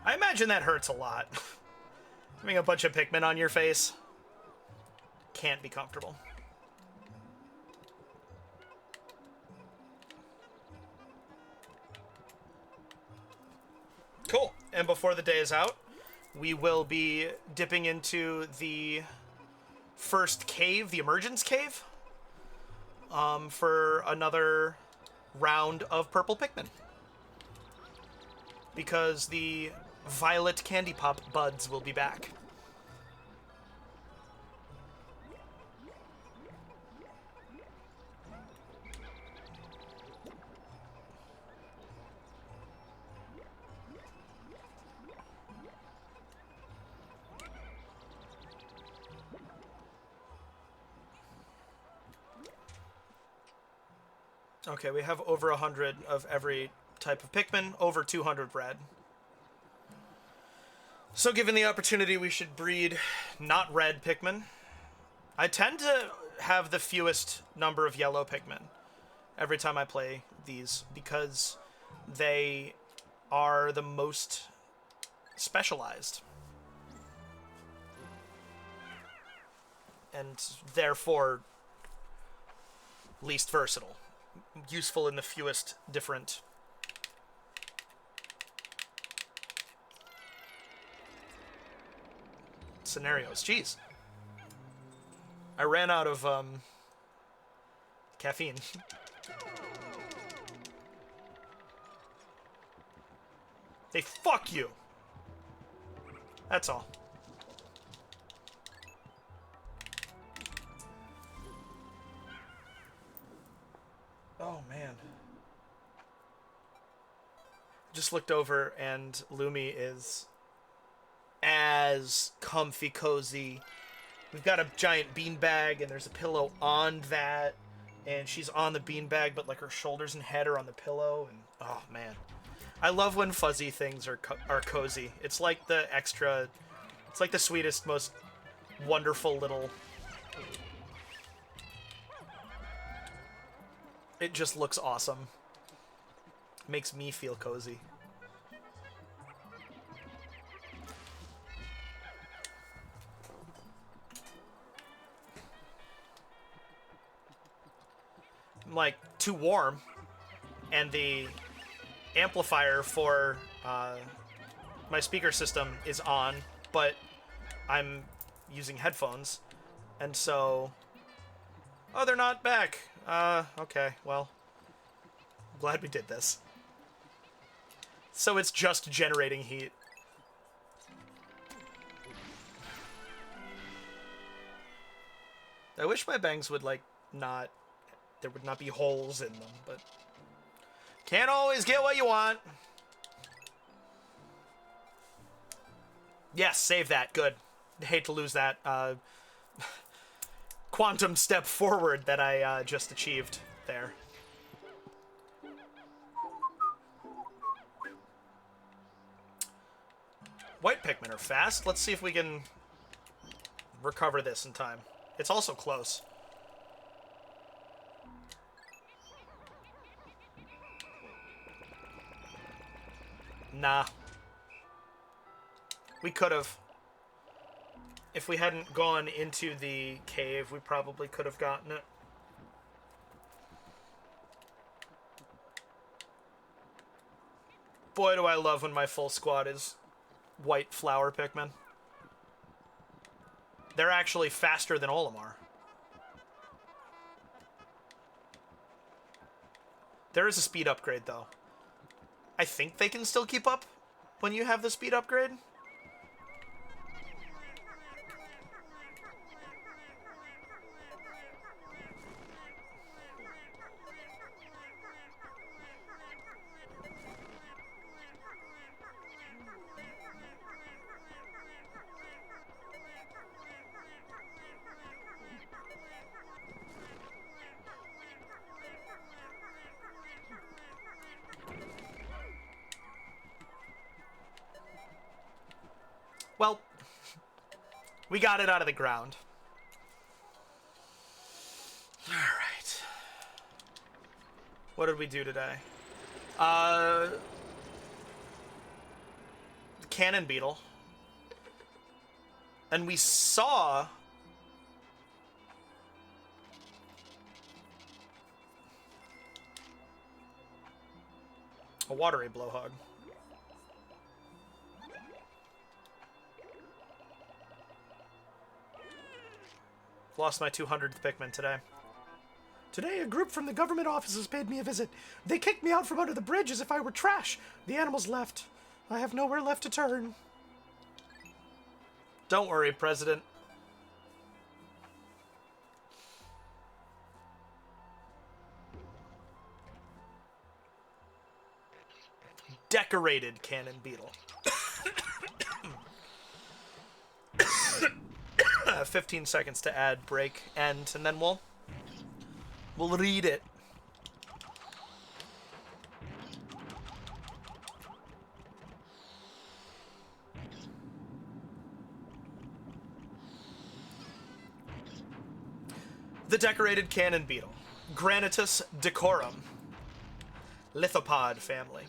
[SPEAKER 2] I imagine that hurts a lot. Having a bunch of Pikmin on your face can't be comfortable. Cool. And before the day is out, we will be dipping into the first cave, the Emergence Cave, for another round of purple Pikmin. Because the violet Candy Pop buds will be back. Okay, we have over 100 of every type of Pikmin, over 200 red. So given the opportunity, we should breed not red Pikmin. I tend to have the fewest number of yellow Pikmin every time I play these because they are the most specialized. And therefore least versatile. Useful in the fewest different scenarios. Jeez. I ran out of caffeine. Hey, fuck you. That's all. Oh, man. Just looked over and Lumi is as comfy cozy. We've got a giant beanbag and there's a pillow on that. And she's on the beanbag, but like her shoulders and head are on the pillow. And oh, man. I love when fuzzy things are cozy. It's like the extra... It's like the sweetest, most wonderful little... It just looks awesome. Makes me feel cozy. I'm like too warm, and the amplifier for my speaker system is on, but I'm using headphones, and so... Oh, they're not back. Okay, well, I'm glad we did this. So it's just generating heat. I wish my bangs would, like, not... There would not be holes in them, but... Can't always get what you want. Yes, save that. Good. Hate to lose that quantum step forward that I just achieved there. White Pikmin are fast. Let's see if we can recover this in time. It's also close. Nah. We could have. If we hadn't gone into the cave, we probably could have gotten it. Boy, do I love when my full squad is white flower Pikmin. They're actually faster than Olimar. There is a speed upgrade, though. I think they can still keep up when you have the speed upgrade. Well, we got it out of the ground. Alright. What did we do today? Cannon Beetle. And we saw... a watery blowhog. Lost my 200th Pikmin today. Today, a group from the government offices paid me a visit. They kicked me out from under the bridge as if I were trash. The animals left. I have nowhere left to turn. Don't worry, President. Decorated Cannon Beetle. 15 seconds to add, break, end, and then we'll read it. The Decorated Cannon Beetle, Granitus decorum, Lithopod family.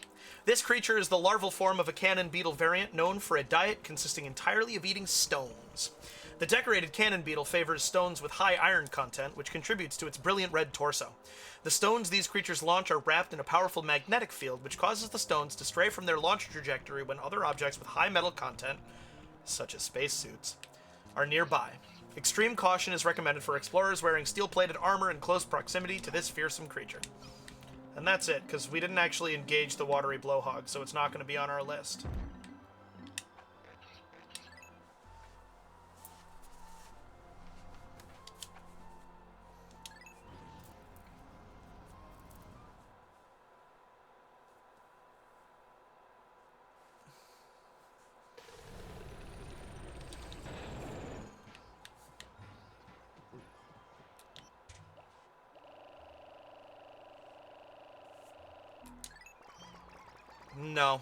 [SPEAKER 2] This creature is the larval form of a cannon beetle variant known for a diet consisting entirely of eating stones. The Decorated Cannon Beetle favors stones with high iron content, which contributes to its brilliant red torso. The stones these creatures launch are wrapped in a powerful magnetic field, which causes the stones to stray from their launch trajectory when other objects with high metal content, such as spacesuits, are nearby. Extreme caution is recommended for explorers wearing steel-plated armor in close proximity to this fearsome creature. And that's it, because we didn't actually engage the watery blowhog, so it's not going to be on our list. No.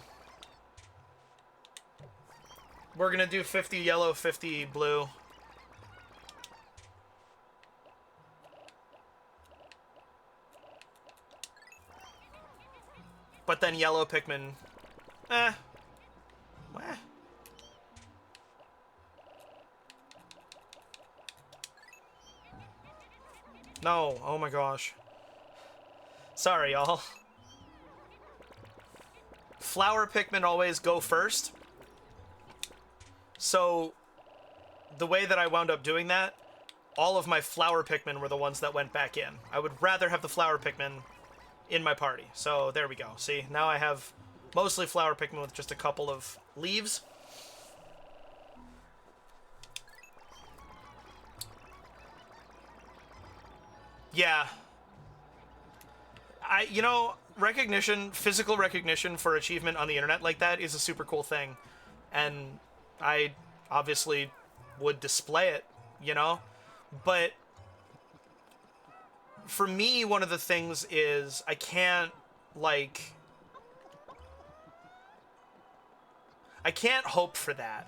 [SPEAKER 2] We're gonna do 50 yellow, 50 blue. But then yellow Pikmin... Eh. Meh. No, oh my gosh. Sorry, y'all. Flower Pikmin always go first. So, the way that I wound up doing that, all of my flower Pikmin were the ones that went back in. I would rather have the flower Pikmin in my party. So, there we go. See, now I have mostly flower Pikmin with just a couple of leaves. Yeah. You know, recognition, physical recognition for achievement on the internet like that is a super cool thing. And I obviously would display it, you know? But for me, one of the things is I can't, like... I can't hope for that.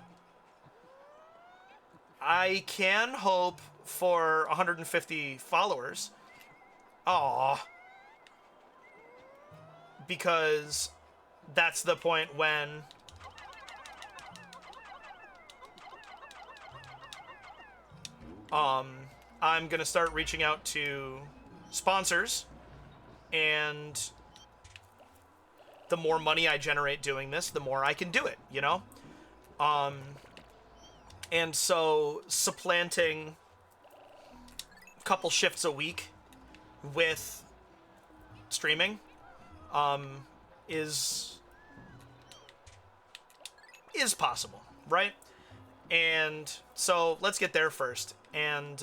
[SPEAKER 2] I can hope for 150 followers. Aww. Because that's the point when I'm gonna start reaching out to sponsors, and the more money I generate doing this, the more I can do it, you know? And so supplanting a couple shifts a week with streaming is possible, right? And so let's get there first. And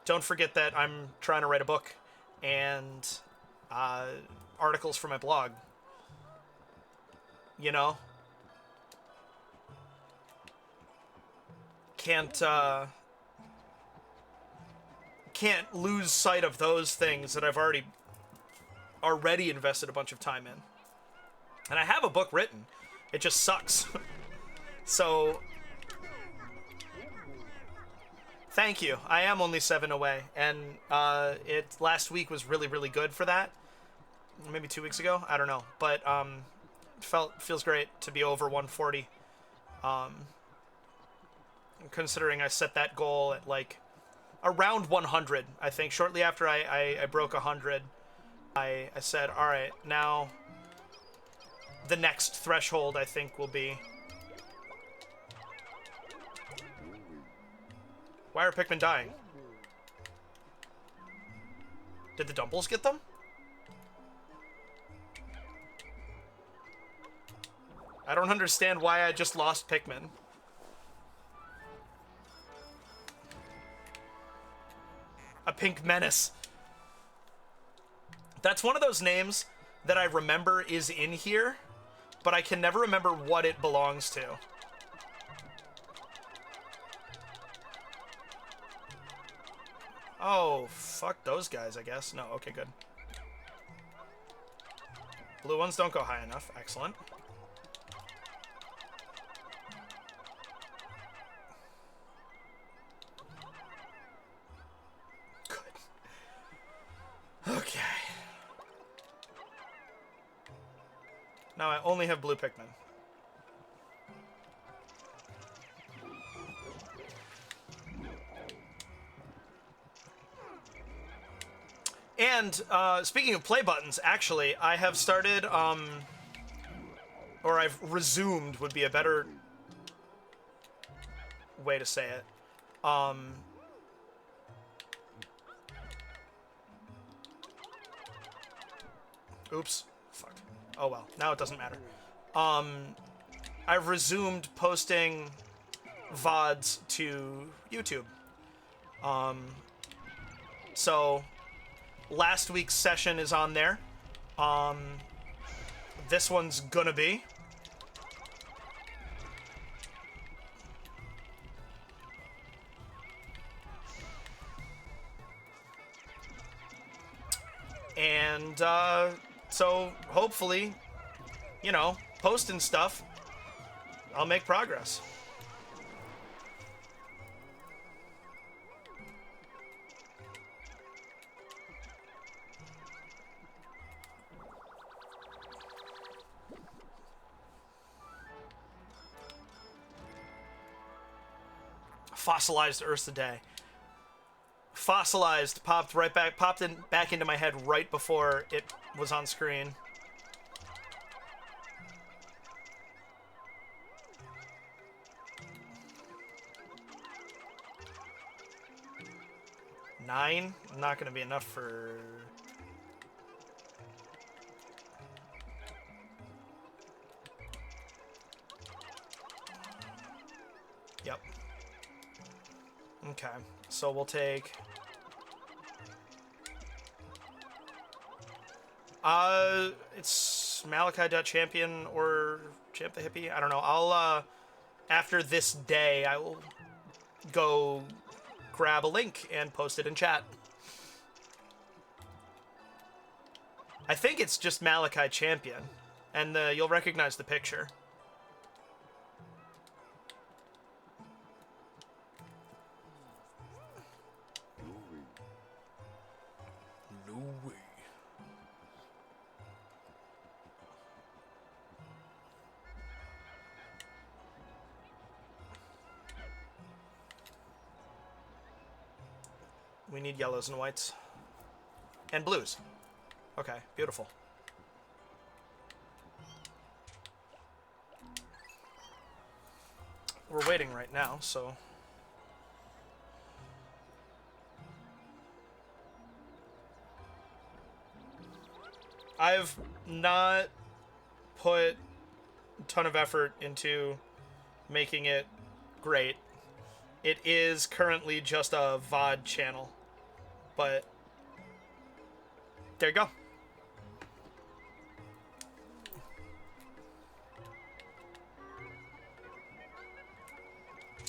[SPEAKER 2] don't forget that I'm trying to write a book and articles for my blog. You know? Can't lose sight of those things that I've already invested a bunch of time in. And I have a book written. It just sucks. So, thank you. I am only 7 away, and last week was really, really good for that. Maybe 2 weeks ago, I don't know, but feels great to be over 140. Considering I set that goal at like around 100, I think. Shortly after I broke 100, I said, all right, now the next threshold I think will be... Why are Pikmin dying? Did the Dumbles get them? I don't understand why I just lost Pikmin. A pink menace. That's one of those names that I remember is in here, but I can never remember what it belongs to. Oh, fuck those guys, I guess. No, okay, good. Blue ones don't go high enough. Excellent. Good. Okay. Now I only have blue Pikmin. And, speaking of play buttons, actually, I have started, or I've resumed would be a better way to say it. Oops. Fuck. Oh well. Now it doesn't matter. I've resumed posting VODs to YouTube. So last week's session is on there. This one's gonna be. And, so hopefully, you know, posting stuff, I'll make progress. Fossilized Ursa Day. Fossilized popped back into my head right before it was on screen. Nine? Not gonna be enough for... Yep. Okay, so we'll take... It's Malachi.champion or Champ the Hippie. I don't know. I'll, after this day, I will go grab a link and post it in chat. I think it's just Malachi Champion, and you'll recognize the picture. No way. We need yellows and whites. And blues. Okay, beautiful. We're waiting right now, so... I've not put a ton of effort into making it great. It is currently just a VOD channel. But there you go.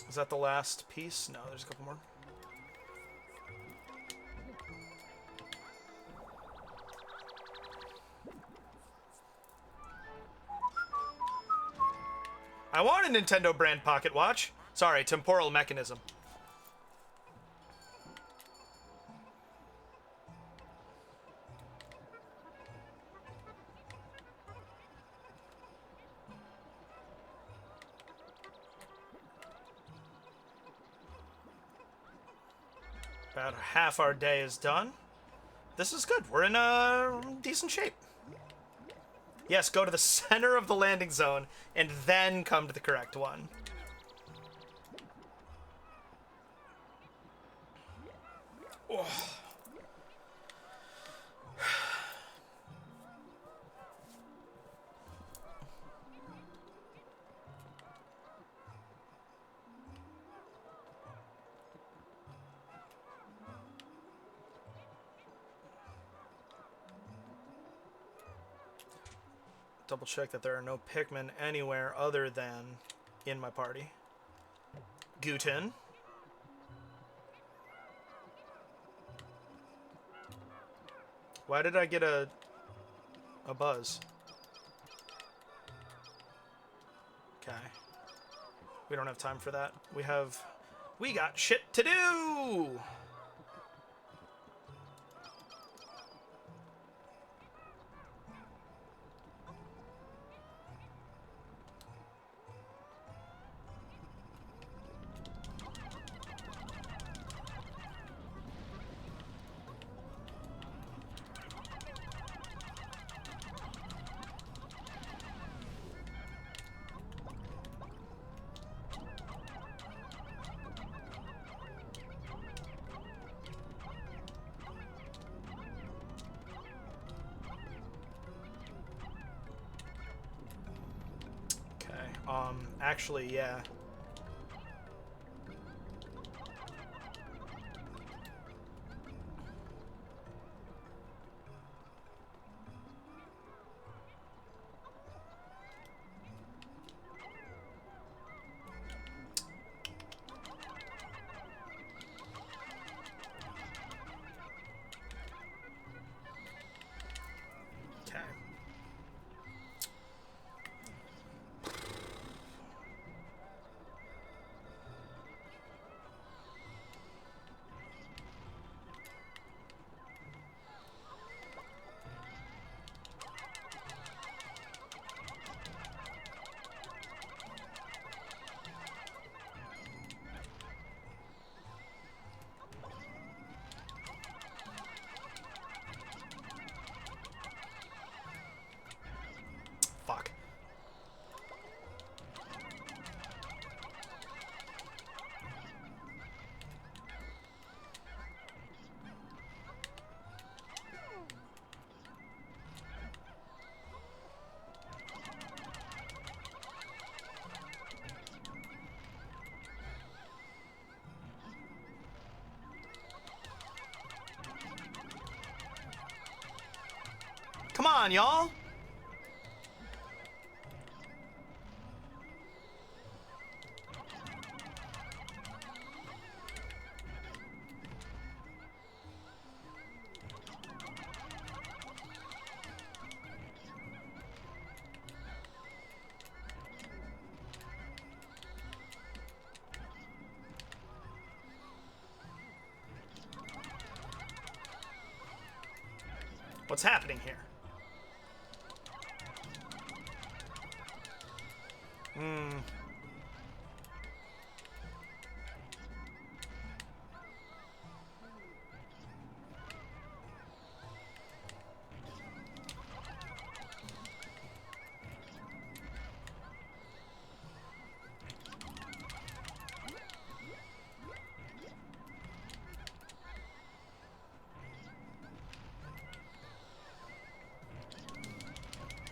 [SPEAKER 2] Is that the last piece? No, there's a couple more. I want a Nintendo brand pocket watch. Sorry, temporal mechanism. About half our day is done. This is good. We're in a decent shape. Yes, go to the center of the landing zone and then come to the correct one. Oh. Double check that there are no Pikmin anywhere other than in my party. Guten. Why did I get a buzz? Okay. We don't have time for that. We got shit to do! Actually, yeah. Okay. Fuck. Come on, y'all! What's happening here?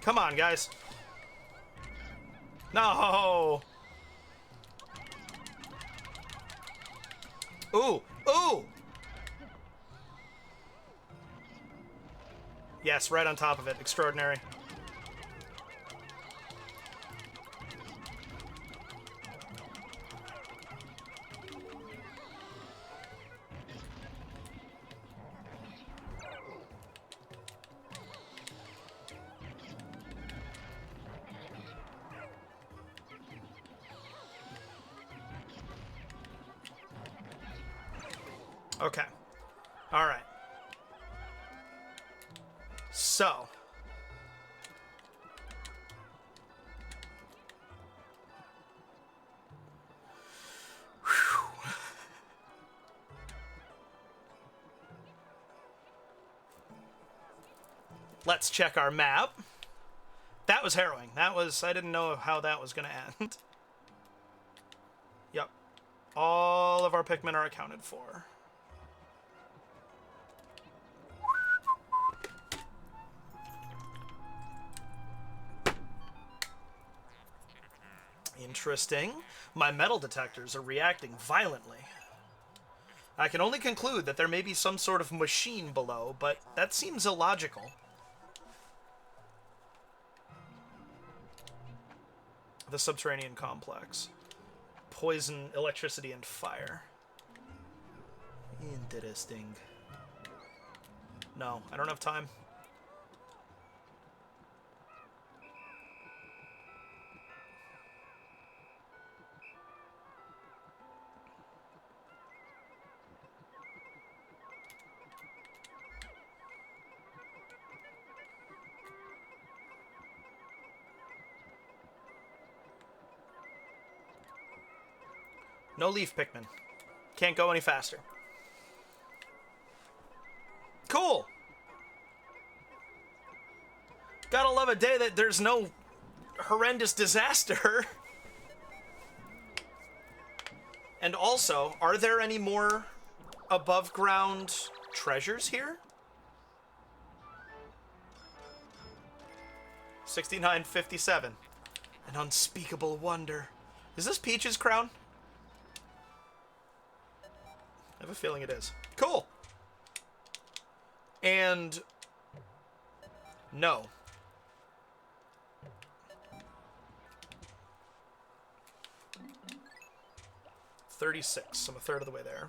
[SPEAKER 2] Come on, guys. No! Ooh! Ooh! Yes, right on top of it. Extraordinary. Okay. All right. So. Whew. Let's check our map. That was harrowing. That was... I didn't know how that was going to end. Yep. All of our Pikmin are accounted for. Interesting. My metal detectors are reacting violently. I can only conclude that there may be some sort of machine below, but that seems illogical. The subterranean complex. Poison, electricity, and fire. Interesting. No, I don't have time. No leaf Pikmin. Can't go any faster. Cool! Gotta love a day that there's no horrendous disaster. And also, are there any more above ground treasures here? 6957. An unspeakable wonder. Is this Peach's crown? I have a feeling it is. Cool. And no. $36. I'm a third of the way there.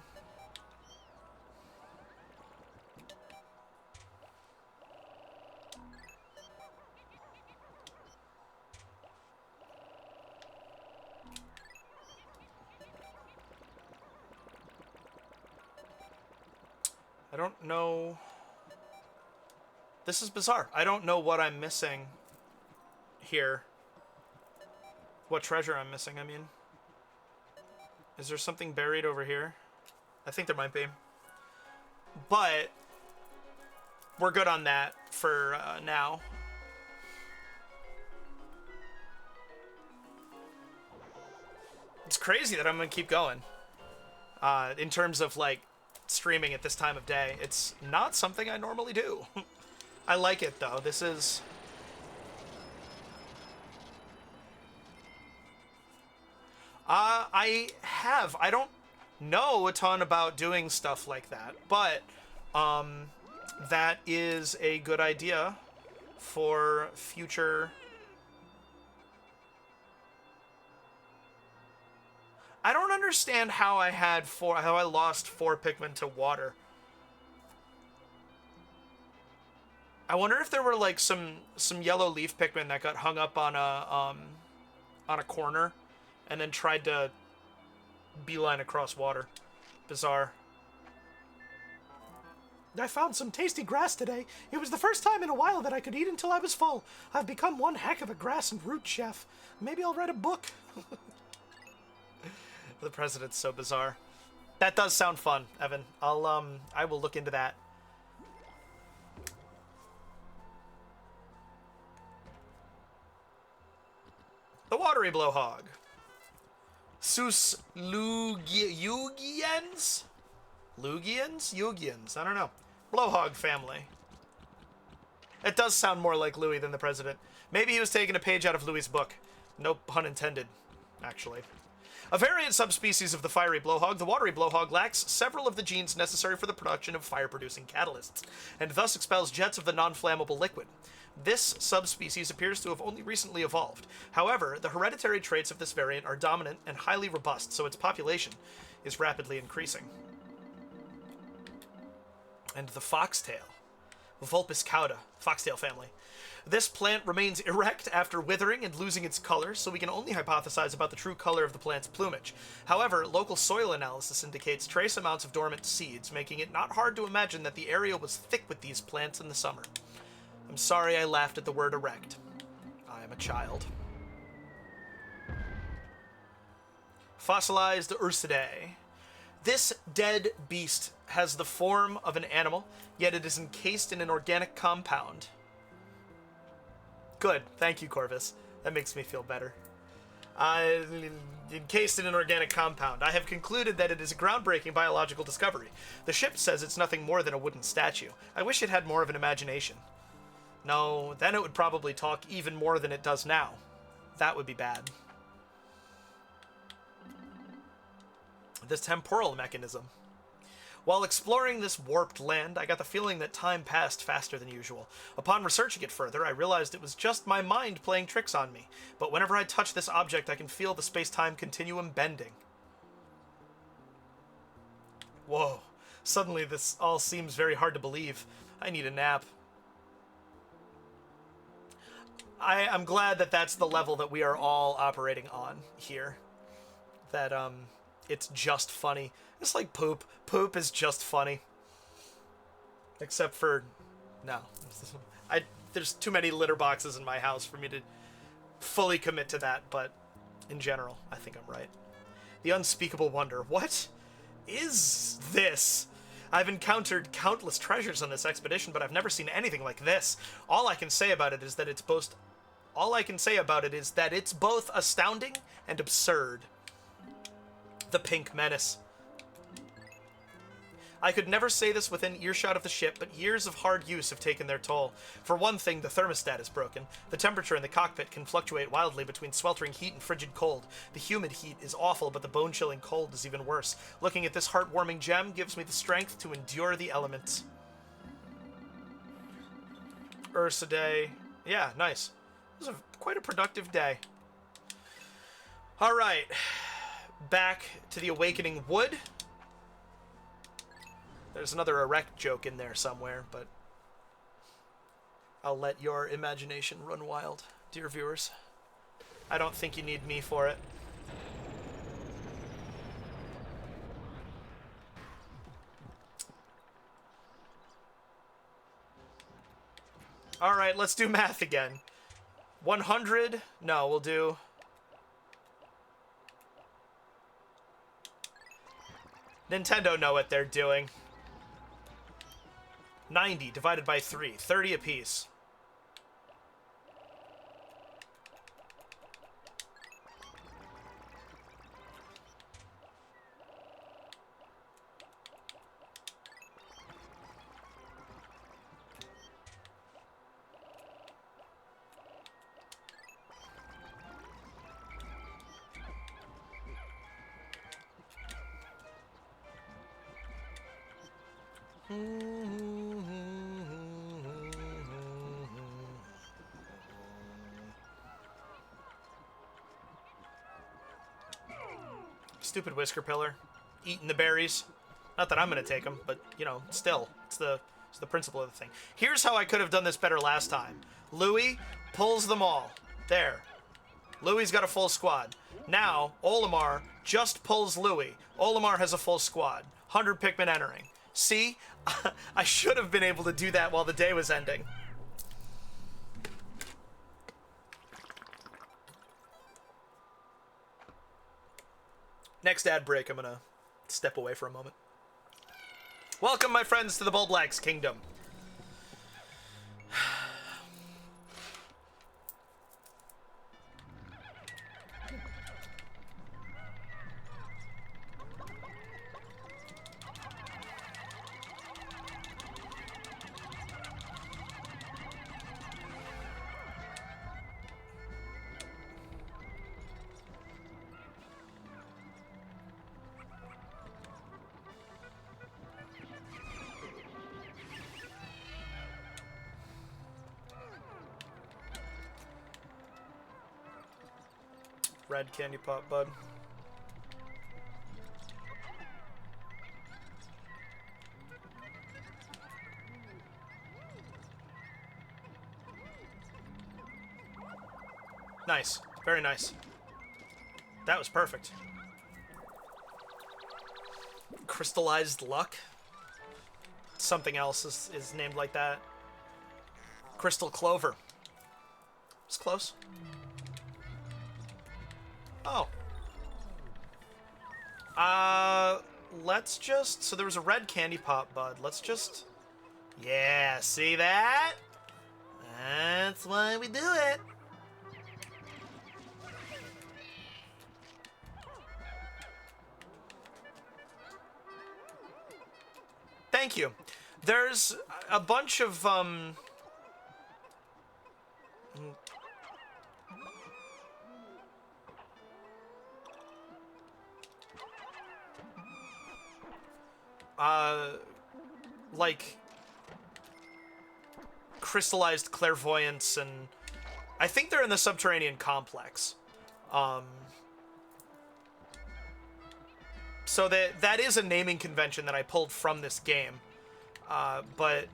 [SPEAKER 2] I don't know. This is bizarre. I don't know what I'm missing here. What treasure I'm missing, I mean. Is there something buried over here? I think there might be. But we're good on that for now. It's crazy that I'm going to keep going. In terms of, like, streaming at this time of day. It's not something I normally do. I like it, though. This is... I don't know a ton about doing stuff like that, but that is a good idea for future... I don't understand how I lost 4 Pikmin to water. I wonder if there were like some yellow leaf Pikmin that got hung up on a corner and then tried to beeline across water. Bizarre. I found some tasty grass today. It was the first time in a while that I could eat until I was full. I've become one heck of a grass and root chef. Maybe I'll write a book. The president's so bizarre. That does sound fun, Evan. I will look into that. The watery blowhog. Sus Lugians? Lugians? Yugians? I don't know. Blowhog family. It does sound more like Louis than the president. Maybe he was taking a page out of Louis's book. No pun intended, actually. A variant subspecies of the fiery blowhog, the watery blowhog lacks several of the genes necessary for the production of fire-producing catalysts, and thus expels jets of the non-flammable liquid. This subspecies appears to have only recently evolved. However, the hereditary traits of this variant are dominant and highly robust, so its population is rapidly increasing. And the foxtail. Vulpes cauda, foxtail family. This plant remains erect after withering and losing its color, so we can only hypothesize about the true color of the plant's plumage. However, local soil analysis indicates trace amounts of dormant seeds, making it not hard to imagine that the area was thick with these plants in the summer. I'm sorry I laughed at the word erect. I am a child. Fossilized Ursidae. This dead beast has the form of an animal, yet it is encased in an organic compound. Good. Thank you, Corvus. That makes me feel better. Encased in an organic compound. I have concluded that it is a groundbreaking biological discovery. The ship says it's nothing more than a wooden statue. I wish it had more of an imagination. No, then it would probably talk even more than it does now. That would be bad. The temporal mechanism. While exploring this warped land, I got the feeling that time passed faster than usual. Upon researching it further, I realized it was just my mind playing tricks on me. But whenever I touch this object, I can feel the space-time continuum bending. Whoa. Suddenly this all seems very hard to believe. I need a nap. I'm glad that that's the level that we are all operating on here. That, it's just funny. It's like poop. Poop is just funny. Except for... no. There's too many litter boxes in my house for me to fully commit to that, but in general, I think I'm right. The unspeakable wonder. What is this? I've encountered countless treasures on this expedition, but I've never seen anything like this. All I can say about it is that it's both astounding and absurd. The Pink Menace. I could never say this within earshot of the ship, but years of hard use have taken their toll. For one thing, the thermostat is broken. The temperature in the cockpit can fluctuate wildly between sweltering heat and frigid cold. The humid heat is awful, but the bone-chilling cold is even worse. Looking at this heartwarming gem gives me the strength to endure the elements. Ursa Day. Yeah, nice. It was quite a productive day. All right. Back to the Awakening Wood. There's another erect joke in there somewhere, but I'll let your imagination run wild, dear viewers. I don't think you need me for it. All right, let's do math again. 100, no, we'll do... Nintendo know what they're doing. 90 divided by 3, 30 apiece. Stupid Whisker Pillar. Eating the berries. Not that I'm going to take them, but, you know, still. It's the principle of the thing. Here's how I could have done this better last time. Louis pulls them all. There. Louis's got a full squad. Now, Olimar just pulls Louis. Olimar has a full squad. 100 Pikmin entering. See? I should have been able to do that while the day was ending. Next ad break, I'm gonna step away for a moment. Welcome, my friends, to the Bulblax Kingdom. Red candy pop, bud. Nice. Very nice. That was perfect. Crystallized luck? Something else is named like that. Crystal clover. It's close. Oh. Let's just... So there was a red candy pop, bud. Let's just... Yeah, see that? That's why we do it. Thank you. There's a bunch of, like crystallized clairvoyance, and I think they're in the subterranean complex. So that is a naming convention that I pulled from this game, but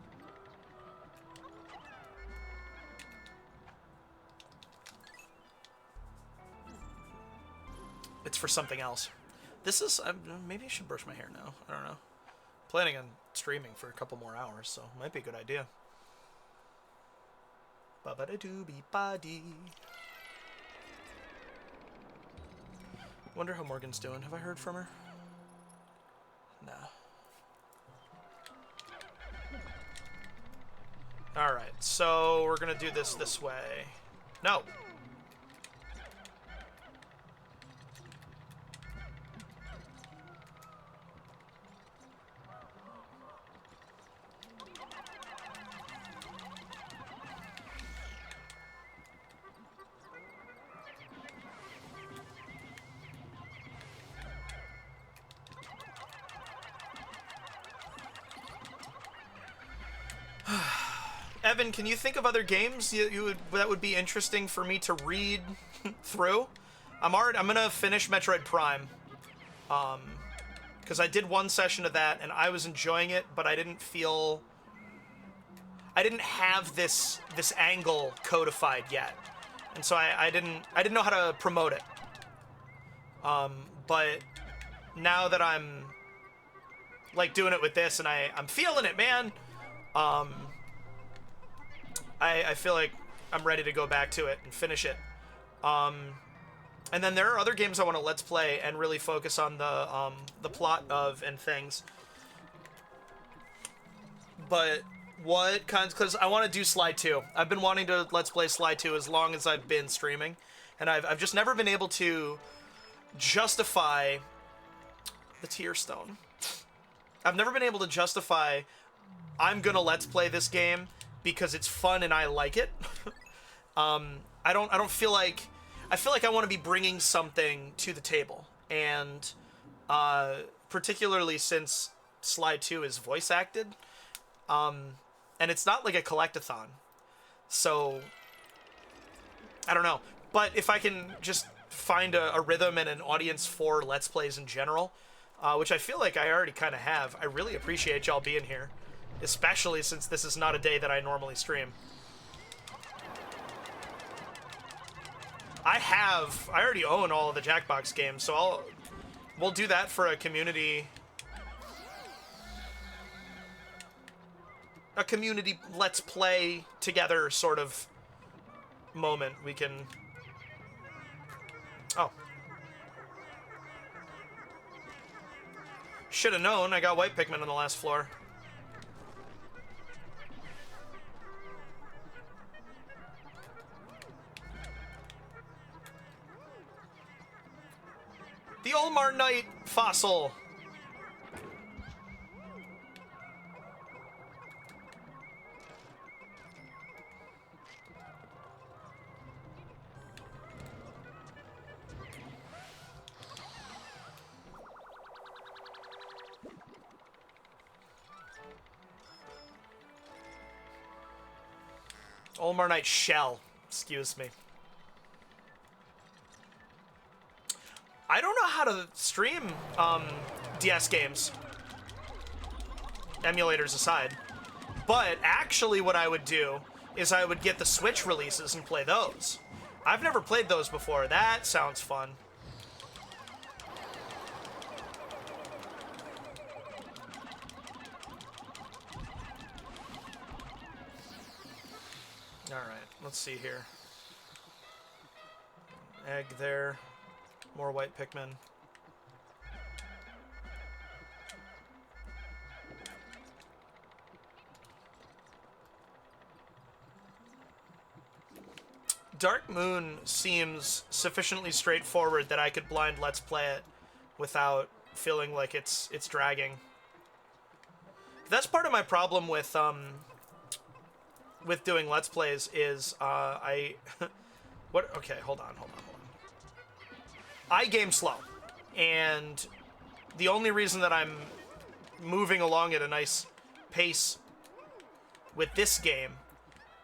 [SPEAKER 2] it's for something else. This is maybe I should brush my hair now. I don't know. Planning on streaming for a couple more hours, so it might be a good idea. Ba-ba-da-doo-be-ba-dee. Wonder how Morgan's doing. Have I heard from her? Nah. Alright, so we're gonna do this way. No! Evan, can you think of other games that would be interesting for me to read through? I'm gonna finish Metroid Prime, because I did one session of that and I was enjoying it, but I didn't have this angle codified yet, and so I didn't know how to promote it. But now that I'm like doing it with this and I'm feeling it, man. I feel like I'm ready to go back to it and finish it. And then there are other games I want to let's play and really focus on the plot of and things. But what kinds? Because I want to do Sly 2. I've been wanting to let's play Sly 2 as long as I've been streaming, and I've just never been able to justify the Tear Stone. I've never been able to justify I'm gonna let's play this game because it's fun and I like it. I don't feel like I want to be bringing something to the table, and particularly since Sly 2 is voice acted, and it's not like a collectathon, so I don't know. But if I can just find a rhythm and an audience for let's plays in general, which I feel like I already kind of have, I really appreciate y'all being here, especially since this is not a day that I normally stream. I already own all of the Jackbox games, so we'll do that for a community let's play together sort of moment. We can... Oh. Should have known, I got white Pikmin on the last floor. The Olmar Knight fossil. Olmar Knight shell. Excuse me. I don't know how to stream DS games, emulators aside, but actually what I would do is I would get the Switch releases and play those. I've never played those before. That sounds fun. Alright, let's see here. Egg there. More white Pikmin. Dark Moon seems sufficiently straightforward that I could blind let's play it without feeling like it's dragging. That's part of my problem with doing let's plays is okay, hold on. I game slow, and the only reason that I'm moving along at a nice pace with this game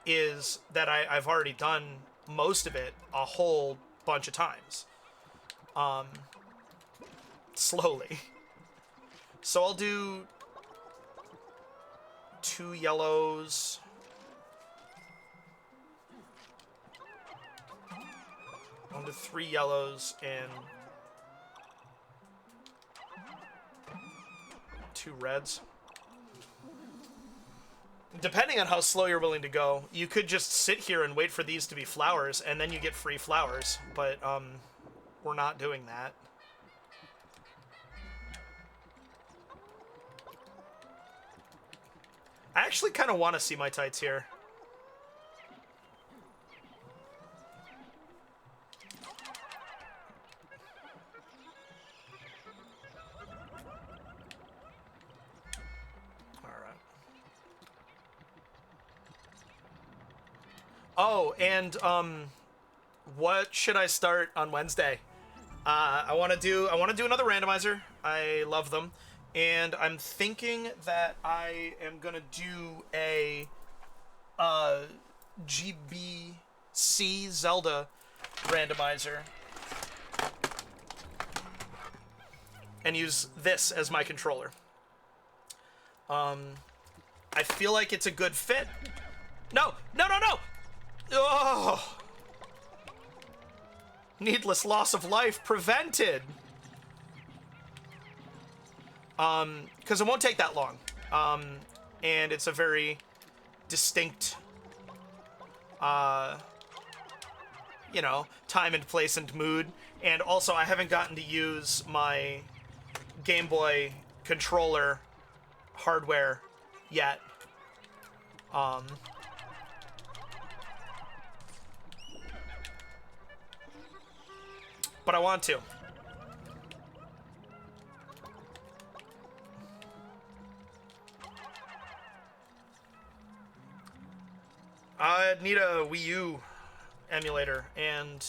[SPEAKER 2] is that I've already done most of it a whole bunch of times. Slowly. So I'll do 2 yellows. I'll do 3 yellows and 2 reds. Depending on how slow you're willing to go, you could just sit here and wait for these to be flowers, and then you get free flowers, but we're not doing that. I actually kind of want to see my tights here. Oh, and what should I start on Wednesday? I want to do another randomizer. I love them, and I'm thinking that I am gonna do a GBC Zelda randomizer and use this as my controller. I feel like it's a good fit. No! No, no, no! Oh! Needless loss of life prevented. Because it won't take that long. And it's a very distinct, you know, time and place and mood. And also, I haven't gotten to use my Game Boy controller hardware yet. But I want to. I need a Wii U emulator, and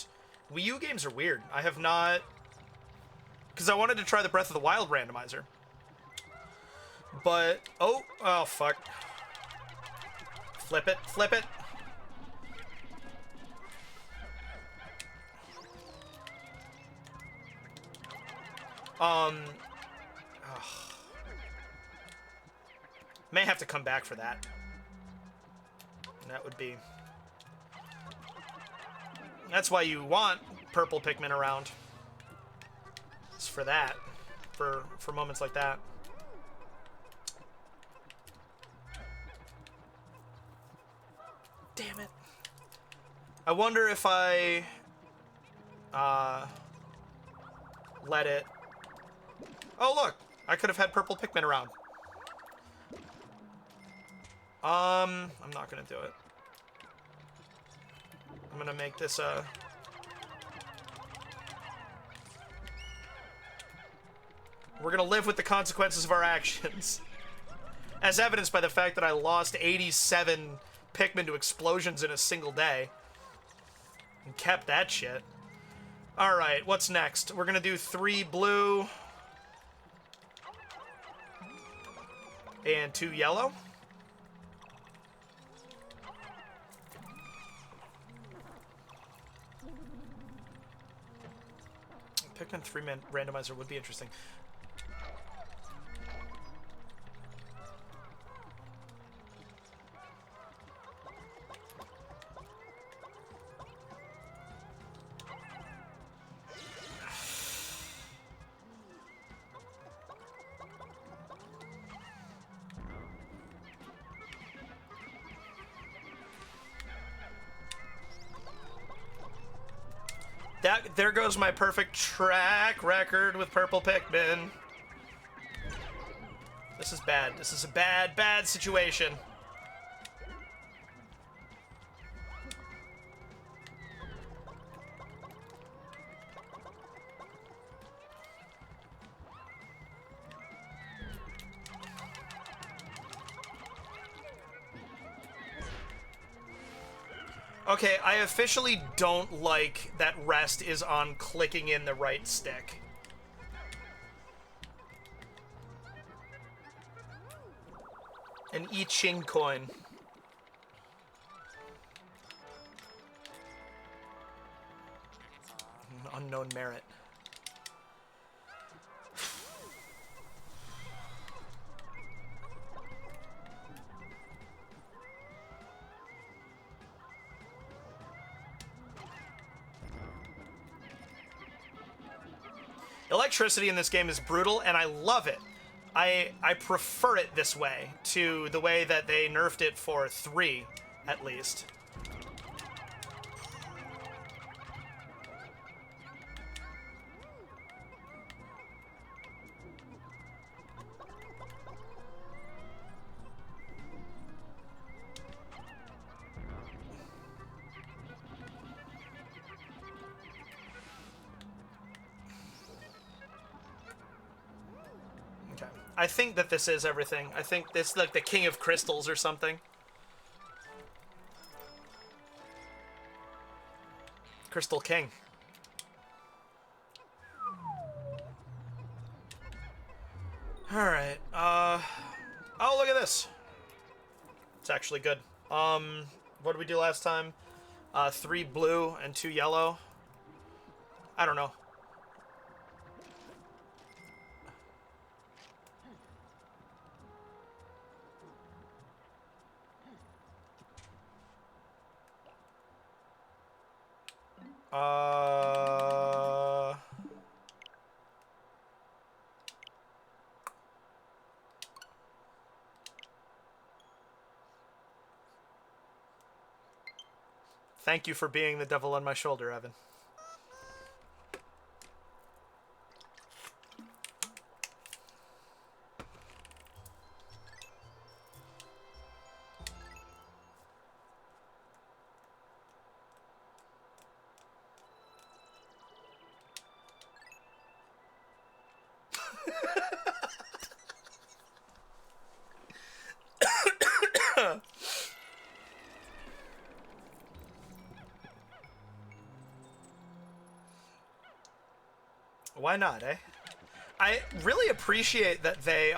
[SPEAKER 2] Wii U games are weird. I have not... Because I wanted to try the Breath of the Wild randomizer. But... Oh, fuck. Flip it, flip it. May have to come back for that. That would be... That's why you want purple Pikmin around. It's for that. For moments like that. Damn it. I wonder if I... let it... Oh, look! I could have had purple Pikmin around. I'm not gonna do it. I'm gonna make this, We're gonna live with the consequences of our actions. As evidenced by the fact that I lost 87 Pikmin to explosions in a single day. And kept that shit. Alright, what's next? We're gonna do 3 blue. And 2 yellow. Pikmin 3-man randomizer would be interesting. There goes my perfect track record with purple Pikmin. This is bad. This is a bad, bad situation. Okay, I officially don't like that rest is on clicking in the right stick. An I Ching coin. Unknown merit. Electricity in this game is brutal, and I love it. I prefer it this way to the way that they nerfed it for 3, at least. I think that this is everything. I think this is like the King of Crystals or something. Crystal King. Alright, oh, look at this. It's actually good. What did we do last time? 3 blue and 2 yellow. I don't know. Uh... Thank you for being the devil on my shoulder, Evan. Why not, eh? I really appreciate that they,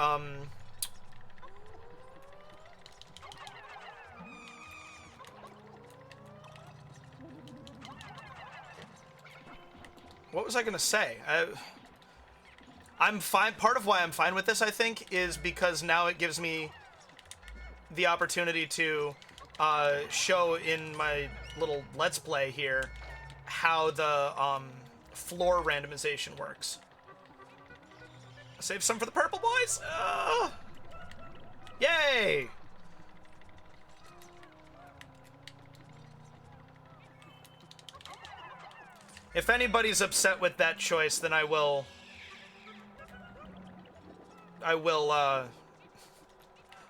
[SPEAKER 2] what was I gonna say? I'm fine. Part of why I'm fine with this, I think, is because now it gives me the opportunity to show in my little Let's Play here how the floor randomization works. Save some for the purple boys! Yay! If anybody's upset with that choice, then I will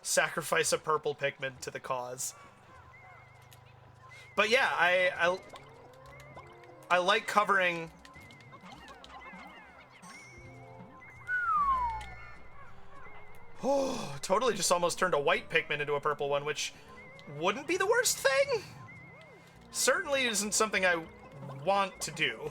[SPEAKER 2] sacrifice a purple Pikmin to the cause. But yeah, I like covering. Oh, totally just almost turned a white Pikmin into a purple one, which wouldn't be the worst thing. Certainly isn't something I want to do.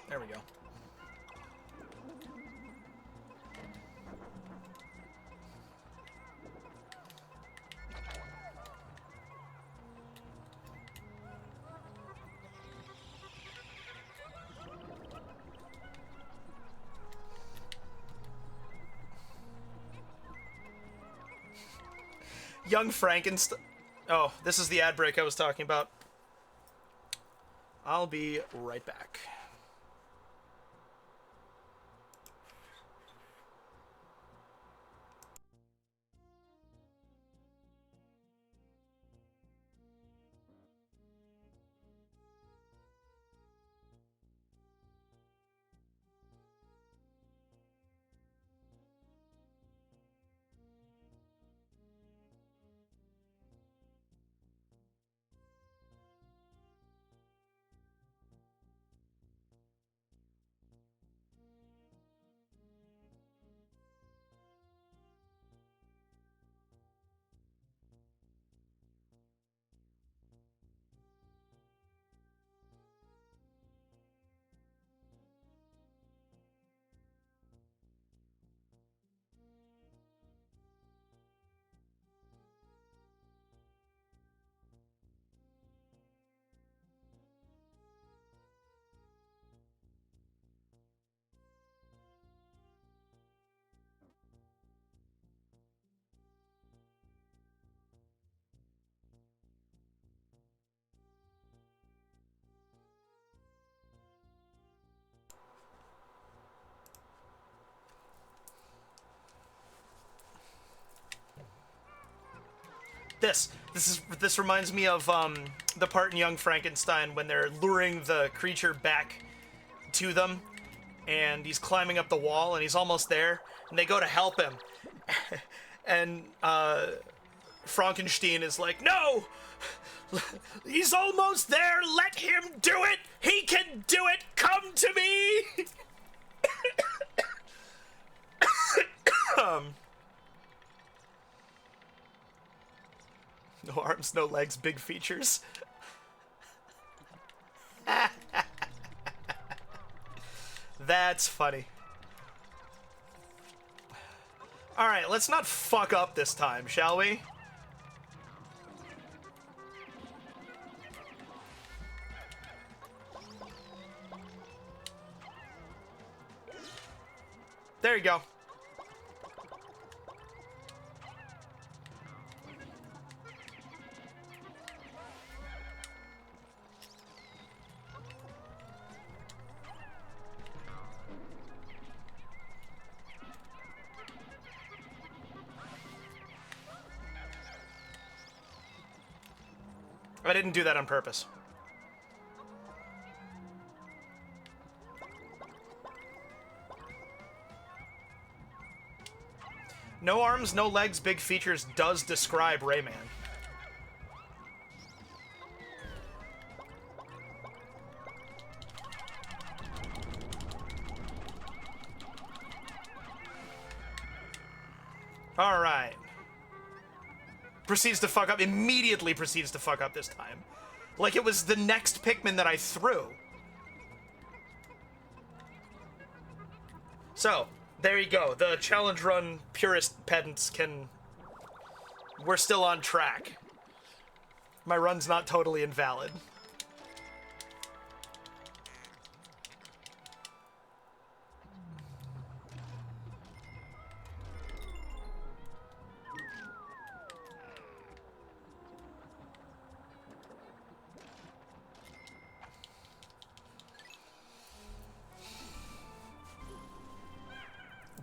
[SPEAKER 2] There we go. Young Frankenstein. Oh, this is the ad break I was talking about. I'll be right back. This reminds me of the part in Young Frankenstein when they're luring the creature back to them, and he's climbing up the wall and he's almost there, and they go to help him, and Frankenstein is like, no! He's almost there! Let him do it! He can do it! Come to me! No arms, no legs, big features. That's funny. Alright, let's not fuck up this time, shall we? There you go. I didn't do that on purpose. No arms, no legs, big features does describe Rayman. All right. Proceeds to fuck up, immediately proceeds to fuck up this time. Like it was the next Pikmin that I threw. So, there you go. The challenge run purist pedants can... We're still on track. My run's not totally invalid.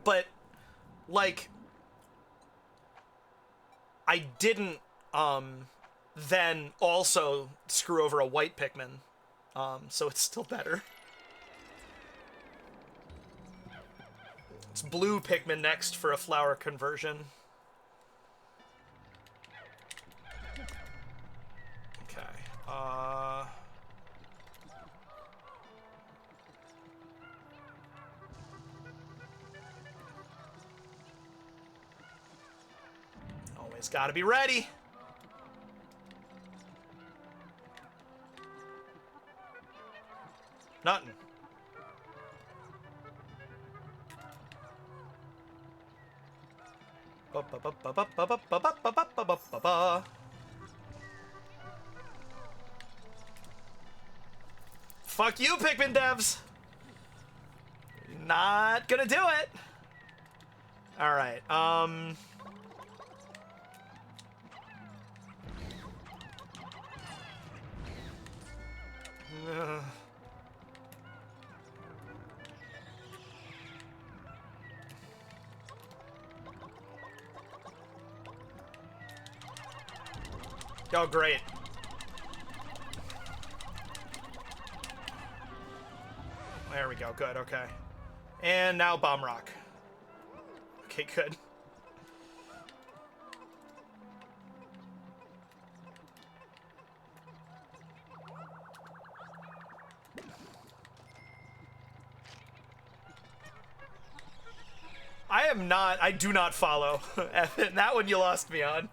[SPEAKER 2] But, like, I didn't, then also screw over a white Pikmin, so it's still better. It's blue Pikmin next for a flower conversion. Okay, always gotta be ready. Nothing. Fuck you, Pikmin devs! Not gonna do it! Alright, oh, great. There we go, good, okay. And now Bomb Rock. Okay, good. I do not follow. Evan, that one you lost me on.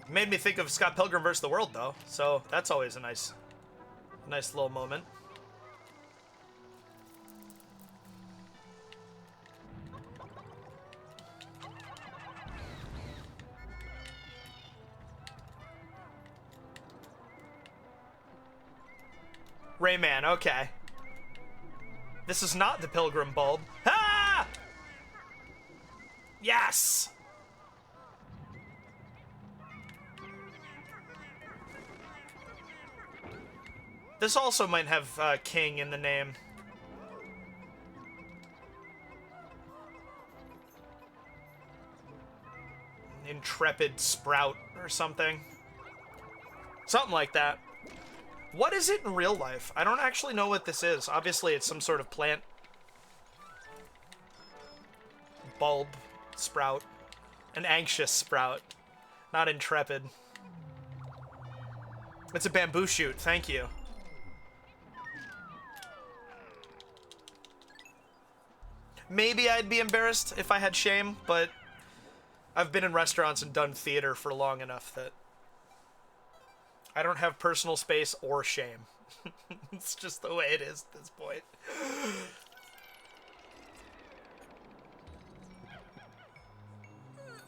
[SPEAKER 2] Made me think of Scott Pilgrim vs. the World, though, so that's always a nice little moment. Rayman, okay. This is not the Pilgrim Bulb. Ah! Yes! This also might have King in the name. Intrepid Sprout or something. Something like that. What is it in real life? I don't actually know what this is. Obviously, it's some sort of plant. bulb sprout. An anxious sprout. Not intrepid. It's a bamboo shoot, thank you. Maybe I'd be embarrassed if I had shame, but I've been in restaurants and done theater for long enough that I don't have personal space or shame. It's just the way it is at this point.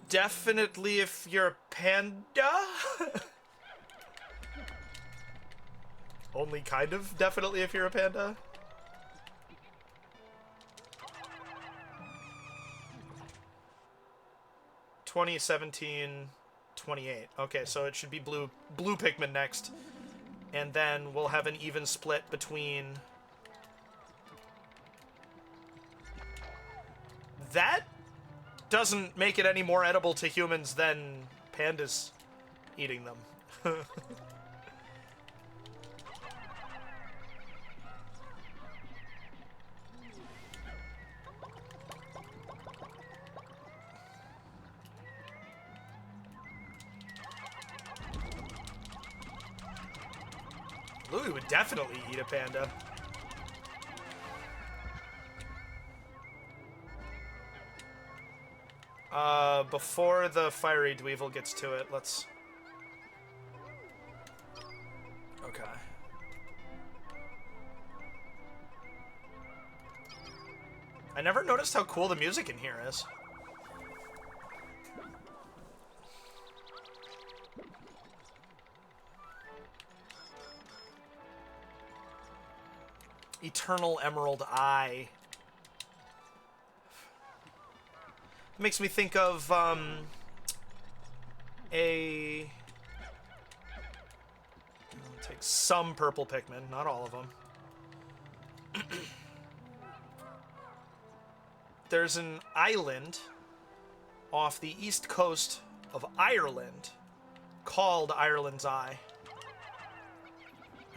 [SPEAKER 2] Definitely if you're a panda. Only kind of definitely if you're a panda. (2017) 28. Okay, so it should be blue Pikmin next. And then we'll have an even split between... That doesn't make it any more edible to humans than pandas eating them. Louis would definitely eat a panda. Before the fiery Dweevil gets to it, let's... Okay. I never noticed how cool the music in here is. Eternal Emerald Eye. Makes me think of, take some purple Pikmin, not all of them. There's an island off the east coast of Ireland called Ireland's Eye.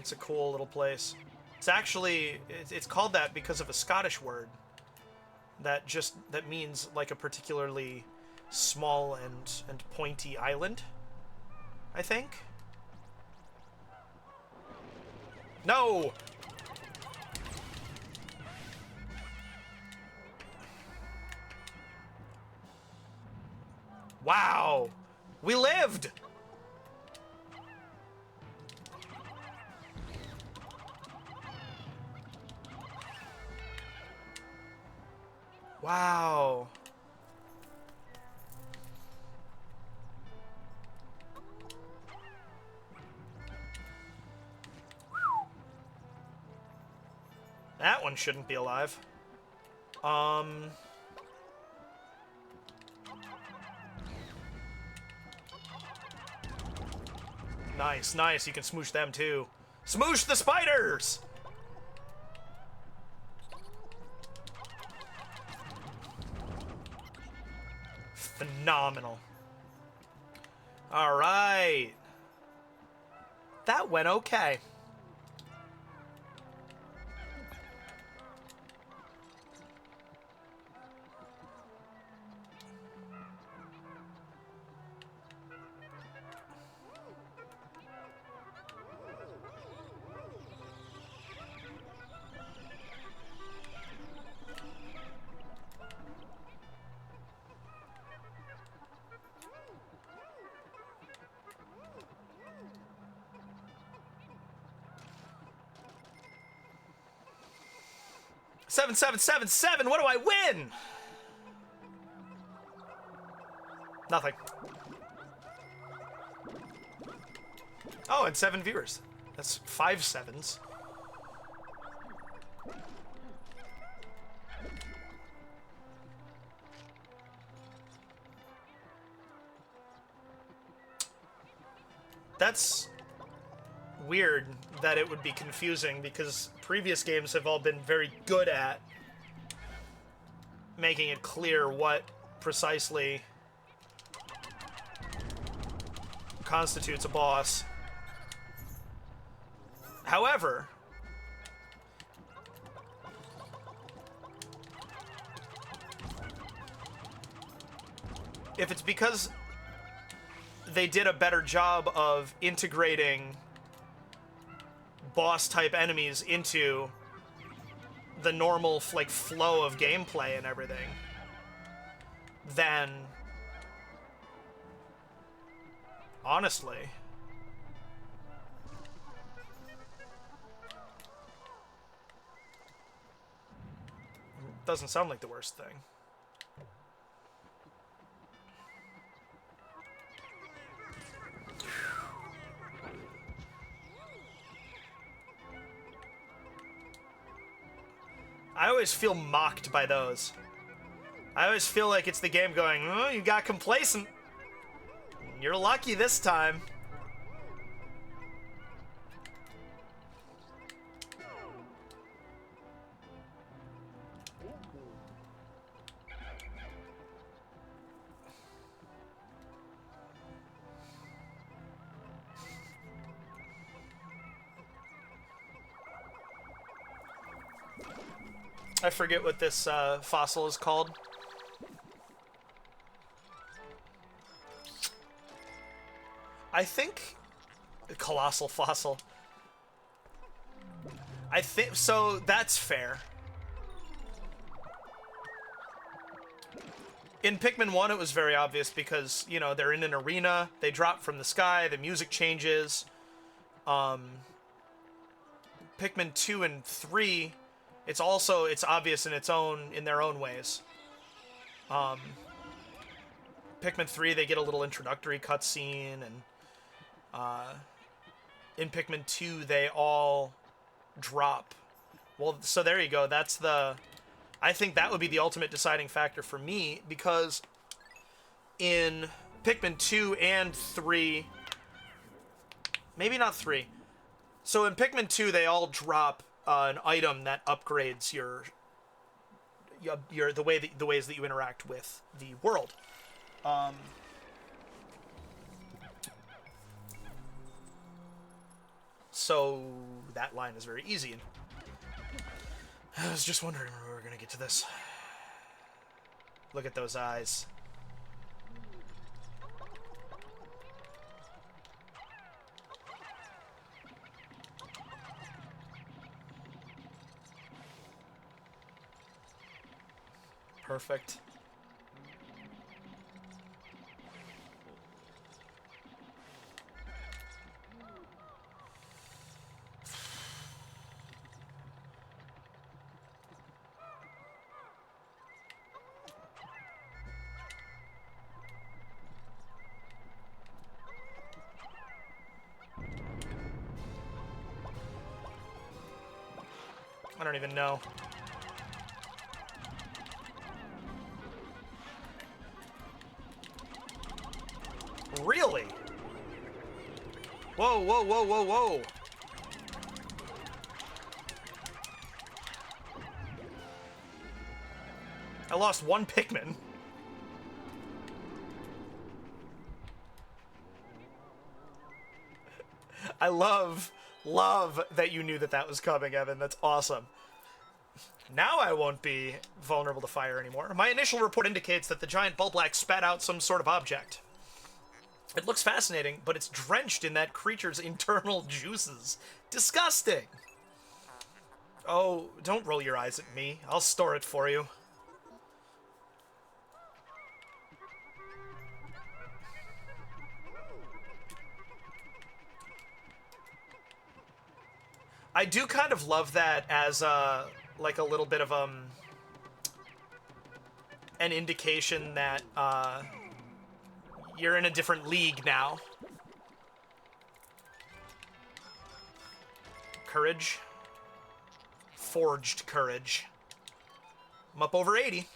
[SPEAKER 2] It's a cool little place. It's actually, it's called that because of a Scottish word that means like a particularly small and pointy island, I think. No! Wow! We lived! Wow. That one shouldn't be alive. Nice, nice. You can smoosh them too. Smoosh the spiders! Phenomenal. All right. That went okay. Seven, 7, what do I win? Nothing. Oh, and 7 viewers. That's 5 7s. That's weird that it would be confusing because previous games have all been very good at making it clear what precisely constitutes a boss. However, if it's because they did a better job of integrating boss type enemies into the normal like flow of gameplay and everything, then honestly, doesn't sound like the worst thing. I always feel mocked by those. I always feel like it's the game going, oh, you got complacent. You're lucky this time. I forget what this fossil is called. I think colossal fossil. I think so. That's fair. In Pikmin 1, it was very obvious because, you know, they're in an arena, they drop from the sky, the music changes. Pikmin 2 and 3, it's obvious in their own ways. Pikmin 3, they get a little introductory cutscene, and in Pikmin 2, they all drop. Well, so there you go. I think that would be the ultimate deciding factor for me, because in Pikmin 2 and 3, maybe not 3. So in Pikmin 2, they all drop an item that upgrades the ways that you interact with the world. So that line is very easy. I was just wondering when we were gonna get to this. Look at those eyes. Perfect. I don't even know. Really? Whoa, whoa, whoa, whoa, whoa. I lost one Pikmin. I love that you knew that was coming, Evan. That's awesome. Now I won't be vulnerable to fire anymore. My initial report indicates that the giant Bulblax spat out some sort of object. It looks fascinating, but it's drenched in that creature's internal juices. Disgusting! Oh, don't roll your eyes at me. I'll store it for you. I do kind of love that as like a little bit of an indication that you're in a different league now. Courage. Forged courage. I'm up over 80.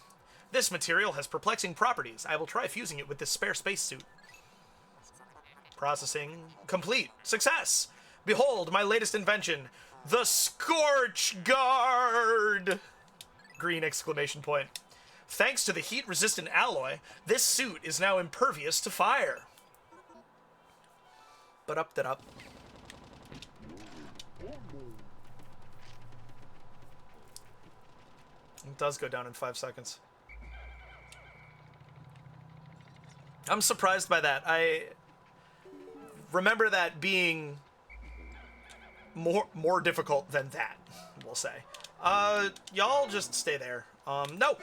[SPEAKER 2] This material has perplexing properties. I will try fusing it with this spare spacesuit. Processing complete. Success! Behold, my latest invention, the Scorch Guard! Green exclamation point. Thanks to the heat-resistant alloy, this suit is now impervious to fire. But up that up. It does go down in 5 seconds. I'm surprised by that. I remember that being more difficult than that, we'll say. Y'all just stay there. No.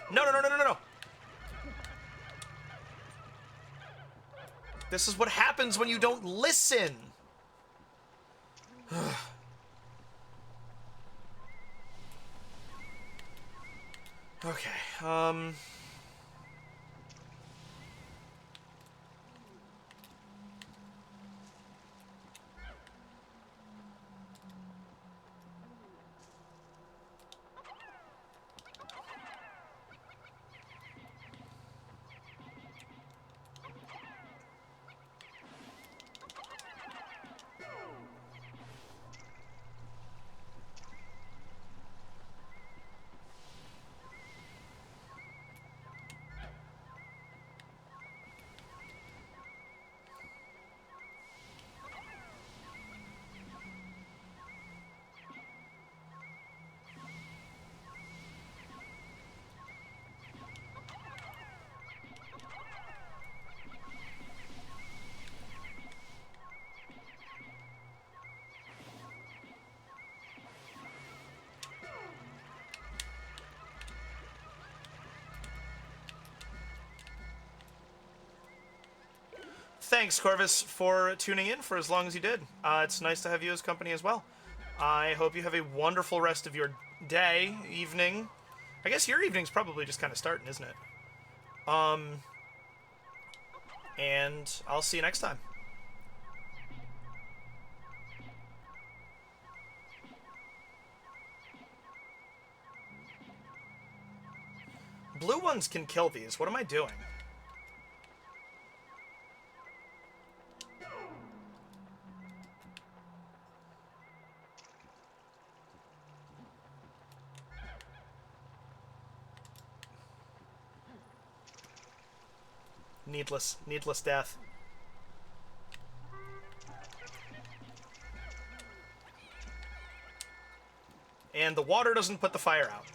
[SPEAKER 2] This is what happens when you don't listen. Okay, thanks, Corvus, for tuning in for as long as you did. It's nice to have you as company as well. I hope you have a wonderful rest of your day, evening. I guess your evening's probably just kind of starting, isn't it? And I'll see you next time. Blue ones can kill these. What am I doing? Needless death. And the water doesn't put the fire out.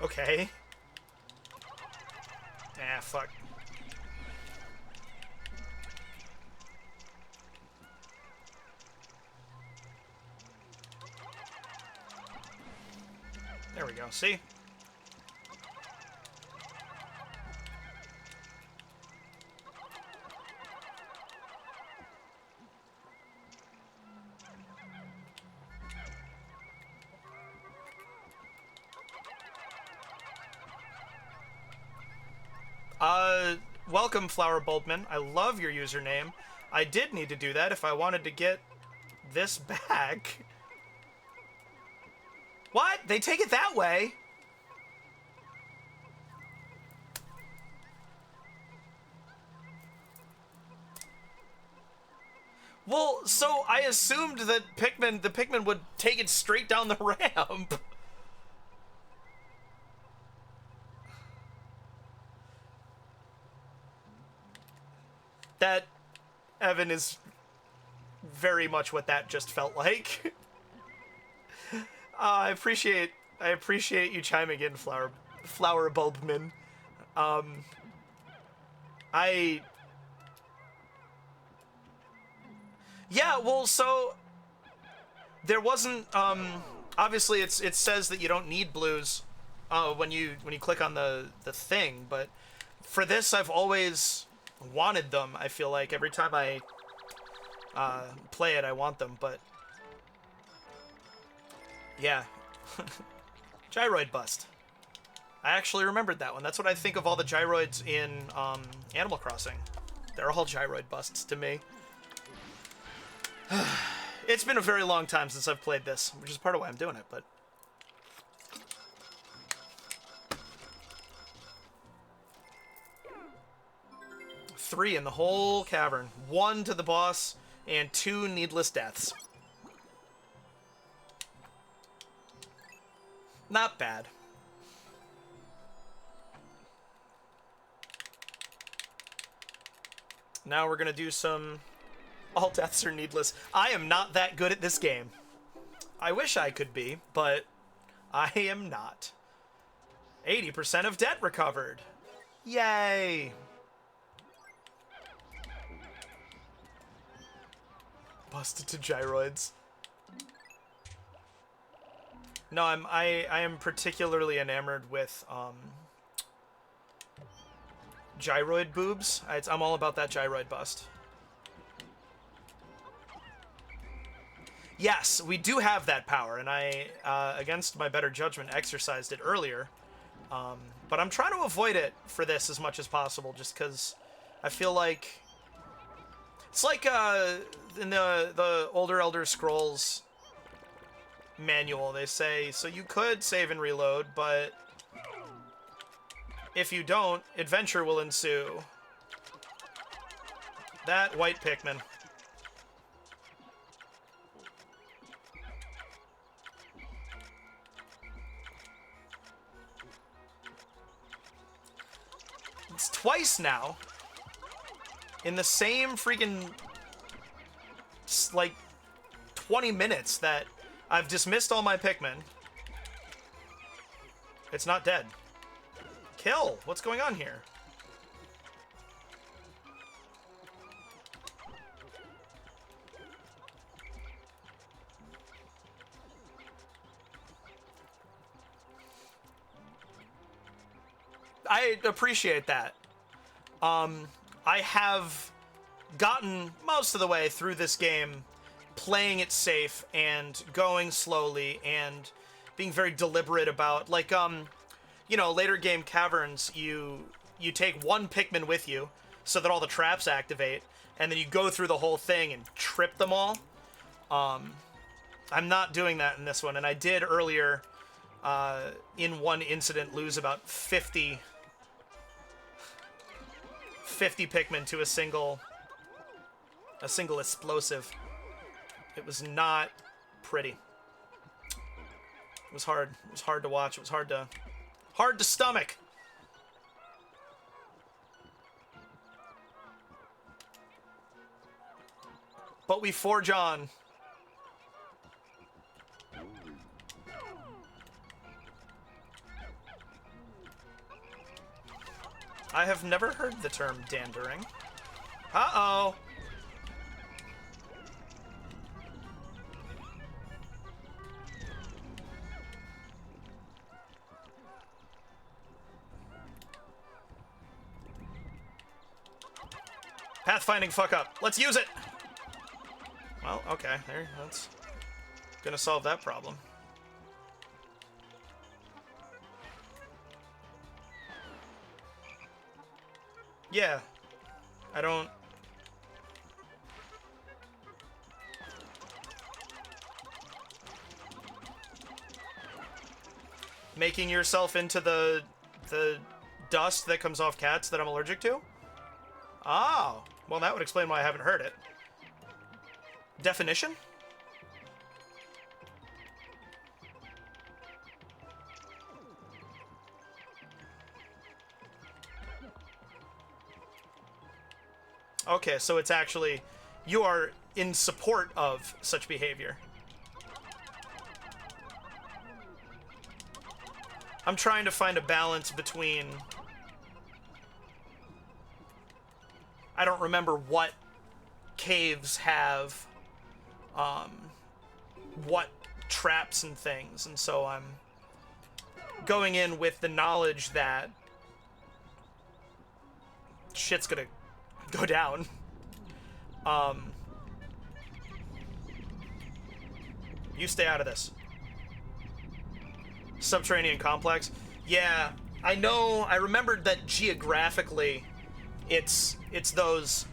[SPEAKER 2] Okay. Ah, fuck. There we go. See? Welcome, Flower Bulbman. I love your username. I did need to do that if I wanted to get this back. What? They take it that way? Well, so I assumed that the Pikmin would take it straight down the ramp. That, Evan, is very much what that just felt like. I appreciate you chiming in, Flower Bulbman. Yeah, well, so there wasn't obviously it says that you don't need blues when you click on the thing, but for this I've always wanted them. I feel like every time I play it I want them, but yeah. Gyroid bust. I actually remembered that one. That's what I think of all the gyroids in Animal Crossing. They're all gyroid busts to me. It's been a very long time since I've played this, which is part of why I'm doing it, but... Three in the whole cavern. 1 to the boss, and 2 needless deaths. Not bad. Now we're gonna do some... All deaths are needless. I am not that good at this game. I wish I could be, but I am not. 80% of debt recovered. Yay! Busted to gyroids. No, I am particularly enamored with gyroid boobs. I'm all about that gyroid bust. Yes, we do have that power, and I, against my better judgment, exercised it earlier. But I'm trying to avoid it for this as much as possible, just because I feel like... It's like in the older Elder Scrolls manual, they say, so you could save and reload, but if you don't, adventure will ensue. That white Pikmin. It's twice now. In the same freaking, like, 20 minutes that I've dismissed all my Pikmin. It's not dead. Kill! What's going on here? I appreciate that. I have gotten most of the way through this game playing it safe and going slowly and being very deliberate about, like, you know, later game caverns, you take one Pikmin with you so that all the traps activate, and then you go through the whole thing and trip them all. I'm not doing that in this one, and I did earlier, in one incident, lose about 50 Pikmin to a single explosive. It was not pretty. It was hard. It was hard to watch. It was hard to stomach. But we forge on. I have never heard the term dandering. Uh-oh. Pathfinding fuck up. Let's use it! Well, okay. There, that's gonna solve that problem. Yeah. I don't... Making yourself into the dust that comes off cats that I'm allergic to? Oh. Well, that would explain why I haven't heard it. Definition? Okay, so it's actually, you are in support of such behavior. I'm trying to find a balance between... I don't remember what caves have what traps and things, and so I'm going in with the knowledge that shit's gonna go down. You stay out of this. Subterranean complex. Yeah, I know. I remembered that geographically, it's those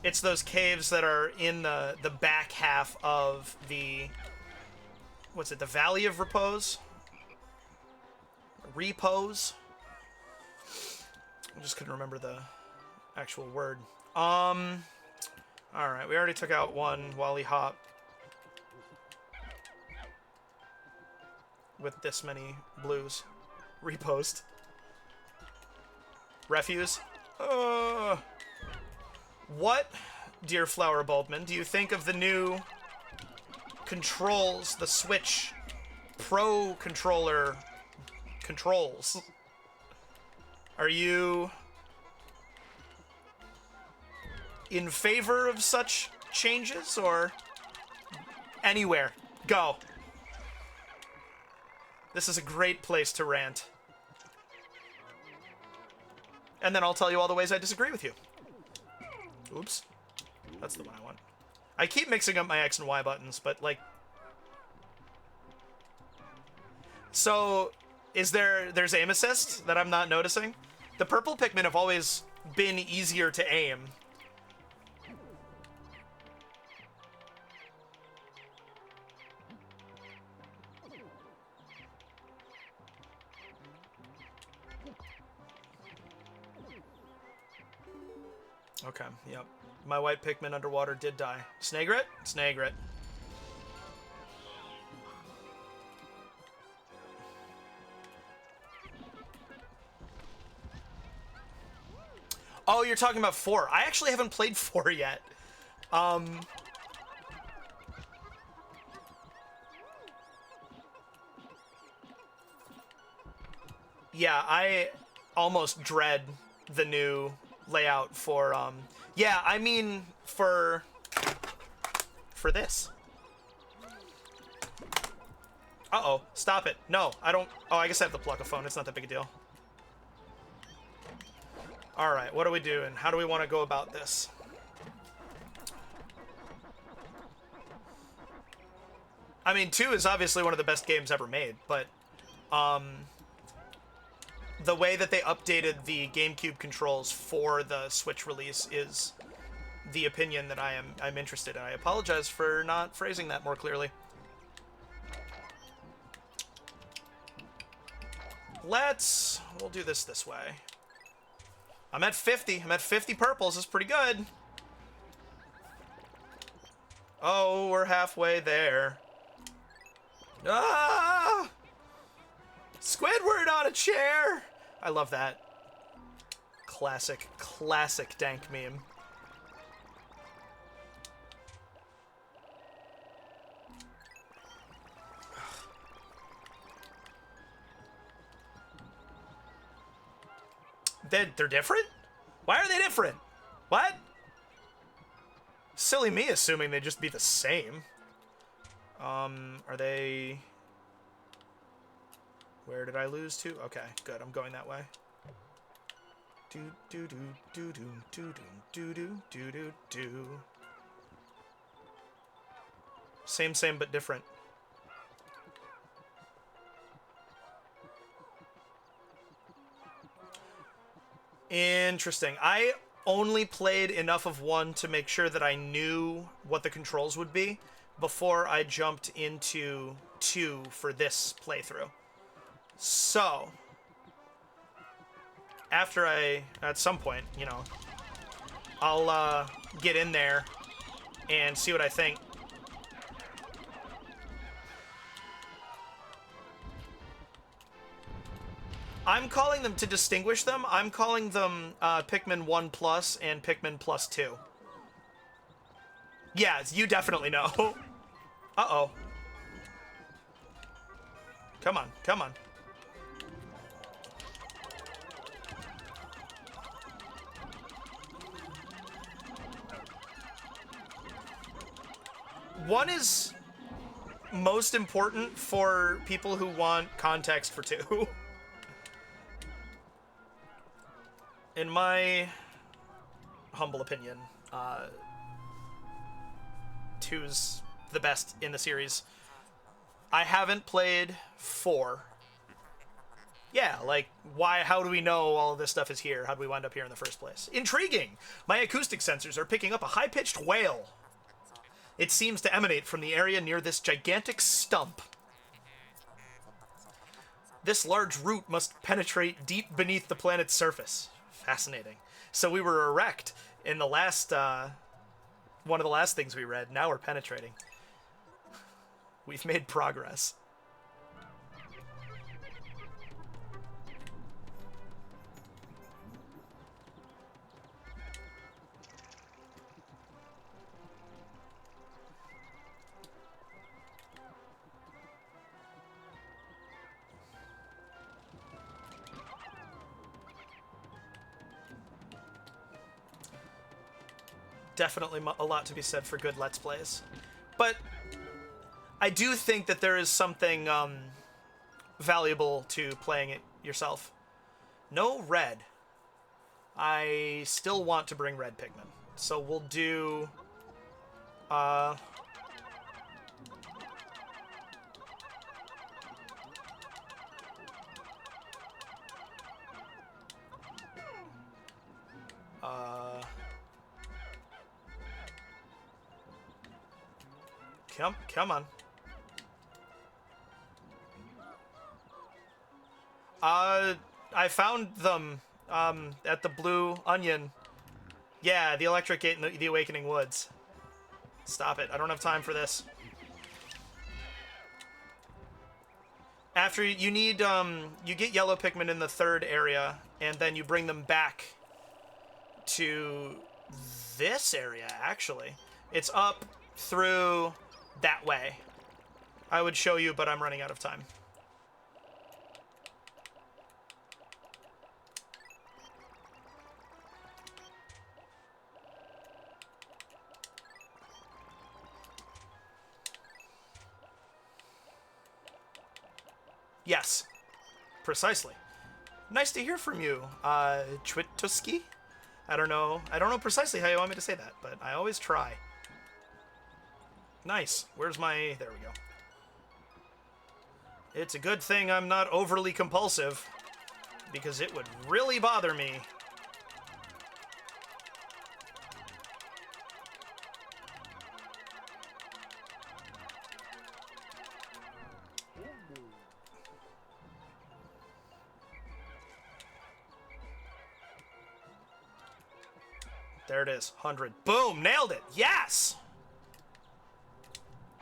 [SPEAKER 2] It's those caves that are in the back half of the... What's it? The Valley of Repose? Repose? I just couldn't remember the actual word. Alright, we already took out one Wally Hop. With this many blues. Repost. Refuse. What, dear Flower Bulbman, do you think of the new controls, the Switch Pro controller controls? Are you in favor of such changes, or anywhere? Go. This is a great place to rant. And then I'll tell you all the ways I disagree with you. Oops. That's the one I want. I keep mixing up my X and Y buttons, but, like... So, there's aim assist that I'm not noticing? The purple Pikmin have always been easier to aim. Okay, yep. My white Pikmin underwater did die. Snagret? Snagret. Oh, you're talking about 4. I actually haven't played 4 yet. Yeah, I almost dread the new layout for, yeah, I mean, for this. Uh-oh, stop it. No, I don't, oh, I guess I have to pluck a phone. It's not that big a deal. Alright, what are we doing? How do we want to go about this? I mean, 2 is obviously one of the best games ever made, but, the way that they updated the GameCube controls for the Switch release is the opinion that I'm interested in. I apologize for not phrasing that more clearly. We'll do this way. I'm at 50. I'm at 50 purples. That's pretty good. Oh, we're halfway there. Ah! Squidward on a chair! I love that. Classic dank meme. They're different? Why are they different? What? Silly me assuming they'd just be the same. Are they... Where did I lose to? Okay, good. I'm going that way. Do do do do do do do do do do do. Same but different. Interesting. I only played enough of 1 to make sure that I knew what the controls would be before I jumped into 2 for this playthrough. So, after at some point, you know, I'll get in there and see what I think. I'm calling them, to distinguish them, I'm calling them Pikmin 1 Plus and Pikmin Plus 2. Yeah, you definitely know. Uh-oh. Come on, come on. One is most important for people who want context for 2. In my humble opinion, 2's the best in the series. I haven't played 4. Yeah, like, why? How do we know all of this stuff is here? How do we wind up here in the first place? Intriguing! My acoustic sensors are picking up a high-pitched wail. It seems to emanate from the area near this gigantic stump. This large root must penetrate deep beneath the planet's surface. Fascinating. So we were erect in the last, one of the last things we read. Now we're penetrating. We've made progress. Definitely a lot to be said for good Let's Plays. But I do think that there is something valuable to playing it yourself. No red. I still want to bring red Pikmin. So we'll do... Come on. I found them, at the Blue Onion. Yeah, the Electric Gate in the Awakening Woods. Stop it. I don't have time for this. After you need, you get yellow Pikmin in the third area, and then you bring them back to this area, actually. It's up through that way. I would show you, but I'm running out of time. Yes, precisely. Nice to hear from you, Chwituski. I don't know precisely how you want me to say that, but I always try. Nice. Where's my... There we go. It's a good thing I'm not overly compulsive, because it would really bother me. There it is. 100. Boom! Nailed it! Yes!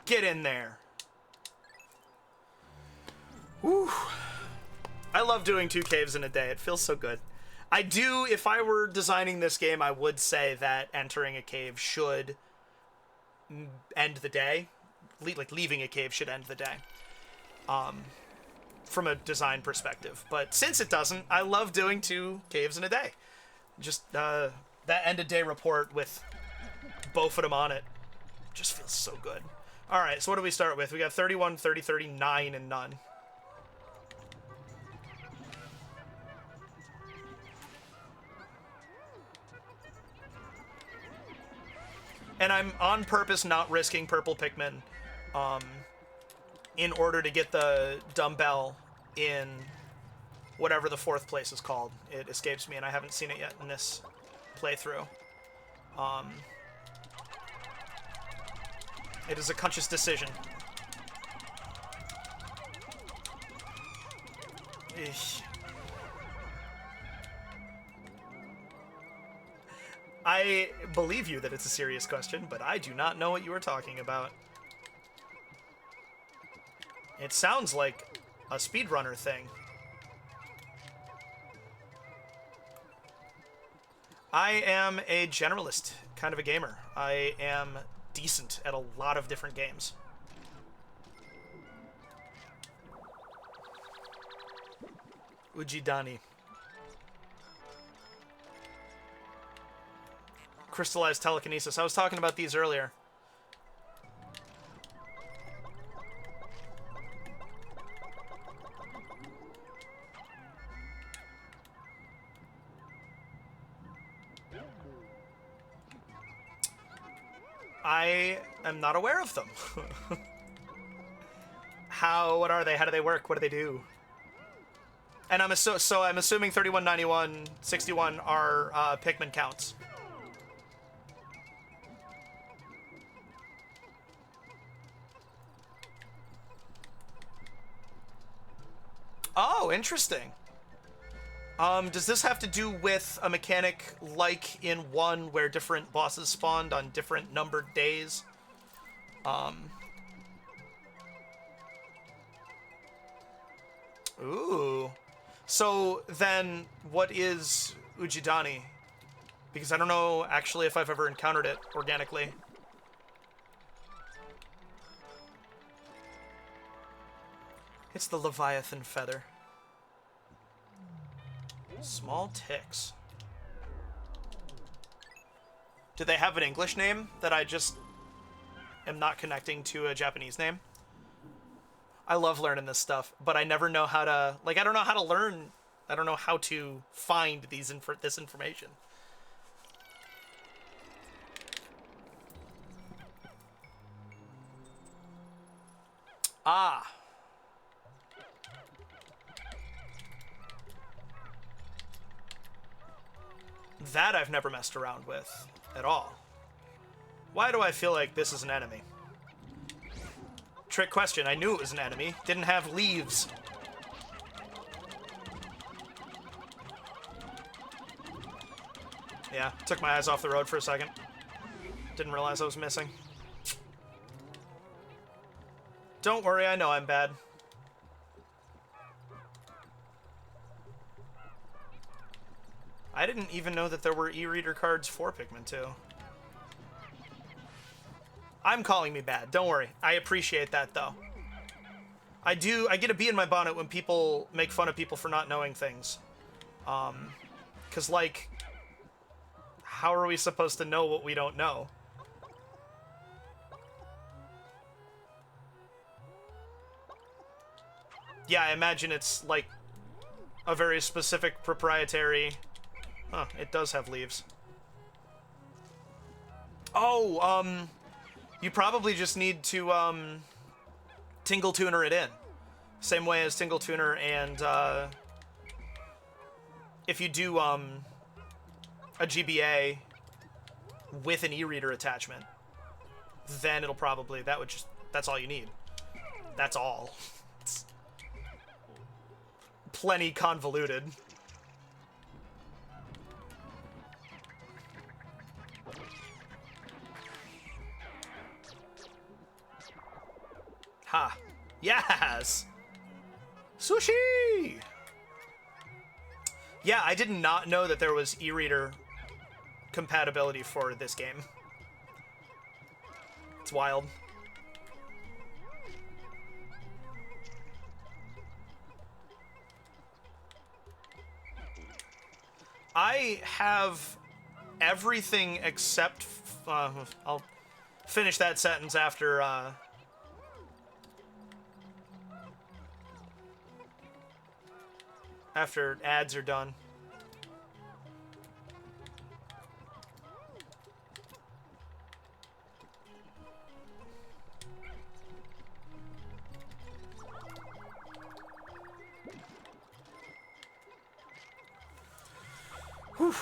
[SPEAKER 2] Get in there. Whew. I love doing 2 caves in a day. It feels so good. I do, if I were designing this game, I would say that entering a cave should end the day. Like, leaving a cave should end the day. From a design perspective. But since it doesn't, I love doing 2 caves in a day. Just, that end-of-day report with both of them on it just feels so good. Alright, so what do we start with? We got 31, 30, 39, and none. And I'm on purpose not risking purple Pikmin in order to get the dumbbell in whatever the 4th place is called. It escapes me, and I haven't seen it yet in this playthrough. It is a conscious decision. Eesh. I believe you that it's a serious question, but I do not know what you are talking about. It sounds like a speedrunner thing. I am a generalist kind of a gamer. I am decent at a lot of different games. Ujidani. Crystallized telekinesis. I was talking about these earlier. I am not aware of them. What are they? How do they work? What do they do? And so I'm assuming 31, 91, 61 are Pikmin counts. Oh, interesting. Does this have to do with a mechanic like in 1 where different bosses spawned on different numbered days? Ooh. So then what is Ujidani? Because I don't know actually if I've ever encountered it organically. It's the Leviathan feather. Small ticks. Do they have an English name that I just am not connecting to a Japanese name? I love learning this stuff, but I never know how to, like, I don't know how to learn, I don't know how to find this information. Ah. That I've never messed around with at all. Why do I feel like this is an enemy? Trick question. I knew it was an enemy. Didn't have leaves. Yeah, took my eyes off the road for a second. Didn't realize I was missing. Don't worry, I know I'm bad. I didn't even know that there were e-reader cards for Pikmin 2. I'm calling me bad. Don't worry. I appreciate that, though. I get a bee in my bonnet when people make fun of people for not knowing things. 'Cause, like, how are we supposed to know what we don't know? Yeah, I imagine it's, like, a very specific proprietary... Huh, it does have leaves. Oh, you probably just need to, Tingle Tuner it in. Same way as Tingle Tuner and, if you do, a GBA with an e-reader attachment, then it'll probably, that's all you need. That's all. It's plenty convoluted. Ha. Yes! Sushi! Yeah, I did not know that there was e-reader compatibility for this game. It's wild. I have everything except... I'll finish that sentence after... after ads are done. Whew.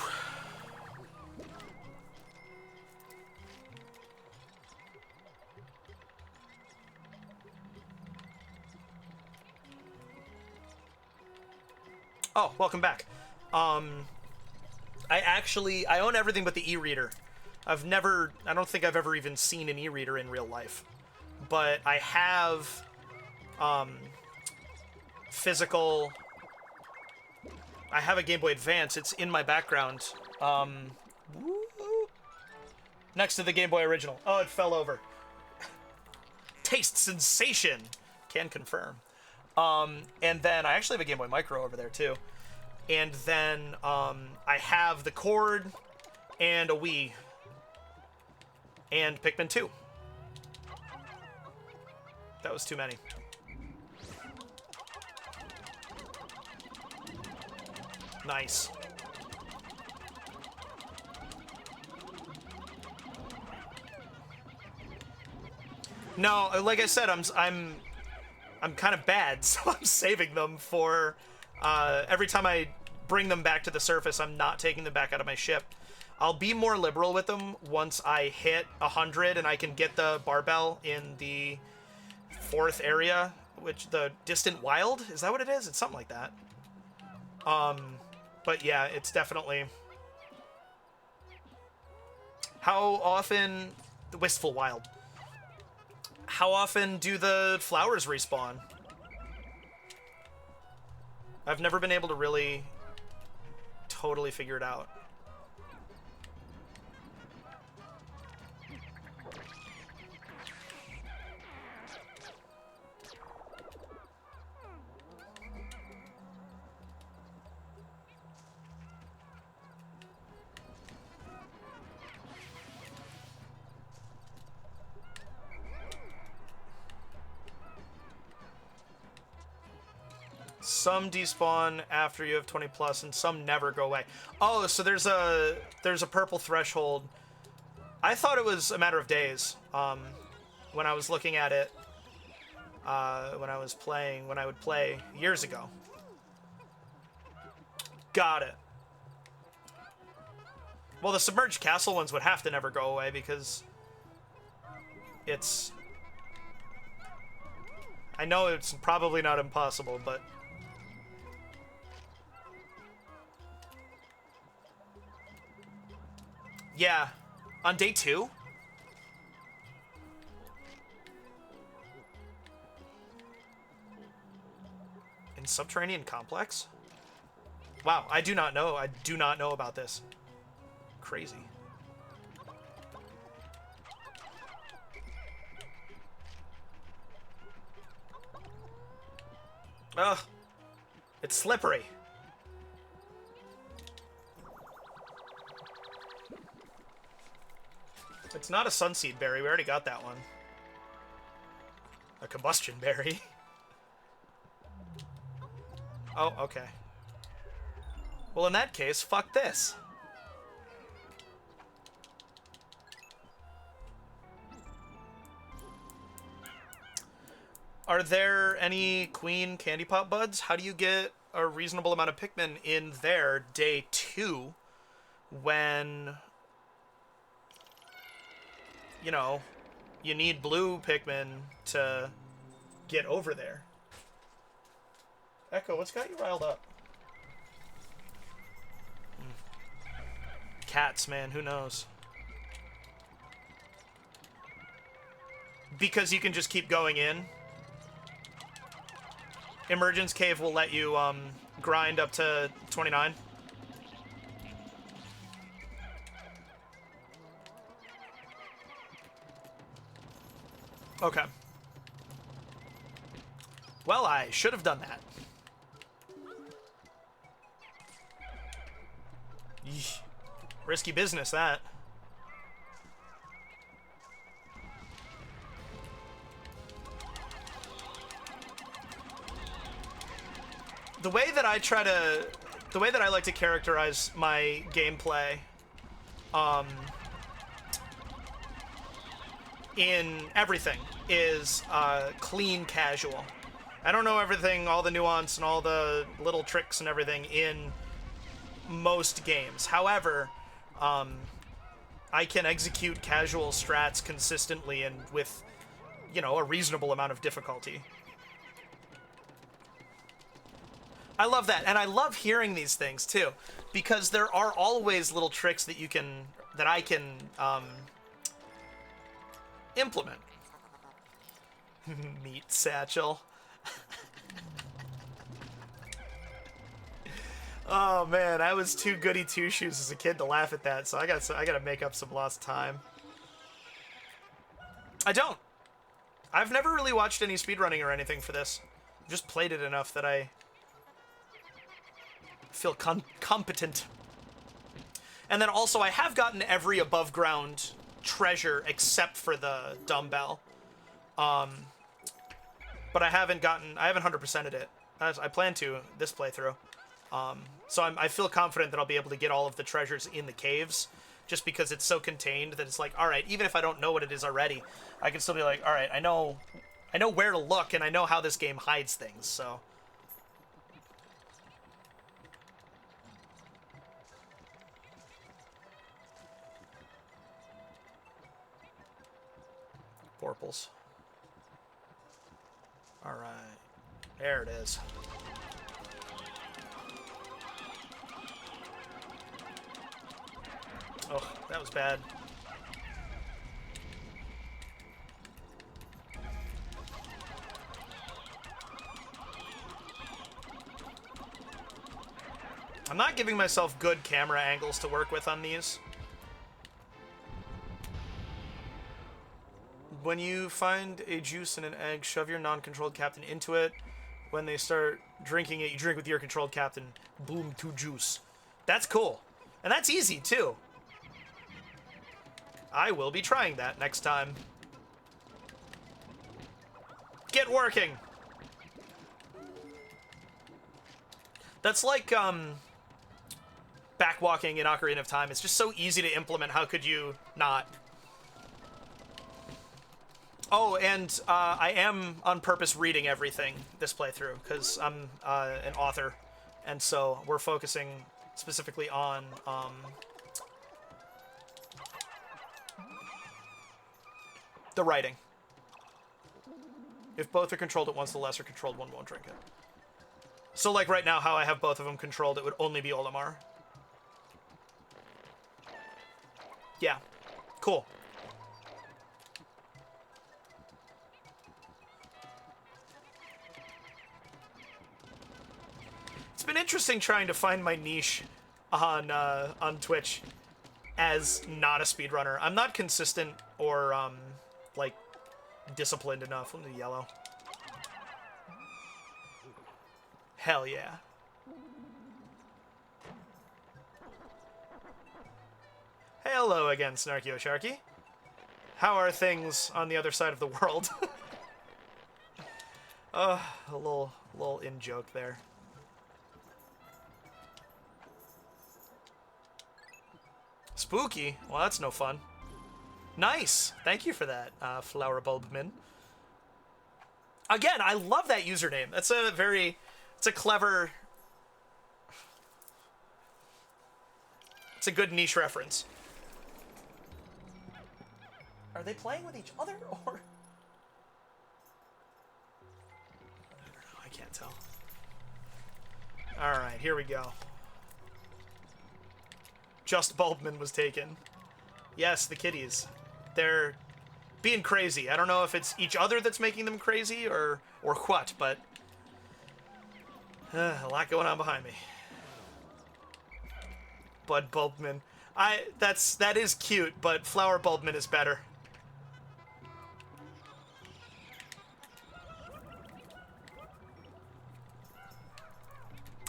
[SPEAKER 2] Oh, welcome back. I own everything but the e-reader. I don't think I've ever even seen an e-reader in real life. But I have, physical... I have a Game Boy Advance. It's in my background. Next to the Game Boy Original. Oh, it fell over. Taste sensation! Can confirm. And then I actually have a Game Boy Micro over there, too. And then, I have the Cord and a Wii. And Pikmin 2. That was too many. Nice. No, like I said, I'm kind of bad, so I'm saving them for Every time I bring them back to the surface, I'm not taking them back out of my ship. I'll be more liberal with them once I hit 100 and I can get the barbell in the 4th area, which the Distant Wild, is that what it is? It's something like that. But yeah, it's definitely... How often... The Wistful Wild. How often do the flowers respawn? I've never been able to really totally figure it out. Some despawn after you have 20 plus, and some never go away. Oh, so there's a purple threshold. I thought it was a matter of days. When I was looking at it, when I would play years ago. Got it. Well, the submerged castle ones would have to never go away because it's... I know it's probably not impossible, but... Yeah, on day 2? In Subterranean Complex? Wow, I do not know. I do not know about this. Crazy. Ugh. It's slippery. It's not a Sunseed berry. We already got that one. A combustion berry. Oh, okay. Well, in that case, fuck this. Are there any Queen Candy Pop buds? How do you get a reasonable amount of Pikmin in there day 2 when... you know, you need blue Pikmin to get over there. Echo, what's got you riled up? Cats, man, who knows? Because you can just keep going in. Emergence Cave will let you grind up to 29. Okay. Well, I should have done that. Yeesh. Risky business, that. The way that I like to characterize my gameplay, in everything is clean casual. I don't know everything, all the nuance and all the little tricks and everything in most games. However, I can execute casual strats consistently and with, you know, a reasonable amount of difficulty. I love that, and I love hearing these things too, because there are always little tricks that I can implement. Meat satchel. Oh man, I was too goody two shoes as a kid to laugh at that, so I gotta make up some lost time. I don't. I've never really watched any speedrunning or anything for this. I've just played it enough that I feel competent. And then also, I have gotten every above ground treasure except for the dumbbell. But I haven't 100%ed it. I plan to this playthrough. So I feel confident that I'll be able to get all of the treasures in the caves, just because it's so contained that it's like, all right, even if I don't know what it is already, I can still be like, all right, I know where to look, and I know how this game hides things, so. Torples. Alright. There it is. Oh, that was bad. I'm not giving myself good camera angles to work with on these. When you find a juice in an egg, shove your non-controlled captain into it. When they start drinking it, you drink with your controlled captain. Boom, to juice. That's cool. And that's easy, too. I will be trying that next time. Get working! That's like, backwalking in Ocarina of Time. It's just so easy to implement. How could you not? Oh, and I am on purpose reading everything this playthrough because I'm an author, and so we're focusing specifically on the writing. If both are controlled at once, the lesser controlled one won't drink it. So, like right now, how I have both of them controlled, it would only be Olimar. Yeah, cool. It's been interesting trying to find my niche on Twitch as not a speedrunner. I'm not consistent or like disciplined enough. Look at the yellow. Hell yeah. Hello again, Snarky O'Sharky. How are things on the other side of the world? A little in-joke there. Spooky? Well, that's no fun. Nice! Thank you for that, Flower Bulbman. Again, I love that username. That's a very... It's a clever... It's a good niche reference. Are they playing with each other, or...? I don't know, I can't tell. Alright, here we go. Just Bulbman was taken. Yes, the kitties. They're being crazy. I don't know if it's each other that's making them crazy, or what, but... a lot going on behind me. Bud Bulbman. That is cute, but Flower Bulbman is better.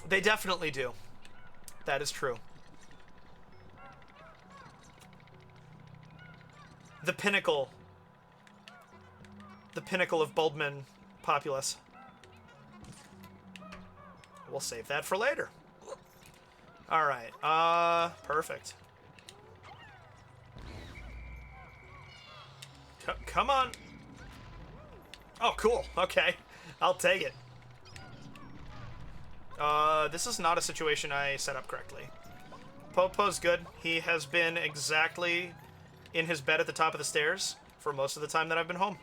[SPEAKER 2] They definitely do. That is true. The pinnacle. The pinnacle of Bulbman populace. We'll save that for later. Alright, perfect. Come on. Oh, cool. Okay. I'll take it. This is not a situation I set up correctly. Popo's good. He has been exactly in his bed at the top of the stairs for most of the time that I've been home.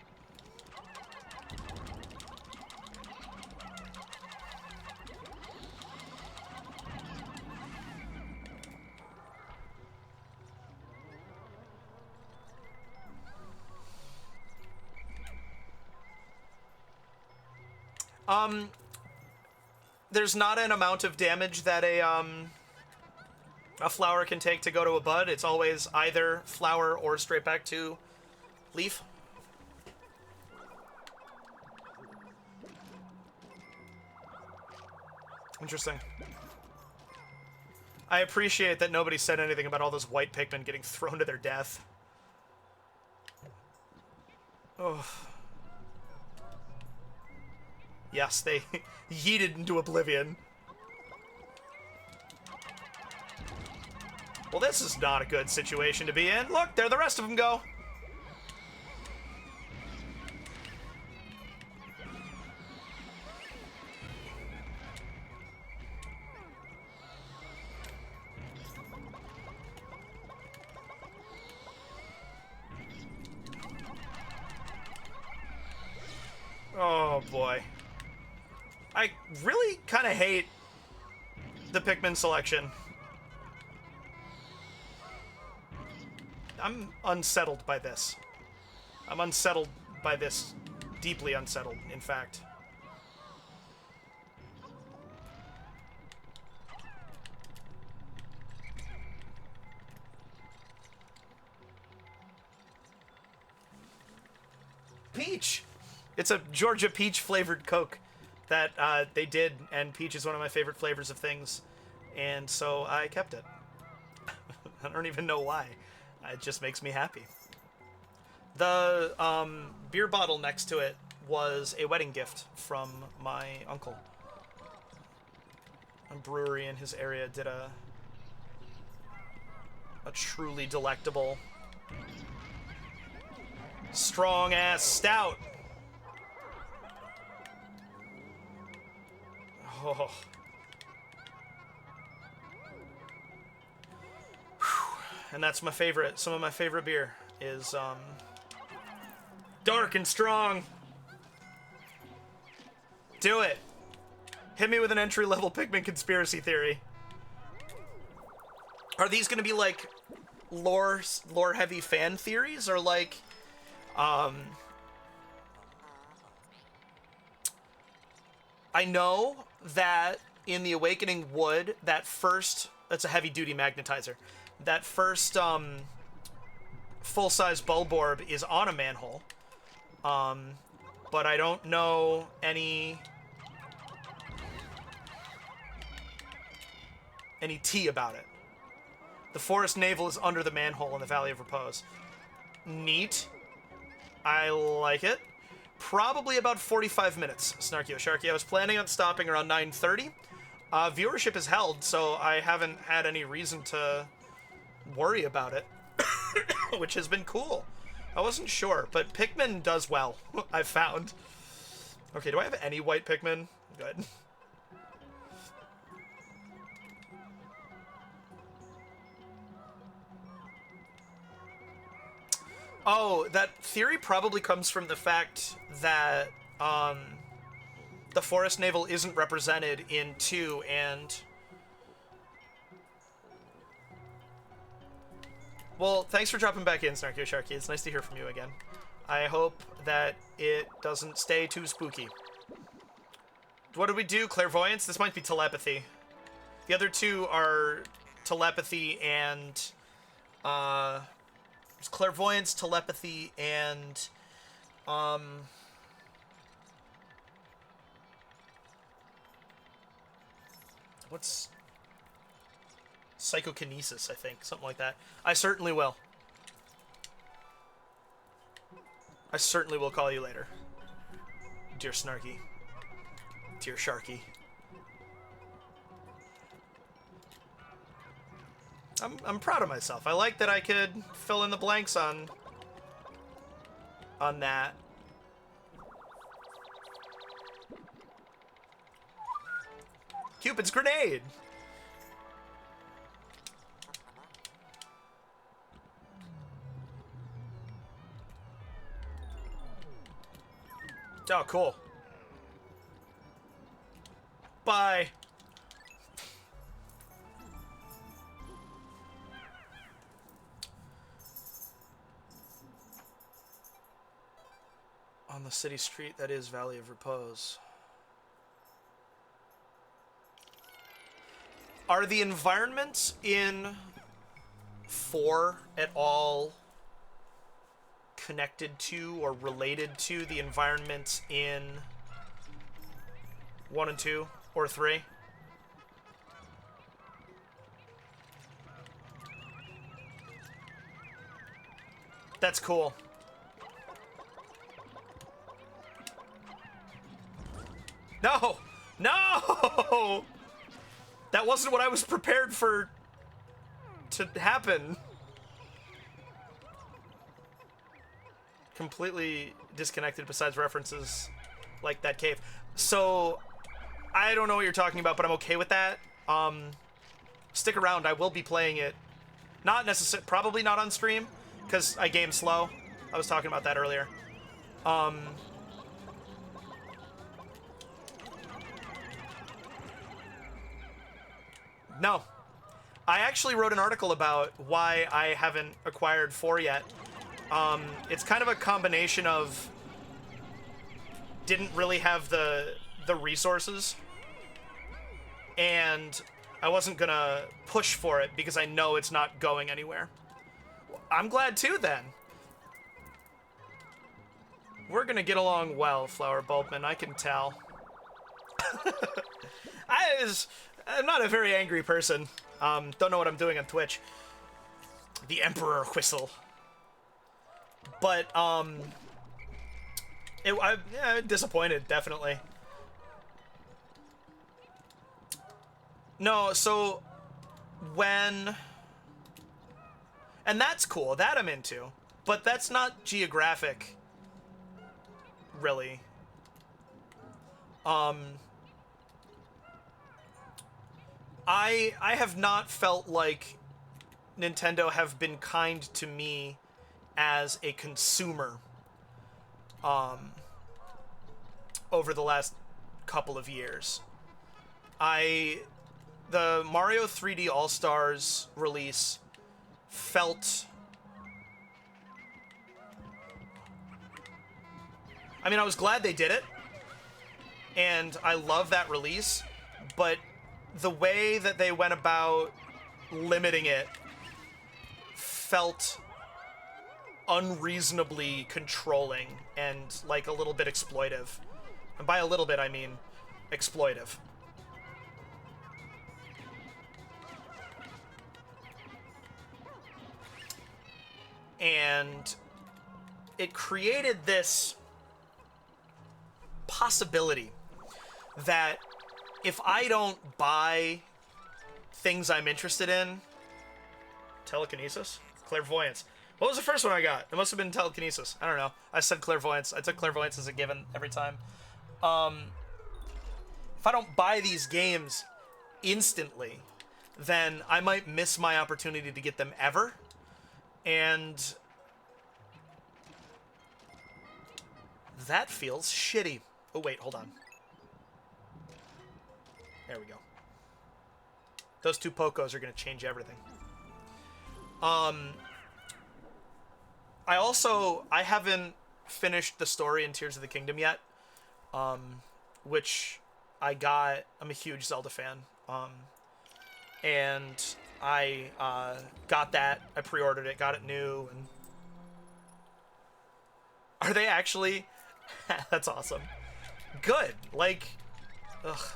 [SPEAKER 2] There's not an amount of damage that a flower can take to go to a bud. It's always either flower or straight back to leaf. Interesting. I appreciate that nobody said anything about all those white Pikmin getting thrown to their death. Oh. Yes, they yeeted into oblivion. Well, this is not a good situation to be in. Look, there the rest of them go. Oh boy. I really kind of hate the Pikmin selection. I'm unsettled by this. I'm unsettled by this. Deeply unsettled, in fact. Peach! It's a Georgia peach flavored Coke that they did, and peach is one of my favorite flavors of things, and so I kept it. I don't even know why. It just makes me happy. The beer bottle next to it was a wedding gift from my uncle. A brewery in his area did a truly delectable strong-ass stout. Oh. And that's my favorite. Some of my favorite beer is dark and strong. Do it. Hit me with an entry-level Pikmin conspiracy theory. Are these going to be like lore-heavy fan theories, or like I know that in the Awakening Wood, that first, that's a heavy-duty magnetizer. That first full-size Bulborb is on a manhole. But I don't know any tea about it. The Forest Navel is under the manhole in the Valley of Repose. Neat. I like it. Probably about 45 minutes, Snarky O'Sharky. I was planning on stopping around 9:30. Viewership is held, so I haven't had any reason to worry about it, which has been cool. I wasn't sure, but Pikmin does well, I've found. Okay, do I have any white Pikmin? Good. Oh, that theory probably comes from the fact that the Forest Navel isn't represented in 2, and... Well, thanks for dropping back in, Snarky Sharky. It's nice to hear from you again. I hope that it doesn't stay too spooky. What do we do? Clairvoyance? This might be telepathy. The other two are telepathy and... It's clairvoyance, telepathy, and... What's... Psychokinesis, I think. Something like that. I certainly will. I certainly will call you later. Dear Snarky. Dear Sharky. I'm proud of myself. I like that I could fill in the blanks on that. Cupid's grenade! Oh, cool. Bye. On the city street that is Valley of Repose. Are the environments in 4 at all connected to or related to the environments in 1 and 2 or 3? That's cool. No! No! That wasn't what I was prepared for to happen. Completely disconnected besides references like that cave. So, I don't know what you're talking about, but I'm okay with that. Stick around, I will be playing it. Not necessarily, probably not on stream, because I game slow. I was talking about that earlier. No. I actually wrote an article about why I haven't acquired 4 yet. It's kind of a combination of didn't really have the resources, and I wasn't gonna push for it because I know it's not going anywhere. I'm glad too, then. We're gonna get along well, Flower Bulbman, I can tell. I'm not a very angry person. Don't know what I'm doing on Twitch. The Emperor Whistle. But, I'm disappointed, definitely. No, so, when... And that's cool, that I'm into. But that's not geographic, really. I have not felt like Nintendo have been kind to me as a consumer over the last couple of years. The Mario 3D All-Stars release felt... I mean, I was glad they did it, and I love that release, but the way that they went about limiting it felt unreasonably controlling and like a little bit exploitive. And by a little bit, I mean exploitive. And it created this possibility that if I don't buy things I'm interested in... Telekinesis? Clairvoyance. What was the first one I got? It must have been telekinesis. I don't know. I said clairvoyance. I took clairvoyance as a given every time. If I don't buy these games instantly, then I might miss my opportunity to get them ever. And that feels shitty. Oh, wait, hold on. There we go. Those 2 Pocos are going to change everything. I haven't finished the story in Tears of the Kingdom yet, which I'm a huge Zelda fan, and I got that, I pre-ordered it, got it new, and... Are they actually? That's awesome. Good, like, ugh.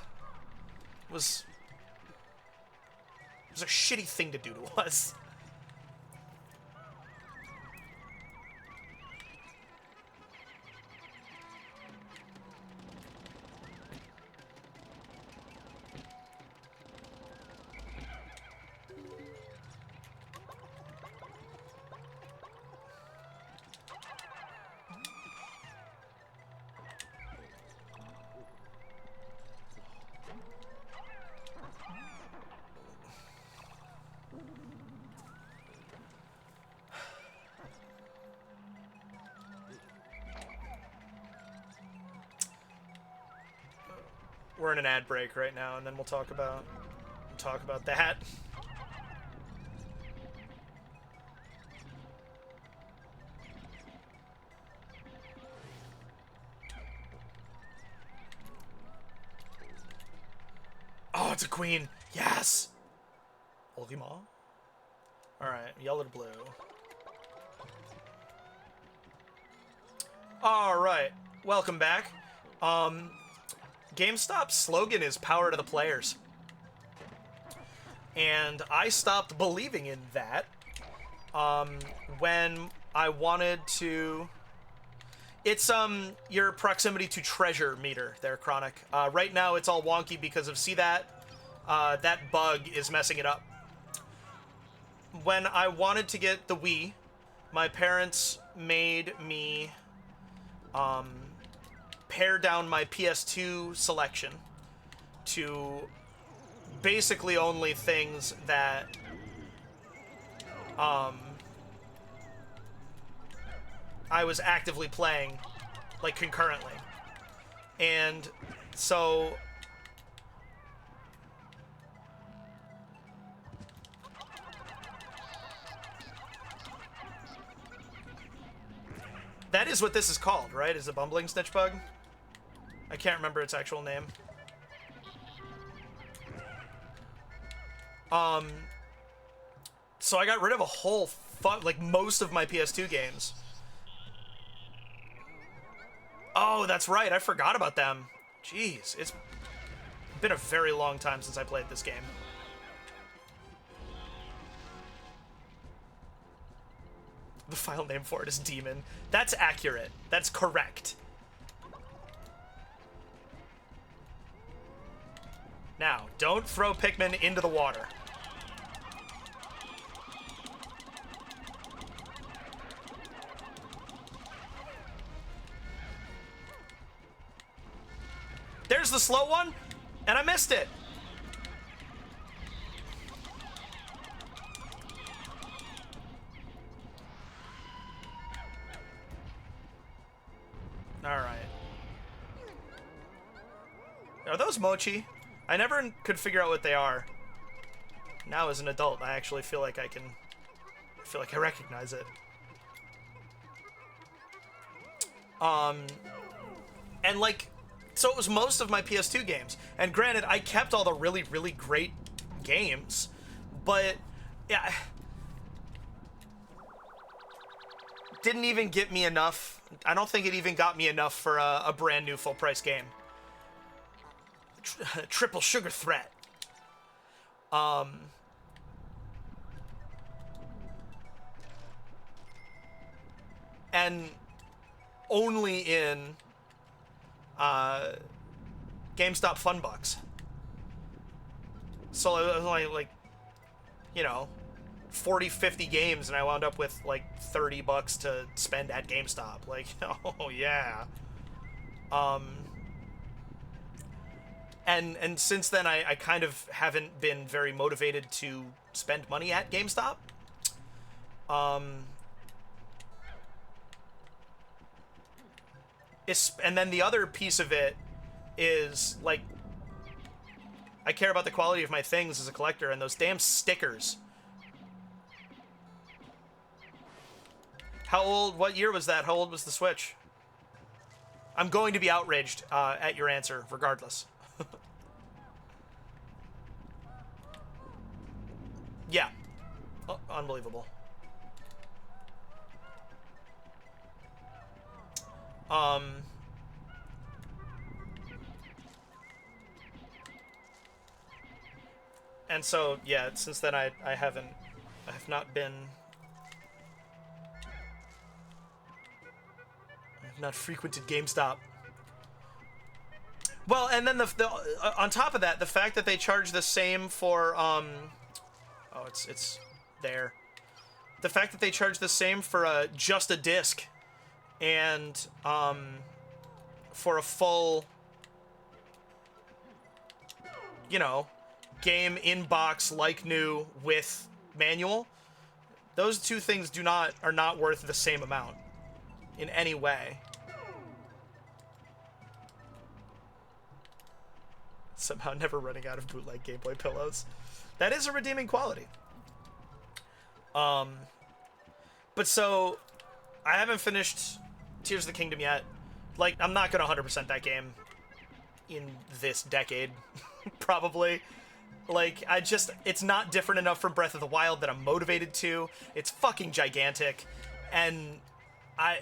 [SPEAKER 2] It was a shitty thing to do to us. We're in an ad break right now, and then we'll talk about that. Oh, it's a queen. Yes. Olimar. All right, yellow to blue. All right, welcome back. GameStop's slogan is power to the players. And I stopped believing in that when I wanted to... It's your proximity to treasure meter there, Chronic. Right now it's all wonky because of, see that? That bug is messing it up. When I wanted to get the Wii, my parents made me pare down my PS2 selection to basically only things that I was actively playing, like, concurrently. And so That is what this is called, right? Is a bumbling snitch bug? I can't remember its actual name. So I got rid of a whole like most of my PS2 games. Oh, that's right. I forgot about them. Jeez, it's been a very long time since I played this game. The file name for it is Demon. That's accurate. That's correct. Now, don't throw Pikmin into the water. There's the slow one, and I missed it. All right. Are those mochi? I never could figure out what they are. Now as an adult, I actually feel like I recognize it. And like, so it was most of my PS2 games. And granted, I kept all the really, really great games, but yeah, didn't even get me enough. I don't think it even got me enough for a brand new full price game. Triple Sugar Threat. And only in GameStop Fun Bucks. So it was only like, you know, 40, 50 games, and I wound up with like $30 to spend at GameStop. Like, oh yeah. And since then, I kind of haven't been very motivated to spend money at GameStop. And then the other piece of it is, like, I care about the quality of my things as a collector, and those damn stickers. What year was that? How old was the Switch? I'm going to be outraged at your answer, regardless. Yeah. Oh, unbelievable. And so, yeah, since then I have not frequented GameStop. Well, and then on top of that, the fact that they charge the same for oh, it's there. The fact that they charge the same for just a disc, and for a full, you know, game in box like new with manual, those two things are not worth the same amount in any way. Somehow never running out of bootleg Game Boy pillows. That is a redeeming quality. But so, I haven't finished Tears of the Kingdom yet. Like, I'm not gonna 100% that game in this decade, probably. Like, it's not different enough from Breath of the Wild that I'm motivated to. It's fucking gigantic, and I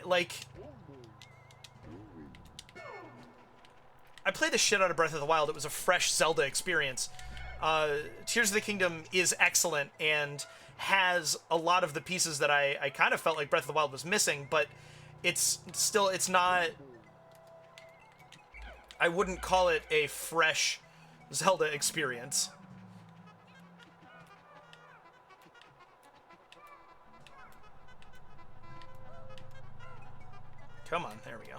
[SPEAKER 2] played the shit out of Breath of the Wild. It was a fresh Zelda experience. Tears of the Kingdom is excellent and has a lot of the pieces that I kind of felt like Breath of the Wild was missing, but it's not... I wouldn't call it a fresh Zelda experience. Come on, there we go.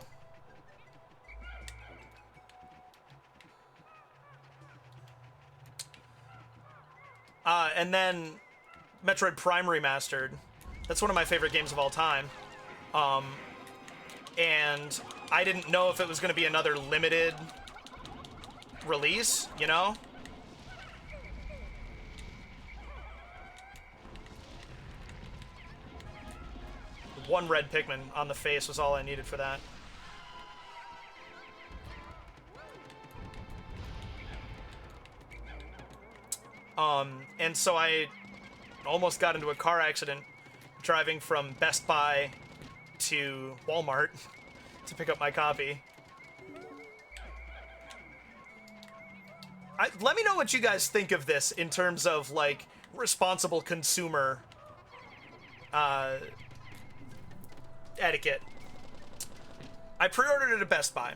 [SPEAKER 2] And then Metroid Prime Remastered. That's one of my favorite games of all time. And I didn't know if it was going to be another limited release, you know? one red Pikmin on the face was all I needed for that. And so I almost got into a car accident driving from Best Buy to Walmart to pick up my copy. Let me know what you guys think of this in terms of, like, responsible consumer etiquette. I pre-ordered it at Best Buy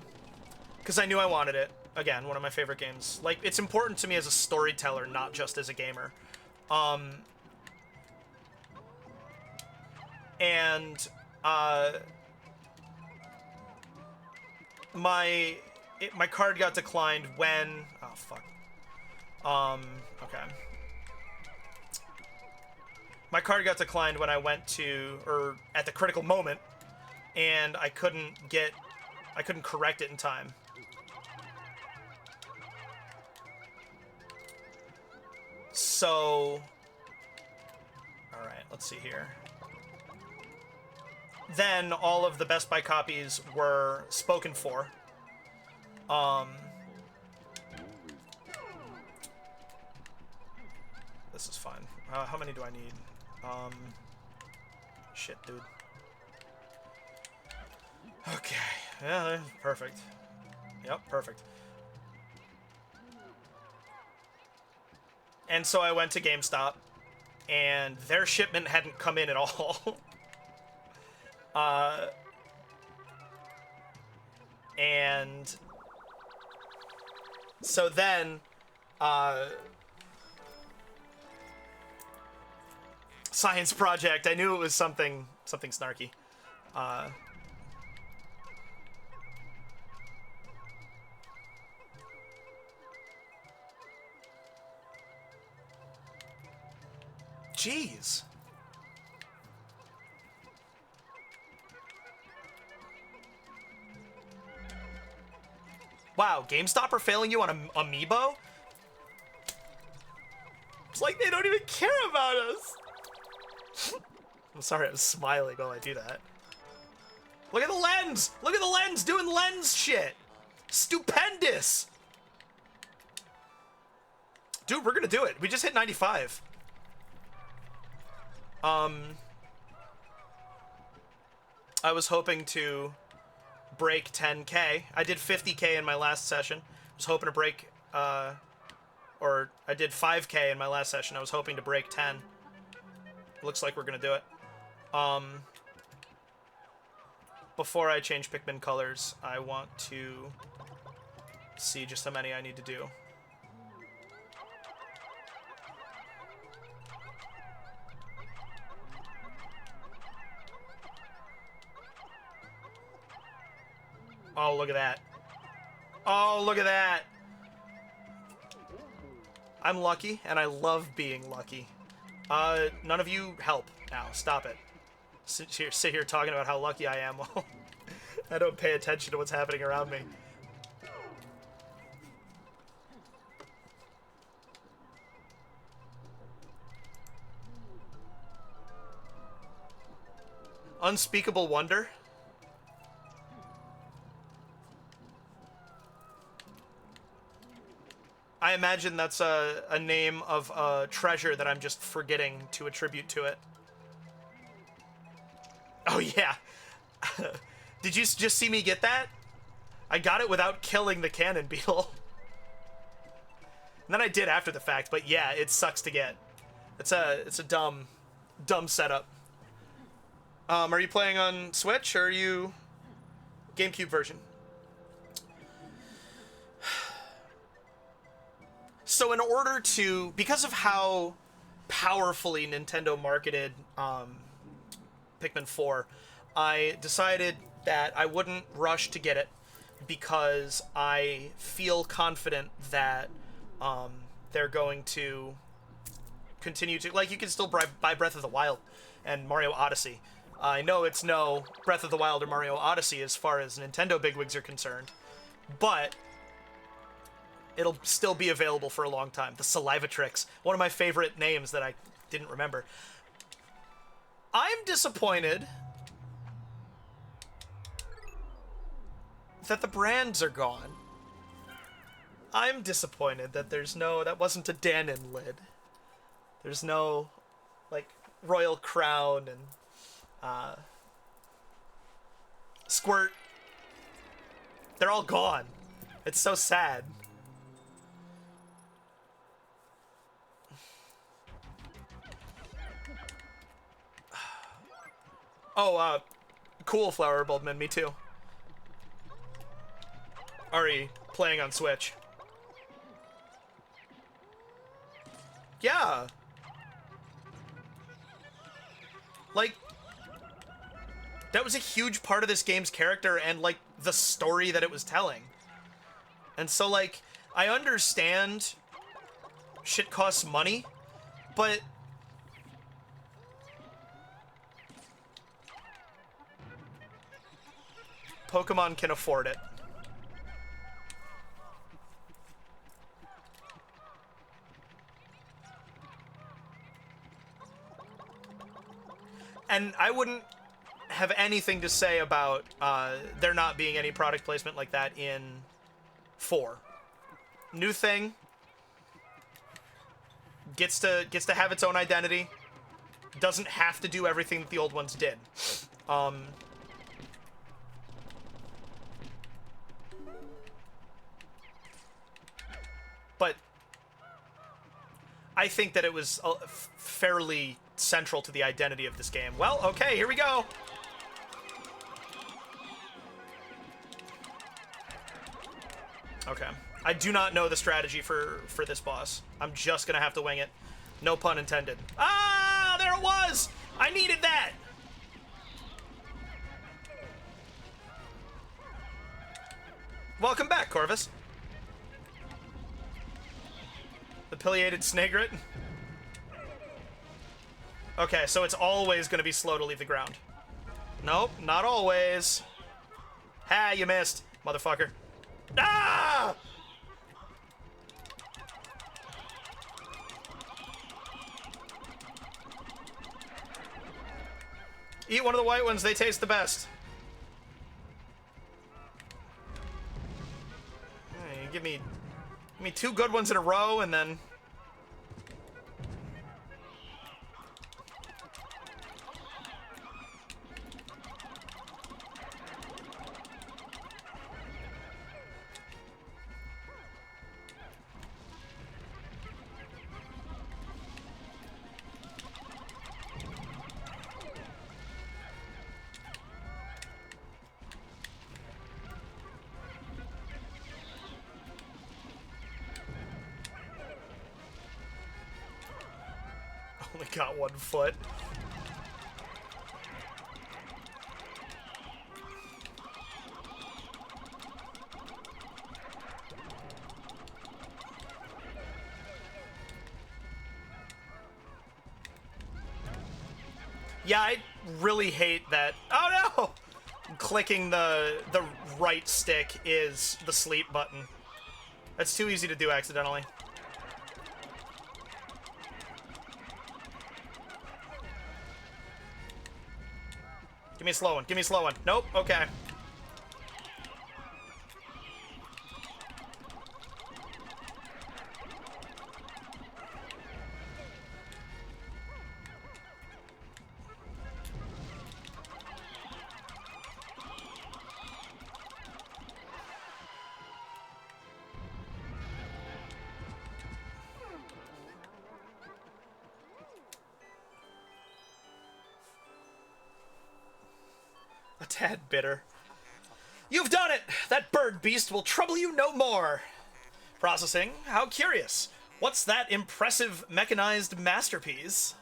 [SPEAKER 2] because I knew I wanted it. Again, one of my favorite games. Like, it's important to me as a storyteller, not just as a gamer. My card got declined when... Oh, fuck. Okay. My card got declined when I went to... Or at the critical moment, and I couldn't correct it in time. So... Alright, let's see here. Then all of the Best Buy copies were spoken for. This is fine. How many do I need? Shit, dude. Okay. Yeah, perfect. Yep, perfect. And so I went to GameStop, and their shipment hadn't come in at all. And so then, Science Project, I knew it was something snarky. Jeez. Wow, GameStop are failing you on Amiibo? It's like they don't even care about us. I'm sorry, I'm smiling while I do that. Look at the lens! Look at the lens doing lens shit! Stupendous! Dude, we're gonna do it. We just hit 95. I was hoping to break 10K. I did 50K in my last session. I was hoping to break, or I did 5K in my last session. I was hoping to break 10. Looks like we're gonna do it. Before I change Pikmin colors, I want to see just how many I need to do. Oh, look at that. Oh, look at that. I'm lucky, and I love being lucky. None of you help now. Stop it. Sit here talking about how lucky I am while I don't pay attention to what's happening around me. Unspeakable Wonder? I imagine that's a name of a treasure that I'm just forgetting to attribute to it. Oh, yeah. Did you just see me get that? I got it without killing the cannon beetle. And then I did after the fact, but yeah, it sucks to get. It's a dumb setup. Are you playing on Switch, or are you GameCube version? So in order to, because of how powerfully Nintendo marketed Pikmin 4, I decided that I wouldn't rush to get it because I feel confident that they're going to continue to, like, you can still buy Breath of the Wild and Mario Odyssey. I know it's no Breath of the Wild or Mario Odyssey as far as Nintendo bigwigs are concerned, but it'll still be available for a long time. The Salivatrix, one of my favorite names that I didn't remember. I'm disappointed that the brands are gone. I'm disappointed that that wasn't a Danon lid. There's no, like, Royal Crown and, Squirt. They're all gone. It's so sad. Oh, cool, Flower Bulbman, me too. Already playing on Switch. Yeah. Like, that was a huge part of this game's character and, like, the story that it was telling. And so, like, I understand shit costs money, but Pokemon can afford it. And I wouldn't have anything to say about there not being any product placement like that in 4. New thing. Gets to have its own identity. Doesn't have to do everything that the old ones did. But I think that it was fairly central to the identity of this game. Well, okay, here we go. Okay. I do not know the strategy for this boss. I'm just gonna have to wing it. No pun intended. Ah, there it was! I needed that! Welcome back, Corvus. The pileated Snagrit. Okay, so it's always gonna be slow to leave the ground. Nope, not always. Ha, you missed, motherfucker. Ah! Eat one of the white ones, they taste the best. Hey, give me 2 good ones in a row, and then... Only got 1 foot. Yeah, I really hate that. Oh no! Clicking the right stick is the sleep button. That's too easy to do accidentally. Give me a slow one. Give me a slow one. Nope. Okay. A tad bitter. You've done it! That bird beast will trouble you no more! Processing. How curious. What's that impressive mechanized masterpiece?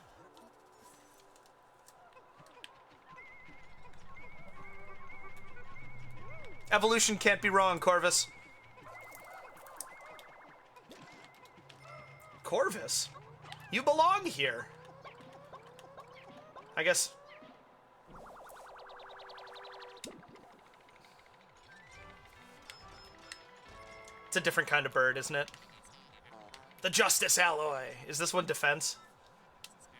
[SPEAKER 2] Evolution can't be wrong, Corvus. Corvus? You belong here. I guess... It's a different kind of bird, isn't it? The Justice Alloy. Is this one defense?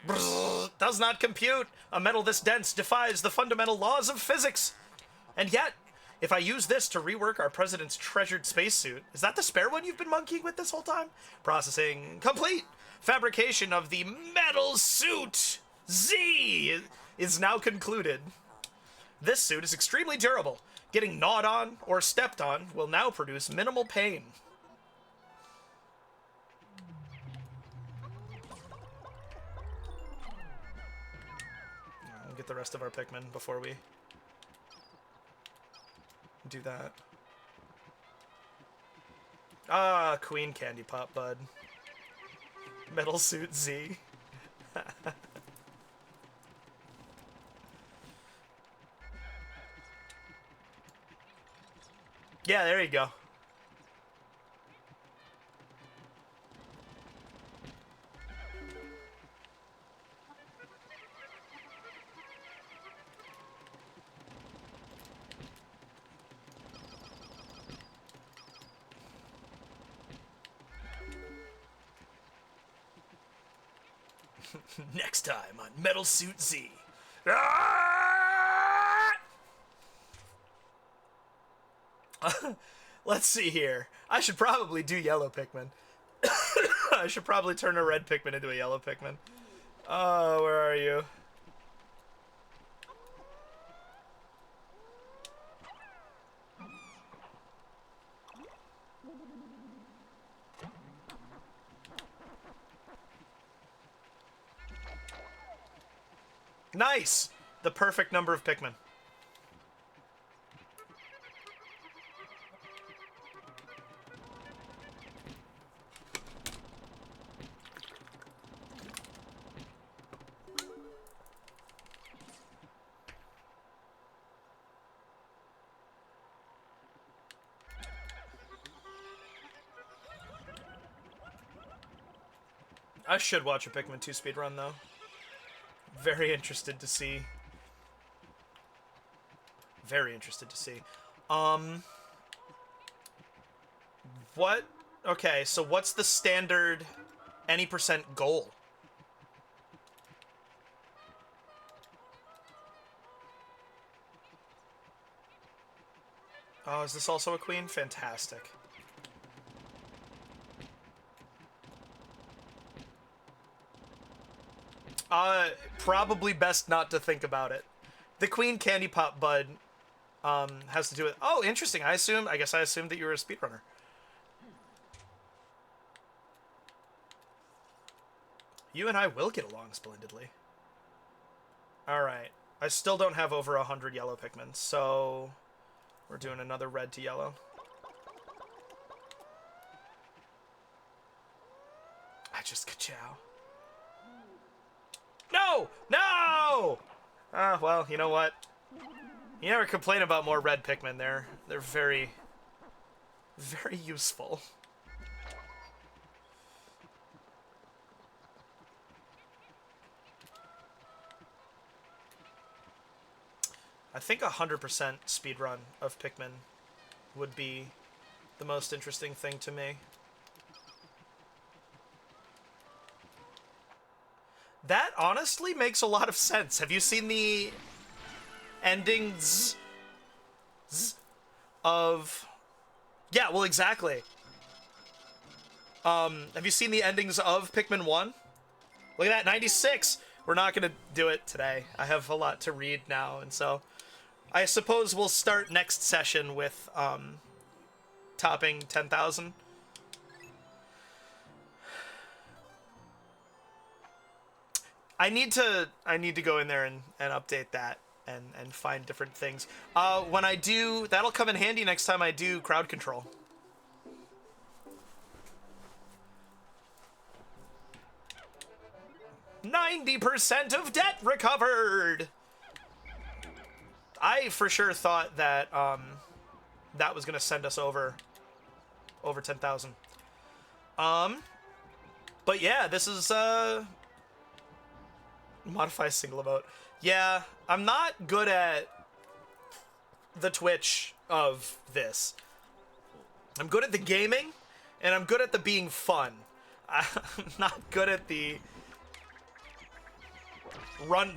[SPEAKER 2] Brrr, does not compute. A metal this dense defies the fundamental laws of physics. And yet, If I use this to rework our president's treasured spacesuit, is that the spare one you've been monkeying with this whole time? Processing complete. Fabrication of the metal suit Z is now concluded. This suit is extremely durable. Getting gnawed on or stepped on will now produce minimal pain. We'll get the rest of our Pikmin before we do that. Ah, Queen Candy Pop Bud. Metal Suit Z. Yeah, there you go. Next time on Metal Suit Z. Let's see here. I should probably do yellow Pikmin. I should probably turn a red Pikmin into a yellow Pikmin. Oh, where are you? Nice! The perfect number of Pikmin. I should watch a Pikmin 2 speedrun, though. Very interested to see. Very interested to see. What? Okay, so what's the standard any % goal? Oh, is this also a queen? Fantastic. Probably best not to think about it. The Queen Candy Pop Bud has to do with... Oh, interesting. I guess I assumed that you were a speedrunner. You and I will get along splendidly. Alright. I still don't have over 100 yellow Pikmin, so we're doing another red to yellow. I just ka-chow. No! No! Ah, well, you know what? You never complain about more red Pikmin. They're very, very useful. I think 100% speedrun of Pikmin would be the most interesting thing to me. That honestly makes a lot of sense. Have you seen the endings of... Yeah, well, exactly. Have you seen the endings of Pikmin 1? Look at that, 96! We're not going to do it today. I have a lot to read now, and so... I suppose we'll start next session with, topping 10,000. I need to go in there and update that and find different things. When I do, that'll come in handy next time I do crowd control. "90% of debt recovered!" I for sure thought that that was gonna send us over 10,000. But yeah, this is modify single emote. Yeah, I'm not good at the Twitch of this. I'm good at the gaming, and I'm good at the being fun. I'm not good at the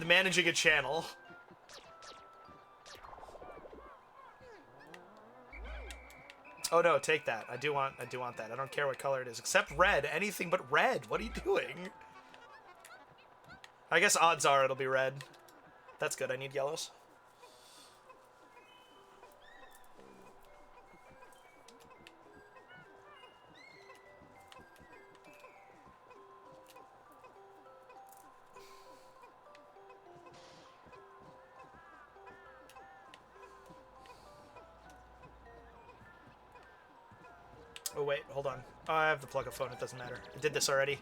[SPEAKER 2] managing a channel. Oh no, take that. I do want that. I don't care what color it is, except red. Anything but red. What are you doing? I guess odds are it'll be red. That's good. I need yellows. Oh, wait, hold on. Oh, I have to plug a phone. It doesn't matter. I did this already.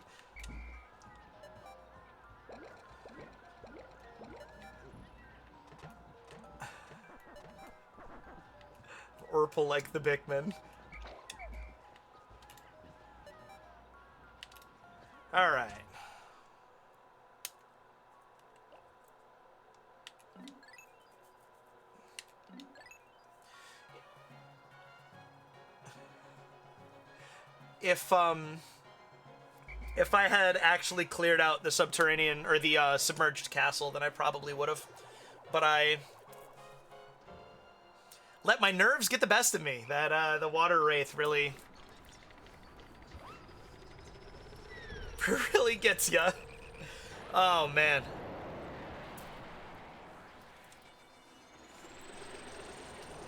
[SPEAKER 2] Urple like the Bickman. Alright. If I had actually cleared out the subterranean or the submerged castle, then I probably would have. But I let my nerves get the best of me. That the water wraith really gets ya. Oh man.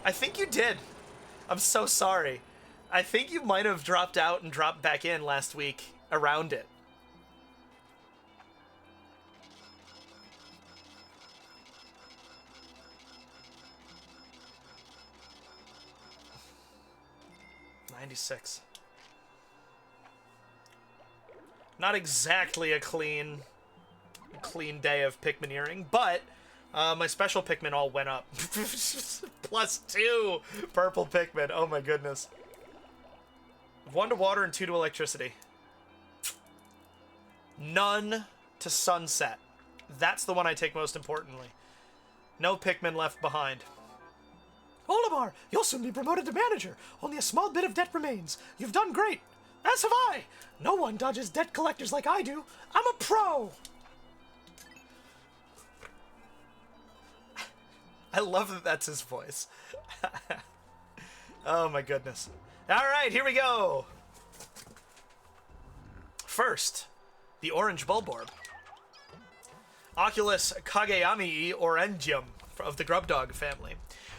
[SPEAKER 2] I think you did. I'm so sorry. I think you might have dropped out and dropped back in last week around it. $96. Not exactly a clean day of Pikmineering, but my special Pikmin all went up. +2 purple Pikmin. Oh my goodness. 1 to water and 2 to electricity. None to sunset. That's the one I take most importantly. No Pikmin left behind. Olimar, you'll soon be promoted to manager. Only a small bit of debt remains. You've done great. As have I. No one dodges debt collectors like I do. I'm a pro. I love that that's his voice. Oh my goodness. All right, here we go. First, the orange Bulborb. Oculus Kageyami orangium of the Grubdog family.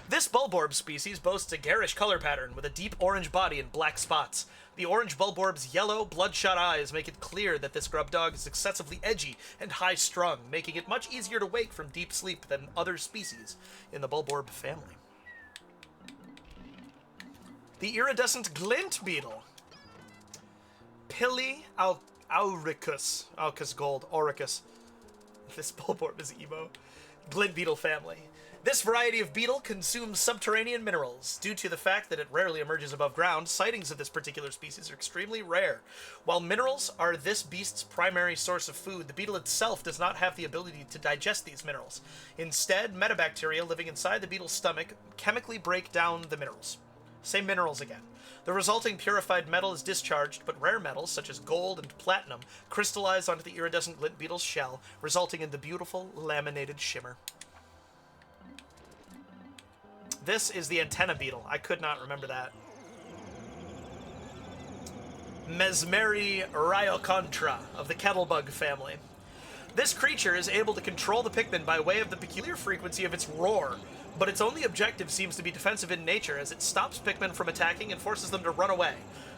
[SPEAKER 2] This Bulborb species boasts a garish color pattern with a deep orange body and black spots. The orange Bulborb's yellow, bloodshot eyes make it clear that this Grubdog is excessively edgy and high-strung, making it much easier to wake from deep sleep than other species in the Bulborb family. The iridescent glint beetle. Pili auricus. Oh, because gold. Auricus. This Bulborb is emo. Glint beetle family. This variety of beetle consumes subterranean minerals. Due to the fact that it rarely emerges above ground, sightings of this particular species are extremely rare. While minerals are this beast's primary source of food, the beetle itself does not have the ability to digest these minerals. Instead, metabacteria living inside the beetle's stomach chemically break down the minerals. Same minerals again. The resulting purified metal is discharged, but rare metals, such as gold and platinum, crystallize onto the iridescent glint beetle's shell, resulting in the beautiful laminated shimmer. This is the antenna beetle. I could not remember that. Mesmeri Ryocontra of the Kettlebug family. This creature is able to control the Pikmin by way of the peculiar frequency of its roar, but its only objective seems to be defensive in nature, as it stops Pikmin from attacking and forces them to run away.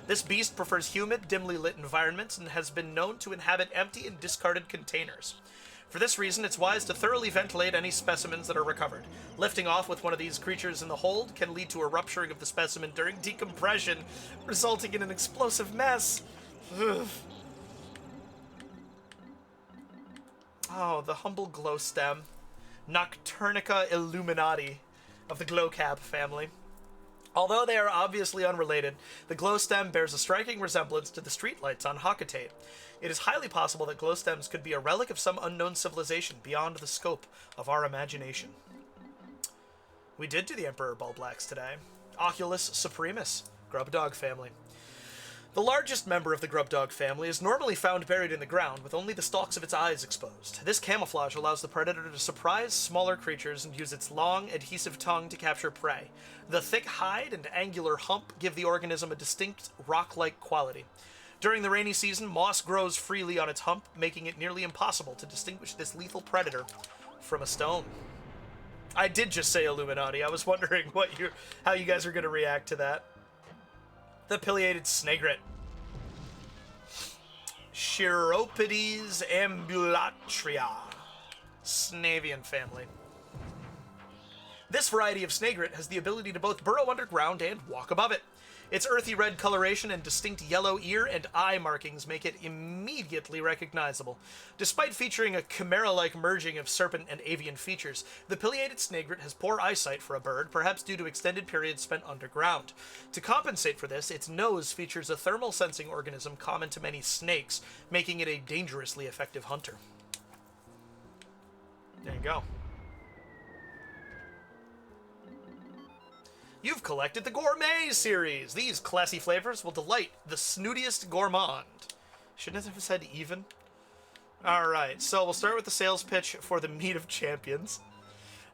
[SPEAKER 2] This beast prefers humid, dimly lit environments and has been known to inhabit empty and discarded containers. For this reason, it's wise to thoroughly ventilate any specimens that are recovered. Lifting off with one of these creatures in the hold can lead to a rupturing of the specimen during decompression, resulting in an explosive mess. Ugh. Oh, the humble glow stem. Nocturnica Illuminati of the Glowcap family. Although they are obviously unrelated, the glowstem bears a striking resemblance to the streetlights on Hakatate. It is highly possible that glowstems could be a relic of some unknown civilization beyond the scope of our imagination. We did do the Emperor Bulblax today. Oculus Supremus, Grubdog family. The largest member of the grub dog family is normally found buried in the ground with only the stalks of its eyes exposed. This camouflage allows the predator to surprise smaller creatures and use its long, adhesive tongue to capture prey. The thick hide and angular hump give the organism a distinct rock-like quality. During the rainy season, moss grows freely on its hump, making it nearly impossible to distinguish this lethal predator from a stone. I did just say Illuminati. I was wondering how you guys are going to react to that. The pileated snagret. Chiropodtes ambulatria. Snavian family. This variety of snagret has the ability to both burrow underground and walk above it. Its earthy red coloration and distinct yellow ear and eye markings make it immediately recognizable. Despite featuring a chimera-like merging of serpent and avian features, the pileated snagret has poor eyesight for a bird, perhaps due to extended periods spent underground. To compensate for this, its nose features a thermal sensing organism common to many snakes, making it a dangerously effective hunter. There you go. You've collected the Gourmet series. These classy flavors will delight the snootiest gourmand. Shouldn't it have said even? Alright, so we'll start with the sales pitch for the Meat of Champions.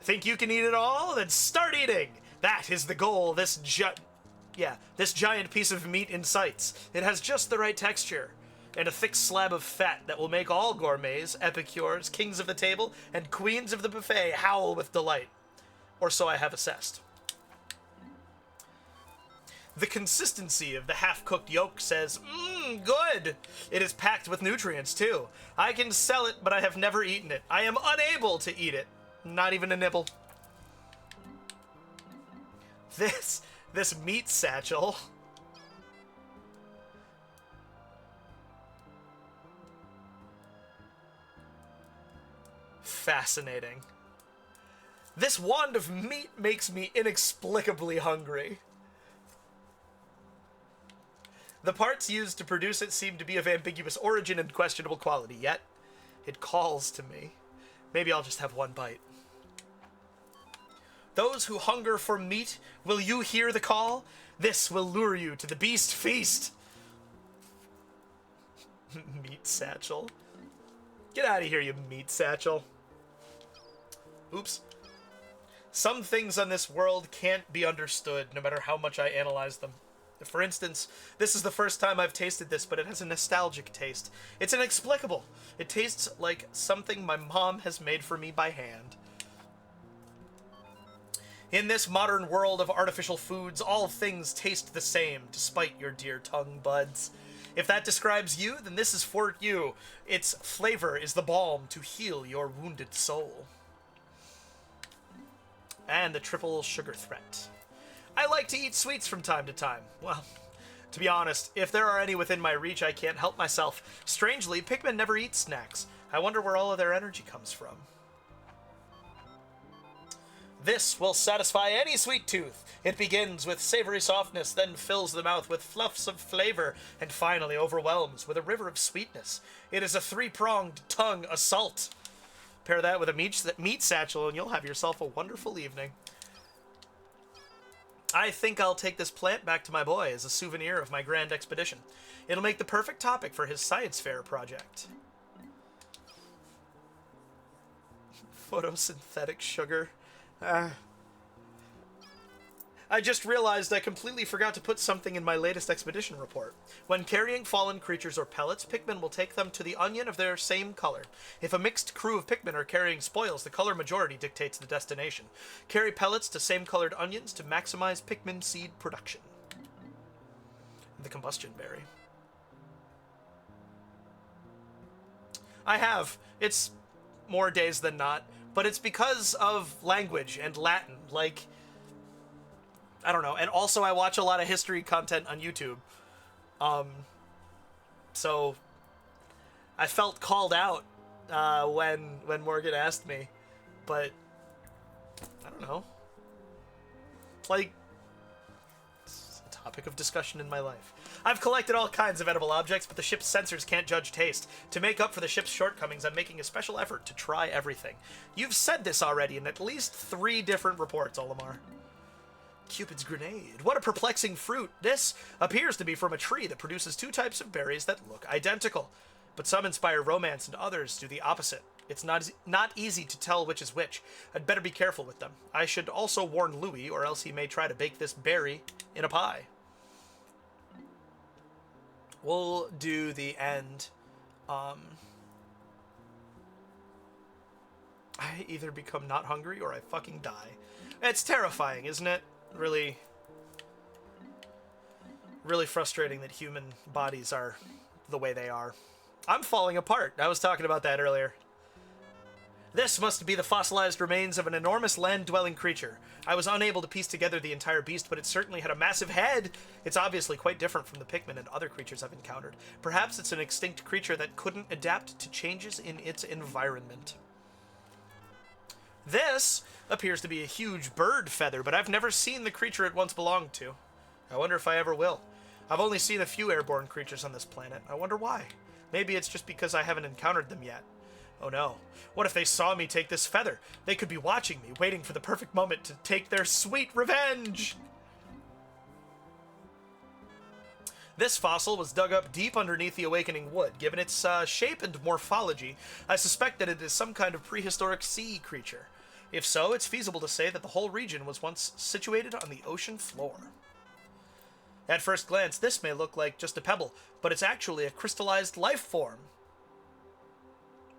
[SPEAKER 2] Think you can eat it all? Then start eating! That is the goal this giant piece of meat incites. It has just the right texture and a thick slab of fat that will make all gourmets, epicures, kings of the table, and queens of the buffet howl with delight. Or so I have assessed. The consistency of the half-cooked yolk says, good! It is packed with nutrients, too. I can sell it, but I have never eaten it. I am unable to eat it. Not even a nibble. This meat satchel. Fascinating. This wand of meat makes me inexplicably hungry. The parts used to produce it seem to be of ambiguous origin and questionable quality, yet it calls to me. Maybe I'll just have one bite. Those who hunger for meat, will you hear the call? This will lure you to the beast feast. Meat satchel. Get out of here, you meat satchel. Oops. Some things on this world can't be understood, no matter how much I analyze them. For instance, this is the first time I've tasted this, but it has a nostalgic taste. It's inexplicable. It tastes like something my mom has made for me by hand. In this modern world of artificial foods, all things taste the same, despite your dear tongue buds. If that describes you, then this is for you. Its flavor is the balm to heal your wounded soul. And the triple sugar threat. I like to eat sweets from time to time. Well, to be honest, if there are any within my reach, I can't help myself. Strangely, Pikmin never eat snacks. I wonder where all of their energy comes from. This will satisfy any sweet tooth. It begins with savory softness, then fills the mouth with fluffs of flavor, and finally overwhelms with a river of sweetness. It is a three-pronged tongue assault. Pair that with a meat satchel, and you'll have yourself a wonderful evening. I think I'll take this plant back to my boy as a souvenir of my grand expedition. It'll make the perfect topic for his science fair project. Photosynthetic sugar. I just realized I completely forgot to put something in my latest expedition report. When carrying fallen creatures or pellets, Pikmin will take them to the onion of their same color. If a mixed crew of Pikmin are carrying spoils, the color majority dictates the destination. Carry pellets to same-colored onions to maximize Pikmin seed production. The combustion berry. I have. It's more days than not, but it's because of language and Latin. Like, I don't know. And also I watch a lot of history content on YouTube. So I felt called out when Morgan asked me. But I don't know. Like, it's a topic of discussion in my life. I've collected all kinds of edible objects, but the ship's sensors can't judge taste. To make up for the ship's shortcomings, I'm making a special effort to try everything. You've said this already in at least 3 different reports, Olimar. Cupid's grenade. What a perplexing fruit. This appears to be from a tree that produces two types of berries that look identical. But some inspire romance and others do the opposite. It's not easy to tell which is which. I'd better be careful with them. I should also warn Louis, or else he may try to bake this berry in a pie. We'll do the end. I either become not hungry or I fucking die. It's terrifying, isn't it? Really frustrating that human bodies are the way they are. I'm falling apart. I was talking about that earlier. This must be the fossilized remains of an enormous land-dwelling creature. I was unable to piece together the entire beast, but it certainly had a massive head. It's obviously quite different from the Pikmin and other creatures I've encountered. Perhaps it's an extinct creature that couldn't adapt to changes in its environment. This appears to be a huge bird feather, but I've never seen the creature it once belonged to. I wonder if I ever will. I've only seen a few airborne creatures on this planet. I wonder why. Maybe it's just because I haven't encountered them yet. Oh no. What if they saw me take this feather? They could be watching me, waiting for the perfect moment to take their sweet revenge! This fossil was dug up deep underneath the awakening wood. Given its shape and morphology, I suspect that it is some kind of prehistoric sea creature. If so, it's feasible to say that the whole region was once situated on the ocean floor. At first glance, this may look like just a pebble, but it's actually a crystallized life form.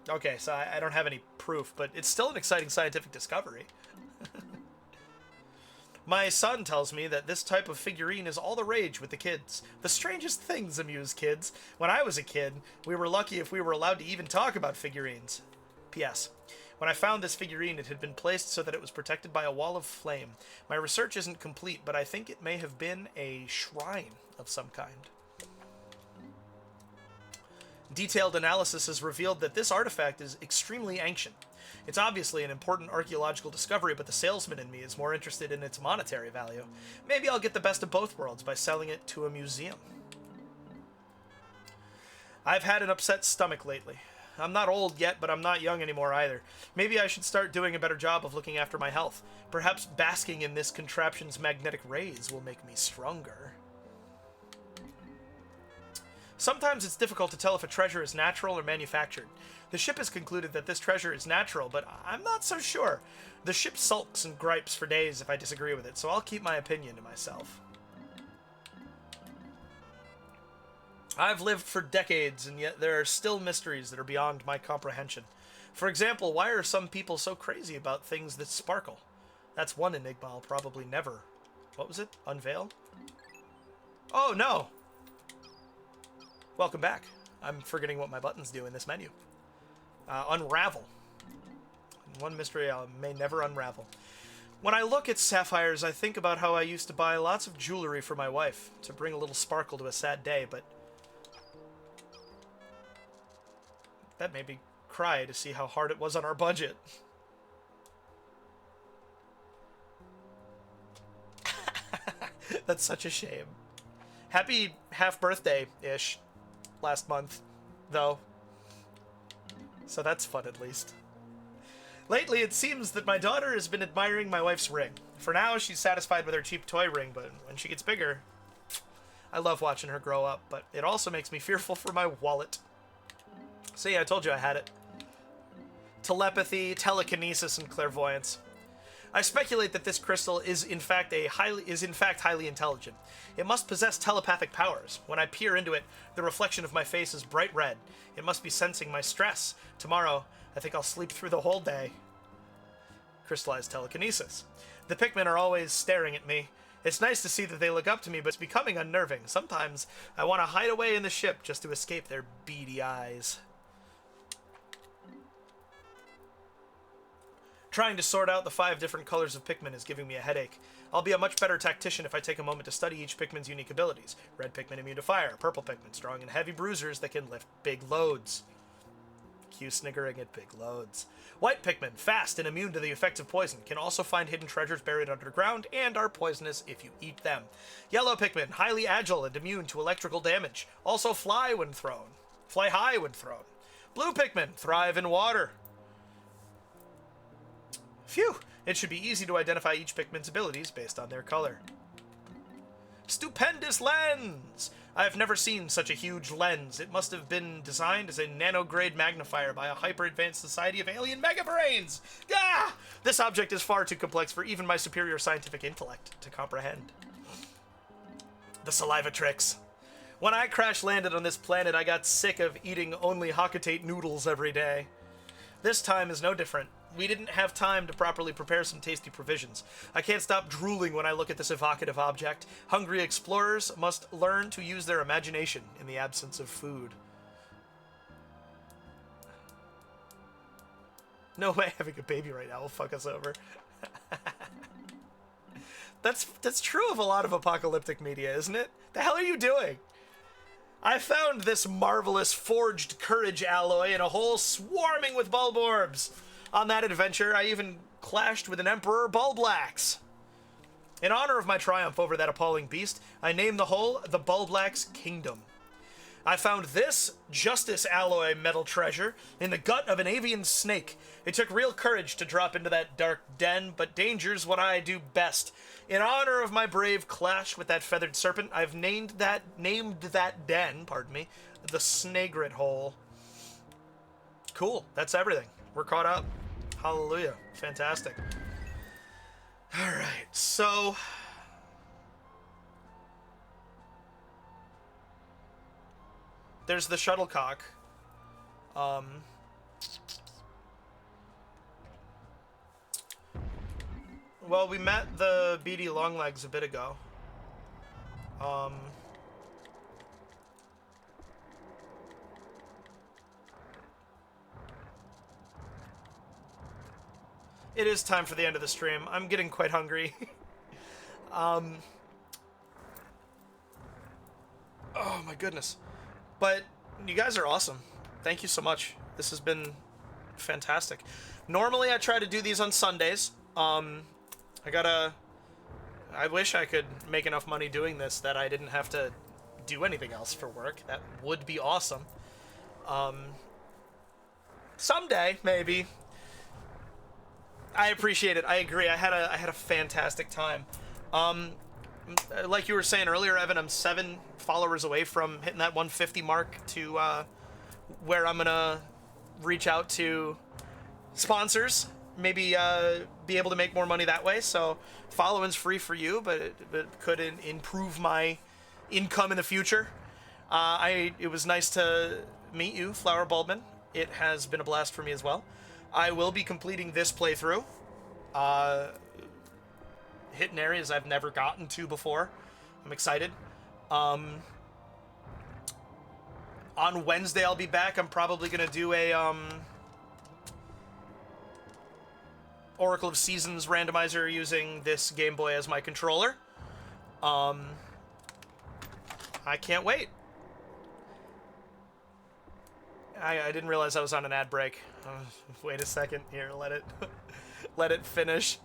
[SPEAKER 2] Okay, so I don't have any proof, but it's still an exciting scientific discovery. My son tells me that this type of figurine is all the rage with the kids. The strangest things amuse kids. When I was a kid, we were lucky if we were allowed to even talk about figurines. P.S. When I found this figurine, it had been placed so that it was protected by a wall of flame. My research isn't complete, but I think it may have been a shrine of some kind. Detailed analysis has revealed that this artifact is extremely ancient. It's obviously an important archaeological discovery, but the salesman in me is more interested in its monetary value. Maybe I'll get the best of both worlds by selling it to a museum. I've had an upset stomach lately. I'm not old yet, but I'm not young anymore either. Maybe I should start doing a better job of looking after my health. Perhaps basking in this contraption's magnetic rays will make me stronger. Sometimes it's difficult to tell if a treasure is natural or manufactured. The ship has concluded that this treasure is natural, but I'm not so sure. The ship sulks and gripes for days if I disagree with it, so I'll keep my opinion to myself. I've lived for decades, and yet there are still mysteries that are beyond my comprehension. For example, why are some people so crazy about things that sparkle? That's one enigma I'll probably never... What was it? Unveil? Oh, no! Welcome back. I'm forgetting what my buttons do in this menu. Unravel. One mystery I may never unravel. When I look at sapphires, I think about how I used to buy lots of jewelry for my wife to bring a little sparkle to a sad day, but that made me cry to see how hard it was on our budget. That's such a shame. Happy half birthday-ish last month, though. So that's fun, at least. Lately, it seems that my daughter has been admiring my wife's ring. For now, she's satisfied with her cheap toy ring, but when she gets bigger... I love watching her grow up, but it also makes me fearful for my wallet. See, I told you I had it. Telepathy, telekinesis, and clairvoyance. I speculate that this crystal is in fact highly intelligent. It must possess telepathic powers. When I peer into it, the reflection of my face is bright red. It must be sensing my stress. Tomorrow, I think I'll sleep through the whole day. Crystallized telekinesis. The Pikmin are always staring at me. It's nice to see that they look up to me, but it's becoming unnerving. Sometimes I want to hide away in the ship just to escape their beady eyes. Trying to sort out the 5 different colors of Pikmin is giving me a headache. I'll be a much better tactician if I take a moment to study each Pikmin's unique abilities. Red Pikmin immune to fire, purple Pikmin strong and heavy bruisers that can lift big loads. Q sniggering at big loads. White Pikmin, fast and immune to the effects of poison, can also find hidden treasures buried underground and are poisonous if you eat them. Yellow Pikmin, highly agile and immune to electrical damage, also fly high when thrown. Blue Pikmin, thrive in water. Phew! It should be easy to identify each Pikmin's abilities based on their color. Stupendous lens! I have never seen such a huge lens. It must have been designed as a nanograde magnifier by a hyper-advanced society of alien megabrains! Ah! This object is far too complex for even my superior scientific intellect to comprehend. The saliva tricks. When I crash-landed on this planet, I got sick of eating only Hakatate noodles every day. This time is no different. We didn't have time to properly prepare some tasty provisions. I can't stop drooling when I look at this evocative object. Hungry explorers must learn to use their imagination in the absence of food. No way having a baby right now will fuck us over. That's true of a lot of apocalyptic media, isn't it? The hell are you doing? I found this marvelous forged courage alloy in a hole swarming with bulborbs. On that adventure, I even clashed with an Emperor Bulblax. In honor of my triumph over that appalling beast, I named the hole the Bulblax Kingdom. I found this Justice Alloy metal treasure in the gut of an avian snake. It took real courage to drop into that dark den, but danger's what I do best. In honor of my brave clash with that feathered serpent, I've named that den, the Snagrit Hole. Cool, that's everything. We're caught up. Hallelujah. Fantastic. Alright, so... there's the shuttlecock. Well, we met the beady longlegs a bit ago. It is time for the end of the stream. I'm getting quite hungry. Oh my goodness. But you guys are awesome. Thank you so much. This has been fantastic. Normally I try to do these on Sundays. I wish I could make enough money doing this that I didn't have to do anything else for work. That would be awesome. Someday, maybe. I appreciate it. I agree. I had a fantastic time. Like you were saying earlier, Evan, I'm 7 followers away from hitting that 150 mark to where I'm gonna reach out to sponsors, maybe be able to make more money that way. So following's free for you, but it could improve my income in the future. It was nice to meet you, Flower Bulbman. It has been a blast for me as well. I will be completing this playthrough, hitting areas I've never gotten to before. I'm excited. On Wednesday I'll be back. I'm probably gonna do a Oracle of Seasons randomizer using this Game Boy as my controller. I can't wait. I didn't realize I was on an ad break. Wait a second here. Let it finish.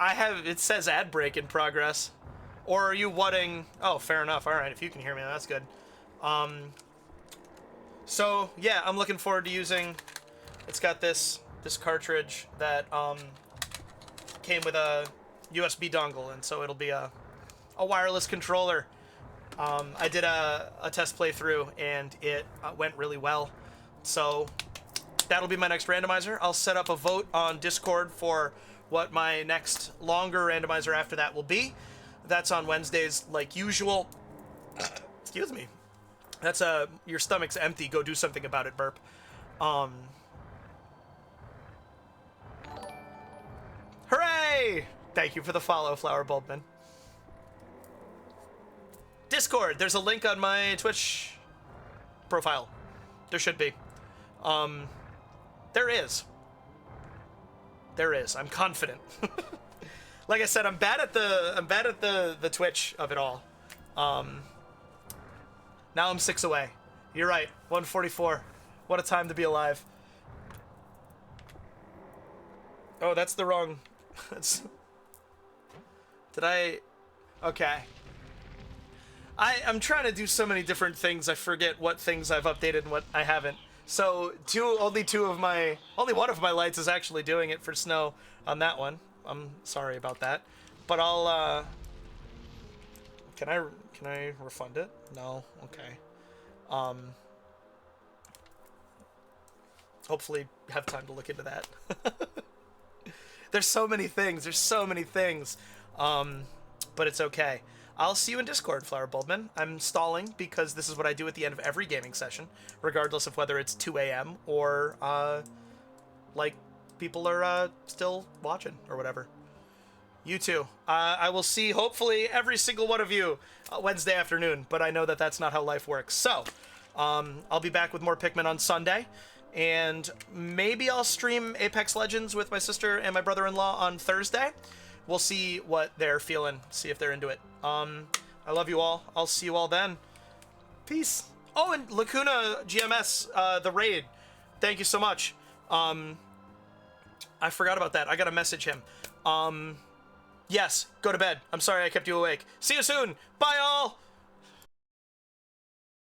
[SPEAKER 2] It says ad break in progress. Or are you wanting... Oh, fair enough. All right, if you can hear me, that's good. So, yeah, I'm looking forward to using... It's got this cartridge that came with a USB dongle, and so it'll be a wireless controller. I did a test playthrough, and it went really well. So that'll be my next randomizer. I'll set up a vote on Discord for what my next longer randomizer after that will be. That's on Wednesdays like usual. Excuse me. That's your stomach's empty. Go do something about it, burp. Hooray! Thank you for the follow, Flower Bulbman. Discord. There's a link on my Twitch profile. There should be. There is. There is. I'm confident. Like I said, I'm bad at the Twitch of it all. Now I'm 6 away. You're right. 144. What a time to be alive. Oh, that's the wrong... Did I... Okay. I'm trying to do so many different things, I forget what things I've updated and what I haven't. So only one of my lights is actually doing it for snow on that one. I'm sorry about that, but I'll. Can I refund it? No. Okay. Hopefully have time to look into that. There's so many things. But it's okay. I'll see you in Discord, Flower Bulbman. I'm stalling because this is what I do at the end of every gaming session, regardless of whether it's 2 a.m. or, like, people are, still watching or whatever. You too. I will see, hopefully, every single one of you Wednesday afternoon, but I know that that's not how life works. So, I'll be back with more Pikmin on Sunday, and maybe I'll stream Apex Legends with my sister and my brother-in-law on Thursday. We'll see what they're feeling, see if they're into it. I love you all. I'll see you all then. Peace. Oh, and Lacuna GMS, the raid. Thank you so much. I forgot about that. I gotta message him. Yes, go to bed. I'm sorry I kept you awake. See you soon. Bye, all.